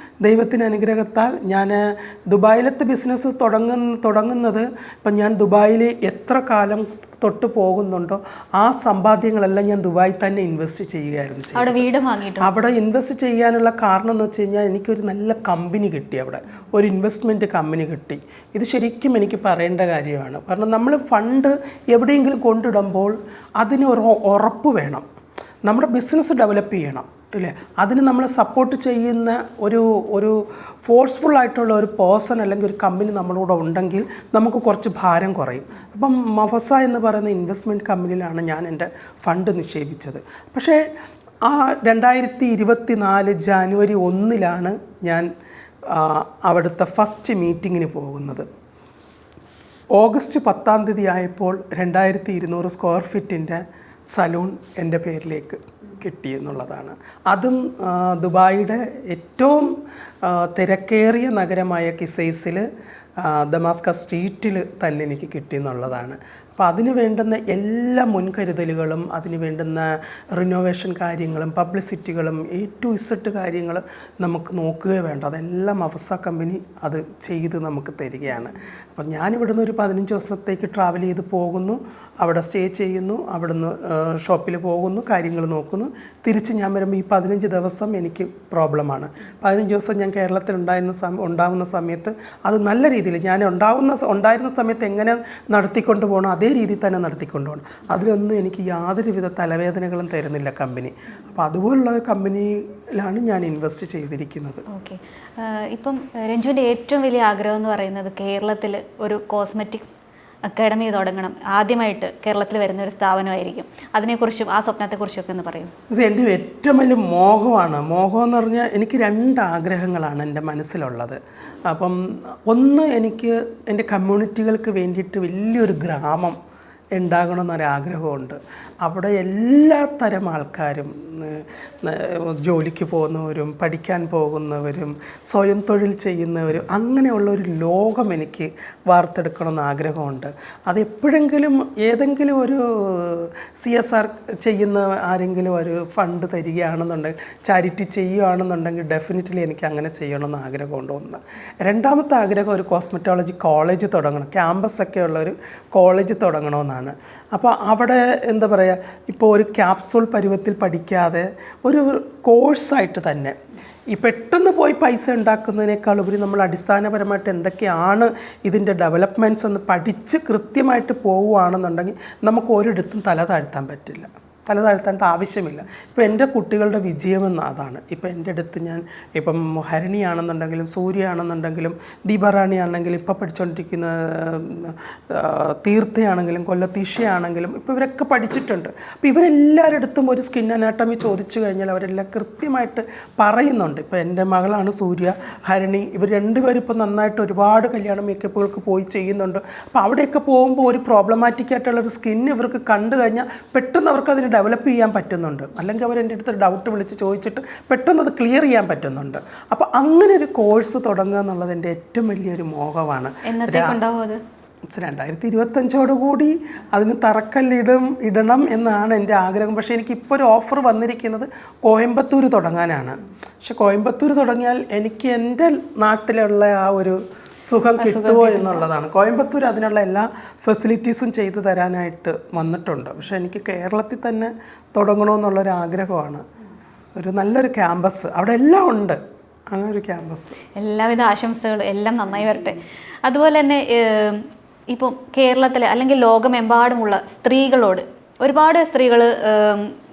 ദൈവത്തിൻ്റെ അനുഗ്രഹത്താൽ. ഞാൻ ദുബായിലത്തെ ബിസിനസ് തുടങ്ങുന്നത് ഇപ്പം ഞാൻ ദുബായിൽ എത്ര കാലം തൊട്ട് പോകുന്നുണ്ടോ ആ സമ്പാദ്യങ്ങളെല്ലാം ഞാൻ ദുബായിൽ തന്നെ ഇൻവെസ്റ്റ് ചെയ്യുകയായിരുന്നു. അവിടെ ഇൻവെസ്റ്റ് ചെയ്യാനുള്ള കാരണം എന്ന് വെച്ച് കഴിഞ്ഞാൽ എനിക്കൊരു നല്ല കമ്പനി കിട്ടി, അവിടെ ഒരു ഇൻവെസ്റ്റ്മെൻറ്റ് കമ്പനി കിട്ടി. ഇത് ശരിക്കും എനിക്ക് പറയേണ്ട കാര്യമാണ്. കാരണം നമ്മൾ ഫണ്ട് എവിടെയെങ്കിലും കൊണ്ടിടുമ്പോൾ അതിന് ഒരു ഉറപ്പ് വേണം. നമ്മുടെ ബിസിനസ് ഡെവലപ്പ് ചെയ്യണം ഇല്ലേ, അതിന് നമ്മളെ സപ്പോർട്ട് ചെയ്യുന്ന ഒരു ഫോഴ്സ്ഫുള്ളായിട്ടുള്ള ഒരു പേഴ്സൺ അല്ലെങ്കിൽ ഒരു കമ്പനി നമ്മളൂടെ ഉണ്ടെങ്കിൽ നമുക്ക് കുറച്ച് ഭാരം കുറയും. അപ്പം മഫസ എന്ന് പറയുന്ന ഇൻവെസ്റ്റ്മെൻറ്റ് കമ്പനിയിലാണ് ഞാൻ എൻ്റെ ഫണ്ട് നിക്ഷേപിച്ചത്. പക്ഷേ ആ 2024 ജാനുവരി 1 ഞാൻ അവിടുത്തെ ഫസ്റ്റ് മീറ്റിങ്ങിന് പോകുന്നത്. ഓഗസ്റ്റ് 10 ആയപ്പോൾ 2200 സ്ക്വയർ ഫീറ്റിൻ്റെ സലൂൺ എൻ്റെ പേരിലേക്ക് കിട്ടിയെന്നുള്ളതാണ്. അതും ദുബായിയുടെ ഏറ്റവും തിരക്കേറിയ നഗരമായ കിസൈസിൽ ദമാസ്കസ് സ്ട്രീറ്റിൽ തന്നെ എനിക്ക് കിട്ടിയെന്നുള്ളതാണ്. അപ്പോൾ അതിന് വേണ്ടുന്ന എല്ലാ മുൻകരുതലുകളും അതിന് വേണ്ടുന്ന റിനോവേഷൻ കാര്യങ്ങളും പബ്ലിസിറ്റികളും A to Z കാര്യങ്ങൾ നമുക്ക് നോക്കുകയേ വേണ്ട. അതെല്ലാം അവസ കമ്പനി അത് ചെയ്ത് നമുക്ക് തരികയാണ്. അപ്പം ഞാനിവിടുന്ന് ഒരു 15 ദിവസത്തേക്ക് ട്രാവൽ ചെയ്ത് പോകുന്നു, അവിടെ സ്റ്റേ ചെയ്യുന്നു, അവിടുന്ന് ഷോപ്പിൽ പോകുന്നു, കാര്യങ്ങൾ നോക്കുന്നു. തിരിച്ച് ഞാൻ വരുമ്പോൾ ഈ 15 ദിവസം എനിക്ക് പ്രോബ്ലമാണ്. 15 ദിവസം ഞാൻ കേരളത്തിൽ ഉണ്ടാകുന്ന സമയത്ത് അത് നല്ല രീതിയിൽ ഞാൻ ഉണ്ടായിരുന്ന സമയത്ത് എങ്ങനെ നടത്തിക്കൊണ്ട് പോകണം അതേ രീതിയിൽ തന്നെ നടത്തിക്കൊണ്ട് പോകണം. അതിലൊന്നും എനിക്ക് യാതൊരുവിധ തലവേദനകളും തരുന്നില്ല കമ്പനി. അപ്പോൾ അതുപോലുള്ള ഒരു കമ്പനിയിലാണ് ഞാൻ ഇൻവെസ്റ്റ് ചെയ്തിരിക്കുന്നത്. ഓക്കെ, ഇപ്പം രഞ്ജുവിൻ്റെ ഏറ്റവും വലിയ ആഗ്രഹം എന്ന് പറയുന്നത് കേരളത്തിൽ ഒരു കോസ്മെറ്റിക്സ് അക്കാഡമി തുടങ്ങണം, ആദ്യമായിട്ട് കേരളത്തിൽ വരുന്ന ഒരു സ്ഥാപനമായിരിക്കും. അതിനെക്കുറിച്ചും ആ സ്വപ്നത്തെക്കുറിച്ചൊക്കെ ഒന്ന് പറയും. ഇത് എൻ്റെ ഏറ്റവും വലിയ മോഹമാണ്. മോഹം എന്ന് പറഞ്ഞാൽ എനിക്ക് 2 ആഗ്രഹങ്ങളാണ് എൻ്റെ മനസ്സിലുള്ളത്. അപ്പം ഒന്ന്, എനിക്ക് എൻ്റെ കമ്മ്യൂണിറ്റികൾക്ക് വേണ്ടിയിട്ട് വലിയൊരു ഗ്രാമം ഉണ്ടാകണമെന്നൊരാഗ്രഹമുണ്ട്. അവിടെ എല്ലാ തരം ആൾക്കാരും ജോലിക്ക് പോകുന്നവരും പഠിക്കാൻ പോകുന്നവരും സ്വയം തൊഴിൽ ചെയ്യുന്നവരും അങ്ങനെയുള്ളൊരു ലോകം എനിക്ക് വാർത്തെടുക്കണമെന്ന് ആഗ്രഹമുണ്ട്. അതെപ്പോഴെങ്കിലും ഏതെങ്കിലും ഒരു CSR ചെയ്യുന്ന ആരെങ്കിലും ഒരു ഫണ്ട് തരികയാണെന്നുണ്ടെങ്കിൽ, ചാരിറ്റി ചെയ്യുകയാണെന്നുണ്ടെങ്കിൽ ഡെഫിനറ്റ്ലി എനിക്ക് അങ്ങനെ ചെയ്യണമെന്ന് ആഗ്രഹമുണ്ട്. ഒന്ന്. രണ്ടാമത്തെ ആഗ്രഹം ഒരു കോസ്മെറ്റോളജി കോളേജ് തുടങ്ങണം, ക്യാമ്പസൊക്കെ ഉള്ളൊരു കോളേജ് തുടങ്ങണമെന്നാണ്. അപ്പോൾ അവിടെ എന്താ പറയുക, ഇപ്പോൾ ഒരു ക്യാപ്സൂൾ പരുവത്തിൽ പഠിക്കാതെ ഒരു കോഴ്സായിട്ട് തന്നെ ഈ പെട്ടെന്ന് പോയി പൈസ ഉണ്ടാക്കുന്നതിനേക്കാൾ ഉപരി നമ്മൾ അടിസ്ഥാനപരമായിട്ട് എന്തൊക്കെയാണ് ഇതിൻ്റെ ഡെവലപ്മെൻറ്റ്സ് എന്ന് പഠിച്ച് കൃത്യമായിട്ട് പോവുകയാണെന്നുണ്ടെങ്കിൽ നമുക്ക് ഒരിടത്തും തല താഴ്ത്താൻ പറ്റില്ല, തല താഴ്ത്തേണ്ട ആവശ്യമില്ല. ഇപ്പോൾ എൻ്റെ കുട്ടികളുടെ വിജയമെന്ന് അതാണ്. ഇപ്പോൾ എൻ്റെ അടുത്ത് ഞാൻ ഇപ്പം ഹരിണിയാണെന്നുണ്ടെങ്കിലും സൂര്യയാണെന്നുണ്ടെങ്കിലും ദീപറാണി ആണെങ്കിലും ഇപ്പോൾ പഠിച്ചുകൊണ്ടിരിക്കുന്ന തീർത്ഥയാണെങ്കിലും കൊല്ലത്തീഷയാണെങ്കിലും ഇപ്പോൾ ഇവരൊക്കെ പഠിച്ചിട്ടുണ്ട്. അപ്പോൾ ഇവരെല്ലാവരുടെ അടുത്തും ഒരു സ്കിൻ അനാട്ടമി ചോദിച്ചു കഴിഞ്ഞാൽ അവരെല്ലാം കൃത്യമായിട്ട് പറയുന്നുണ്ട്. ഇപ്പോൾ എൻ്റെ മകളാണ് സൂര്യ, ഹരിണി, ഇവർ രണ്ടുപേരും ഇപ്പോൾ നന്നായിട്ട് ഒരുപാട് കല്യാണ മേക്കപ്പുകൾക്ക് പോയി ചെയ്യുന്നുണ്ട്. അപ്പോൾ അവിടെയൊക്കെ പോകുമ്പോൾ ഒരു പ്രോബ്ലമാറ്റിക് ആയിട്ടുള്ളൊരു സ്കിൻ ഇവർക്ക് കണ്ടു കഴിഞ്ഞാൽ പെട്ടെന്ന് അവർക്ക് അതിന് ഡെവലപ്പ് ചെയ്യാൻ പറ്റുന്നുണ്ട്. അല്ലെങ്കിൽ അവർ എൻ്റെ അടുത്ത് ഡൗട്ട് വിളിച്ച് ചോദിച്ചിട്ട് പെട്ടെന്ന് അത് ക്ലിയർ ചെയ്യാൻ പറ്റുന്നുണ്ട്. അപ്പോൾ അങ്ങനെ ഒരു കോഴ്സ് തുടങ്ങുക എന്നുള്ളത് എൻ്റെ ഏറ്റവും വലിയൊരു മോഹമാണ്. 2025 അതിന് ഇടണം എന്നാണ് എൻ്റെ ആഗ്രഹം. പക്ഷേ എനിക്കിപ്പോൾ ഒരു ഓഫർ വന്നിരിക്കുന്നത് കോയമ്പത്തൂർ തുടങ്ങാനാണ്. പക്ഷെ കോയമ്പത്തൂർ തുടങ്ങിയാൽ എനിക്ക് എൻ്റെ നാട്ടിലുള്ള ആ ഒരു സുഖം കിട്ടുമോ എന്നുള്ളതാണ്. കോയമ്പത്തൂർ അതിനുള്ള എല്ലാ ഫെസിലിറ്റീസും ചെയ്തു തരാനായിട്ട് വന്നിട്ടുണ്ട്. പക്ഷേ എനിക്ക് കേരളത്തിൽ തന്നെ തുടങ്ങണമെന്നുള്ളൊരു ആഗ്രഹമാണ്. ഒരു നല്ലൊരു ക്യാമ്പസ് അവിടെ എല്ലാം ഉണ്ട്, അങ്ങനെ ഒരു ക്യാമ്പസ്. എല്ലാവിധ ആശംസകളും, എല്ലാം നന്നായി വരട്ടെ. അതുപോലെ തന്നെ ഇപ്പോൾ കേരളത്തിലെ അല്ലെങ്കിൽ ലോകമെമ്പാടുമുള്ള സ്ത്രീകളോട് ഒരുപാട് സ്ത്രീകൾ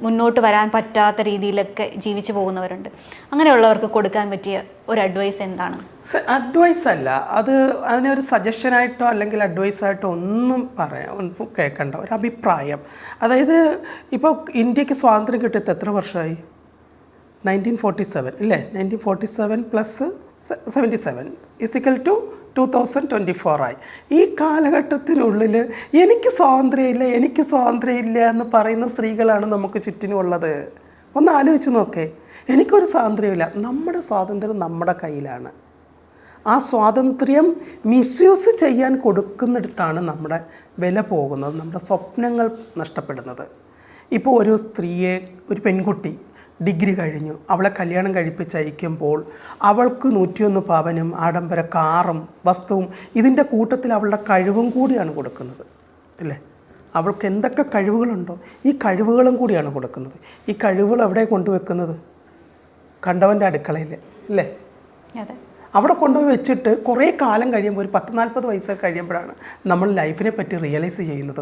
മുന്നോട്ട് വരാൻ പറ്റാത്ത രീതിയിലൊക്കെ ജീവിച്ചു പോകുന്നവരുണ്ട്. അങ്ങനെയുള്ളവർക്ക് കൊടുക്കാൻ പറ്റിയ ഒരു അഡ്വൈസ് എന്താണ്? അഡ്വൈസ് അല്ല, അതിനൊരു സജഷനായിട്ടോ അല്ലെങ്കിൽ അഡ്വൈസായിട്ടോ ഒന്നും കേൾക്കണ്ട, ഒരു അഭിപ്രായം. അതായത് ഇപ്പോൾ ഇന്ത്യക്ക് സ്വാതന്ത്ര്യം കിട്ടിയത് എത്ര വർഷമായി? 1947 ഇല്ലേ? 1947 പ്ലസ് 77 = 2024 ആയി. ഈ കാലഘട്ടത്തിനുള്ളിൽ എനിക്ക് സ്വാതന്ത്ര്യമില്ല എന്ന് പറയുന്ന സ്ത്രീകളാണ് നമുക്ക് ചുറ്റിനുമുള്ളത്. ഒന്ന് ആലോചിച്ച് നോക്കേ. എനിക്കൊരു സ്വാതന്ത്ര്യമില്ല. നമ്മുടെ സ്വാതന്ത്ര്യം നമ്മുടെ കയ്യിലാണ്. ആ സ്വാതന്ത്ര്യം മിസ്യൂസ് ചെയ്യാൻ കൊടുക്കുന്നിടത്താണ് നമ്മുടെ വില പോകുന്നത്, നമ്മുടെ സ്വപ്നങ്ങൾ നഷ്ടപ്പെടുന്നത്. ഇപ്പോൾ ഒരു സ്ത്രീയെ, ഒരു പെൺകുട്ടി ഡിഗ്രി കഴിഞ്ഞു, അവളെ കല്യാണം കഴിപ്പിച്ചയക്കുമ്പോൾ അവൾക്ക് 101 പവനും ആഡംബര കാറും വസ്തുവും ഇതിൻ്റെ കൂട്ടത്തിൽ അവളുടെ കഴിവും കൂടിയാണ് കൊടുക്കുന്നത് അല്ലേ? അവൾക്ക് എന്തൊക്കെ കഴിവുകളുണ്ടോ ഈ കഴിവുകളും കൂടിയാണ് കൊടുക്കുന്നത്. ഈ കഴിവുകൾ എവിടെ കൊണ്ടുവെക്കുന്നത്? കണ്ടവൻ്റെ അടുക്കളയിൽ അല്ലേ? അവിടെ കൊണ്ടുപോയി വെച്ചിട്ട് കുറേ കാലം കഴിയുമ്പോൾ, ഒരു 10-40 വയസ്സൊക്കെ കഴിയുമ്പോഴാണ് നമ്മൾ ലൈഫിനെ പറ്റി റിയലൈസ് ചെയ്യുന്നത്.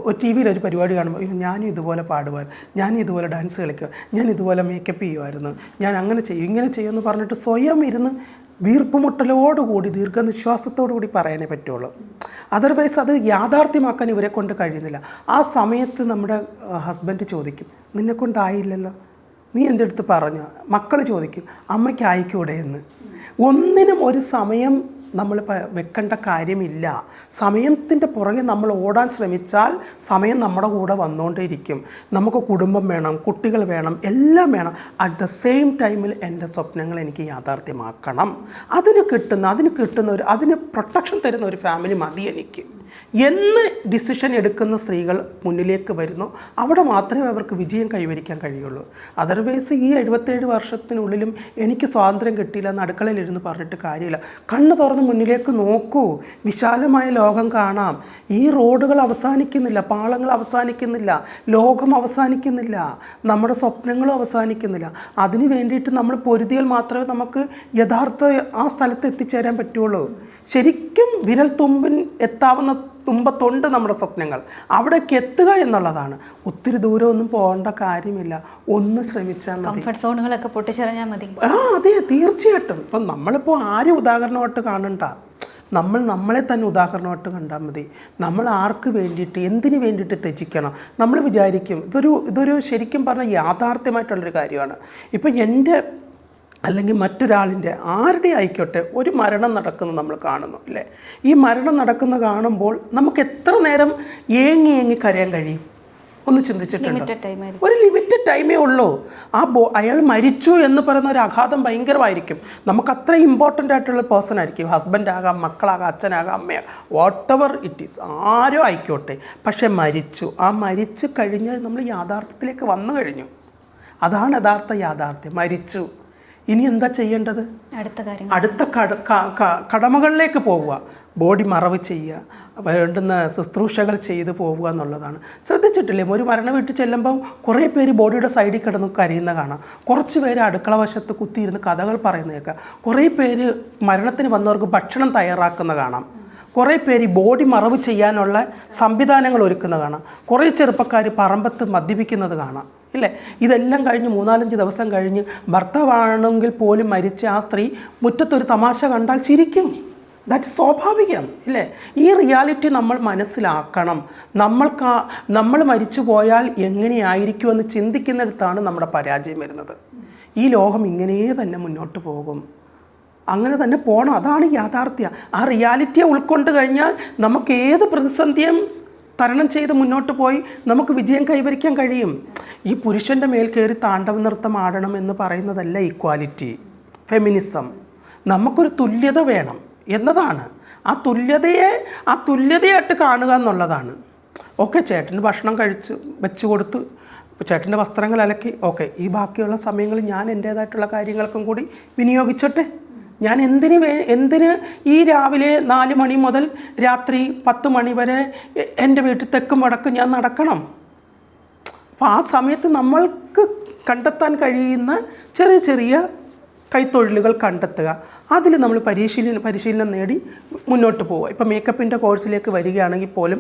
ഒരു TV-യിൽ ഒരു പരിപാടി കാണുമ്പോൾ ഞാനും ഇതുപോലെ പാടുമായിരുന്നു, ഞാനും ഇതുപോലെ ഡാൻസ് കളിക്കുക, ഞാൻ ഇതുപോലെ മേക്കപ്പ് ചെയ്യുമായിരുന്നു, ഞാൻ അങ്ങനെ ചെയ്യും ഇങ്ങനെ ചെയ്യുമെന്ന് പറഞ്ഞിട്ട് സ്വയം ഇരുന്ന് വീർപ്പുമുട്ടലോടുകൂടി ദീർഘനിശ്വാസത്തോടുകൂടി പറയാനേ പറ്റുള്ളൂ. അതർവൈസ് അത് യാഥാർത്ഥ്യമാക്കാൻ ഇവരെ കൊണ്ട് കഴിയുന്നില്ല. ആ സമയത്ത് നമ്മുടെ ഹസ്ബൻഡ് ചോദിക്കും, നിന്നെക്കൊണ്ടായില്ലല്ലോ, നീ എൻ്റെ അടുത്ത് പറഞ്ഞു. മക്കൾ ചോദിക്കും അമ്മയ്ക്ക് ആയിക്കൂടെ എന്ന്. ഒന്നിനും ഒരു സമയം നമ്മൾ വെക്കേണ്ട കാര്യമില്ല. സമയത്തിൻ്റെ പുറകെ നമ്മൾ ഓടാൻ ശ്രമിച്ചാൽ സമയം നമ്മുടെ കൂടെ വന്നുകൊണ്ടേയിരിക്കും. നമുക്ക് കുടുംബം വേണം, കുട്ടികൾ വേണം, എല്ലാം വേണം. അറ്റ് ദ സെയിം ടൈമിൽ എൻ്റെ സ്വപ്നങ്ങൾ എനിക്ക് യാഥാർത്ഥ്യമാക്കണം. അതിന് കിട്ടുന്ന അതിന് പ്രൊട്ടക്ഷൻ തരുന്ന ഒരു ഫാമിലി മതി എനിക്ക് എന്ന് ഡിസിഷൻ എടുക്കുന്ന സ്ത്രീകൾ മുന്നിലേക്ക് വരുന്നു. അവിടെ മാത്രമേ അവർക്ക് വിജയം കൈവരിക്കാൻ കഴിയുള്ളൂ. അതർവൈസ് ഈ 77 വർഷത്തിനുള്ളിലും എനിക്ക് സ്വാതന്ത്ര്യം കിട്ടിയില്ല എന്ന് അടുക്കളയിലിരുന്ന് പറഞ്ഞിട്ട് കാര്യമില്ല. കണ്ണ് തുറന്ന് മുന്നിലേക്ക് നോക്കൂ, വിശാലമായ ലോകം കാണാം. ഈ റോഡുകൾ അവസാനിക്കുന്നില്ല, പാളങ്ങൾ അവസാനിക്കുന്നില്ല, ലോകം അവസാനിക്കുന്നില്ല, നമ്മുടെ സ്വപ്നങ്ങളും അവസാനിക്കുന്നില്ല. അതിന് വേണ്ടിയിട്ട് നമ്മൾ പൊരുതിയാൽ മാത്രമേ നമുക്ക് യഥാർത്ഥ ആ സ്ഥലത്ത് എത്തിച്ചേരാൻ പറ്റുള്ളൂ. ശരിക്കും വിരൽ എത്താവുന്ന തുമ്പത്തുണ്ട് നമ്മുടെ സ്വപ്നങ്ങൾ. അവിടേക്ക് എത്തുക എന്നുള്ളതാണ്. ഒത്തിരി ദൂരമൊന്നും പോകേണ്ട കാര്യമില്ല, ഒന്ന് ശ്രമിച്ചാൽ മതി. കംഫർട്ട് സോണുകളൊക്കെ പൊട്ടിച്ചെറിഞ്ഞാൽ മതി. അതെ, തീർച്ചയായിട്ടും. ഇപ്പം നമ്മളിപ്പോൾ ആരും ഉദാഹരണമായിട്ട് കാണണ്ട, നമ്മളെ തന്നെ ഉദാഹരണമായിട്ട് കണ്ടാൽ മതി. നമ്മൾ ആർക്ക് വേണ്ടിയിട്ട് എന്തിനു വേണ്ടിയിട്ട് ത്യജിക്കണം? നമ്മൾ വിചാരിക്കും ഇതൊരു ശരിക്കും പറഞ്ഞാൽ യാഥാർത്ഥ്യമായിട്ടുള്ളൊരു കാര്യമാണ്. ഇപ്പം എൻ്റെ അല്ലെങ്കിൽ മറ്റൊരാളിൻ്റെ ആരുടെ ആയിക്കോട്ടെ ഒരു മരണം നടക്കുന്നത് നമ്മൾ കാണുന്നു അല്ലേ? ഈ മരണം നടക്കുന്ന കാണുമ്പോൾ നമുക്ക് എത്ര നേരം ഏങ്ങി കരയാൻ കഴിയും? ഒന്ന് ചിന്തിച്ചിട്ടുണ്ട്? ഒരു ലിമിറ്റഡ് ടൈമേ ഉള്ളൂ. അയാൾ മരിച്ചു എന്ന് പറയുന്ന ഒരു ആഘാതം ഭയങ്കരമായിരിക്കും. നമുക്ക് അത്രയും ഇമ്പോർട്ടൻ്റ് ആയിട്ടുള്ള പേഴ്സൺ ആയിരിക്കും. ഹസ്ബൻഡാകാം, മക്കളാകാം, അച്ഛനാകാം, അമ്മയാകാം, വാട്ട് എവർ ഇറ്റ് ഈസ്, ആരോ ആയിക്കോട്ടെ. പക്ഷെ മരിച്ചു കഴിഞ്ഞാൽ നമ്മൾ യാഥാർത്ഥ്യത്തിലേക്ക് വന്നു കഴിഞ്ഞു. അതാണ് യഥാർത്ഥ യാഥാർത്ഥ്യം. മരിച്ചു, ഇനി എന്താ ചെയ്യേണ്ടത്? അടുത്ത കടമകളിലേക്ക് പോവുക. ബോഡി മറവ് ചെയ്യുക, വേണ്ടുന്ന ശുശ്രൂഷകൾ ചെയ്ത് പോവുക എന്നുള്ളതാണ്. ശ്രദ്ധിച്ചിട്ടില്ലേ, ഒരു മരണ വീട്ടിൽ ചെല്ലുമ്പോൾ കുറേ പേര് ബോഡിയുടെ സൈഡിൽ കിടന്ന് കരയുന്ന കാണാം. കുറച്ച് പേര് അടുക്കള വശത്ത് കുത്തിയിരുന്ന് കഥകൾ പറയുന്ന കേൾക്കാം. കുറേ പേര് മരണത്തിന് വന്നവർക്ക് ഭക്ഷണം തയ്യാറാക്കുന്ന കാണാം. കുറേ പേര് ബോഡി മറവ് ചെയ്യാനുള്ള സംവിധാനങ്ങൾ ഒരുക്കുന്ന കാണാം. കുറേ ചെറുപ്പക്കാർ പറമ്പത്ത് മദ്യപിക്കുന്നത് കാണാം ഇല്ലേ? ഇതെല്ലാം കഴിഞ്ഞ് 3-4 ദിവസം കഴിഞ്ഞ് ഭർത്താവാണെങ്കിൽ പോലും മരിച്ച ആ സ്ത്രീ മുറ്റത്തൊരു തമാശ കണ്ടാൽ ചിരിക്കും. ദാറ്റ് സ്വാഭാവികം ഇല്ലേ? ഈ റിയാലിറ്റി നമ്മൾ മനസ്സിലാക്കണം. നമ്മൾ മരിച്ചു പോയാൽ എങ്ങനെയായിരിക്കുമെന്ന് ചിന്തിക്കുന്നിടത്താണ് നമ്മുടെ പരാജയം വരുന്നത്. ഈ ലോകം ഇങ്ങനെ തന്നെ മുന്നോട്ട് പോകും, അങ്ങനെ തന്നെ പോകണം. അതാണ് യാഥാർത്ഥ്യം. ആ റിയാലിറ്റിയെ ഉൾക്കൊണ്ട് കഴിഞ്ഞാൽ നമുക്ക് ഏത് പ്രതിസന്ധിയും തരണം ചെയ്ത് മുന്നോട്ട് പോയി നമുക്ക് വിജയം കൈവരിക്കാൻ കഴിയും. ഈ പുരുഷൻ്റെ മേൽ കയറി താണ്ഡവ നൃത്തം ആടണം എന്ന് പറയുന്നതല്ല ഈക്വാലിറ്റി, ഫെമിനിസം. നമുക്കൊരു തുല്യത വേണം എന്നതാണ്. ആ തുല്യതയായിട്ട് കാണുക എന്നുള്ളതാണ്. ഓക്കെ, ചേട്ടന് ഭക്ഷണം വെച്ച് കൊടുത്തു, ചേട്ടൻ്റെ വസ്ത്രങ്ങൾ അലക്കി, ഓക്കെ, ഈ ബാക്കിയുള്ള സമയങ്ങളിൽ ഞാൻ എൻ്റേതായിട്ടുള്ള കാര്യങ്ങൾക്കും കൂടി വിനിയോഗിച്ചോട്ടെ. ഞാൻ എന്തിന് ഈ രാവിലെ 4 മണി മുതൽ രാത്രി 10 മണി വരെ എൻ്റെ വീട്ടിൽ തെക്കും വടക്കും ഞാൻ നടക്കണം? അപ്പോൾ ആ സമയത്ത് നമ്മൾക്ക് കണ്ടെത്താൻ കഴിയുന്ന ചെറിയ ചെറിയ കൈത്തൊഴിലുകൾ കണ്ടെത്തുക, അതിൽ നമ്മൾ പരിശീലനം നേടി മുന്നോട്ട് പോവുക. ഇപ്പോൾ മേക്കപ്പിൻ്റെ കോഴ്സിലേക്ക് വരികയാണെങ്കിൽ പോലും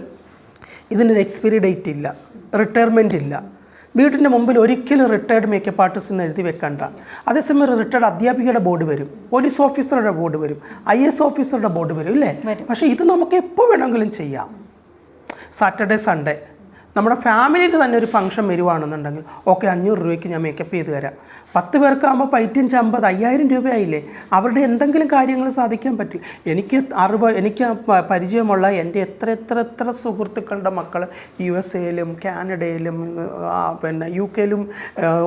ഇതിനൊരു എക്സ്പയറി ഡേറ്റ് ഇല്ല, റിട്ടയർമെൻ്റ് ഇല്ല. വീടിൻ്റെ മുമ്പിൽ ഒരിക്കലും റിട്ടയർഡ് മേക്കപ്പ് ആർട്ടിസ്റ്റ് എന്ന് എഴുതി വെക്കണ്ട. അതേസമയം റിട്ടയർഡ് അധ്യാപികയുടെ ബോർഡ് വരും, പോലീസ് ഓഫീസറുടെ ബോർഡ് വരും, IAS ഓഫീസറുടെ ബോർഡ് വരും ഇല്ലേ? പക്ഷേ ഇത് നമുക്ക് എപ്പോൾ വേണമെങ്കിലും ചെയ്യാം. സാറ്റർഡേ സൺഡേ നമ്മുടെ ഫാമിലിയിൽ തന്നെ ഒരു ഫംഗ്ഷൻ വരുവാണെന്നുണ്ടെങ്കിൽ ഓക്കെ, 500 രൂപയ്ക്ക് ഞാൻ മേക്കപ്പ് ചെയ്ത് തരാം. 10 പേർക്കാകുമ്പോൾ 5-50 5000 രൂപയായില്ലേ? അവരുടെ എന്തെങ്കിലും കാര്യങ്ങൾ സാധിക്കാൻ പറ്റില്ല. എനിക്ക് പരിചയമുള്ള എൻ്റെ എത്ര സുഹൃത്തുക്കളുടെ മക്കൾ USA-ലും കാനഡയിലും പിന്നെ UK-ലും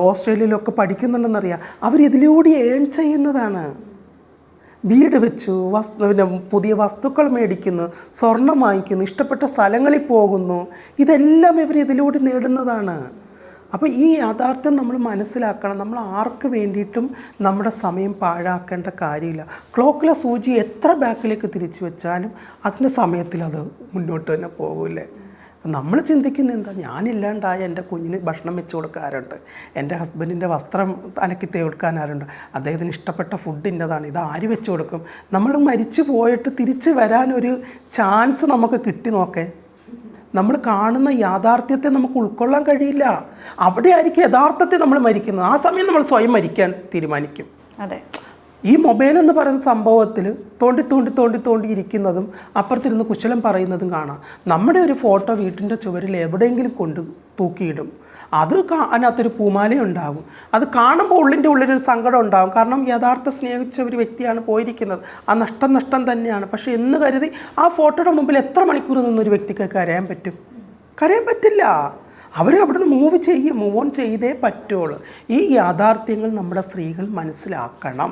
ഓസ്ട്രേലിയയിലും ഒക്കെ പഠിക്കുന്നുണ്ടെന്നറിയാം. അവരിതിലൂടെ ഏൺ ചെയ്യുന്നതാണ്. വീട് വെച്ചു, പിന്നെ പുതിയ വസ്തുക്കൾ മേടിക്കുന്നു, സ്വർണം വാങ്ങിക്കുന്നു, ഇഷ്ടപ്പെട്ട സ്ഥലങ്ങളിൽ പോകുന്നു. ഇതെല്ലാം ഇവർ ഇതിലൂടെ നേടുന്നതാണ്. അപ്പോൾ ഈ യാഥാർത്ഥ്യം നമ്മൾ മനസ്സിലാക്കണം. നമ്മൾ ആർക്ക് വേണ്ടിയിട്ടും നമ്മുടെ സമയം പാഴാക്കേണ്ട കാര്യമില്ല. ക്ലോക്കിലെ സൂചി എത്ര ബാക്കിലേക്ക് തിരിച്ചു വെച്ചാലും അതിൻ്റെ സമയത്തിൽ അത് മുന്നോട്ട് തന്നെ പോകില്ലേ? നമ്മൾ ചിന്തിക്കുന്നത് എന്താ, ഞാനില്ലാണ്ടായ എൻ്റെ കുഞ്ഞിന് ഭക്ഷണം വെച്ച് കൊടുക്കാറുണ്ട്, എൻ്റെ ഹസ്ബൻഡിൻ്റെ വസ്ത്രം അലക്കി കൊടുക്കാനാരുണ്ട്, അദ്ദേഹത്തിന് ഇഷ്ടപ്പെട്ട ഫുഡ് ഇന്നതാണ്, ഇത് ആര് വെച്ച് കൊടുക്കും? നമ്മൾ മരിച്ചു പോയിട്ട് തിരിച്ച് വരാനൊരു ചാൻസ് നമുക്ക് കിട്ടി നോക്കേ. നമ്മൾ കാണുന്ന യാഥാർത്ഥ്യത്തെ നമുക്ക് ഉൾക്കൊള്ളാൻ കഴിയില്ല. അവിടെ ആയിരിക്കും യഥാർത്ഥത്തിൽ നമ്മൾ മരിക്കുന്നത്. ആ സമയം നമ്മൾ സ്വയം മരിക്കാൻ തീരുമാനിക്കും. അതെ, ഈ മൊബൈൽ എന്ന് പറയുന്ന സംഭവത്തിൽ തോണ്ടി ഇരിക്കുന്നതും അപ്പുറത്തിരുന്ന് കുശലം പറയുന്നതും കാണാം. നമ്മുടെ ഒരു ഫോട്ടോ വീട്ടിൻ്റെ ചുവരിൽ എവിടെയെങ്കിലും കൊണ്ട് തൂക്കിയിടും. അത് അതിനകത്തൊരു പൂമാല ഉണ്ടാകും. അത് കാണുമ്പോൾ ഉള്ളിലൊരു സങ്കടം ഉണ്ടാകും. കാരണം യഥാർത്ഥ സ്നേഹിച്ച ഒരു വ്യക്തിയാണ് പോയിരിക്കുന്നത്. ആ നഷ്ടം തന്നെയാണ്. പക്ഷേ എന്ന് കരുതി ആ ഫോട്ടോയുടെ മുമ്പിൽ എത്ര മണിക്കൂർ നിന്നൊരു വ്യക്തിക്ക് കരയാൻ പറ്റും? കരയാൻ പറ്റില്ല. അവർ അവിടുന്ന് മൂവ് ഓൺ ചെയ്തേ പറ്റുള്ളൂ. ഈ യാഥാർത്ഥ്യങ്ങൾ നമ്മുടെ സ്ത്രീകൾ മനസ്സിലാക്കണം.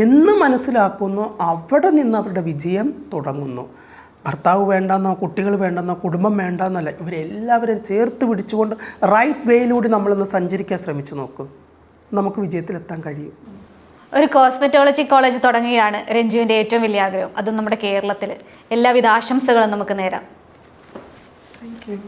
എന്ന് മനസ്സിലാക്കുന്നു അവിടെ നിന്ന് അവരുടെ വിജയം തുടങ്ങുന്നു. ഭർത്താവ് വേണ്ടെന്നോ, കുട്ടികൾ വേണ്ടെന്നോ, കുടുംബം വേണ്ടെന്നല്ല, ഇവരെല്ലാവരും ചേർത്ത് പിടിച്ചുകൊണ്ട് റൈറ്റ് വേയിലൂടെ നമ്മളൊന്ന് സഞ്ചരിക്കാൻ ശ്രമിച്ചു നോക്കൂ. നമുക്ക് വിജയത്തിലെത്താൻ കഴിയും. ഒരു കോസ്മെറ്റോളജി കോളേജ് തുടങ്ങുകയാണ് രഞ്ജുവിൻ്റെ ഏറ്റവും വലിയ ആഗ്രഹം. അതും നമ്മുടെ കേരളത്തിൽ. എല്ലാവിധ ആശംസകളും നമുക്ക് നേരാം. Thank you.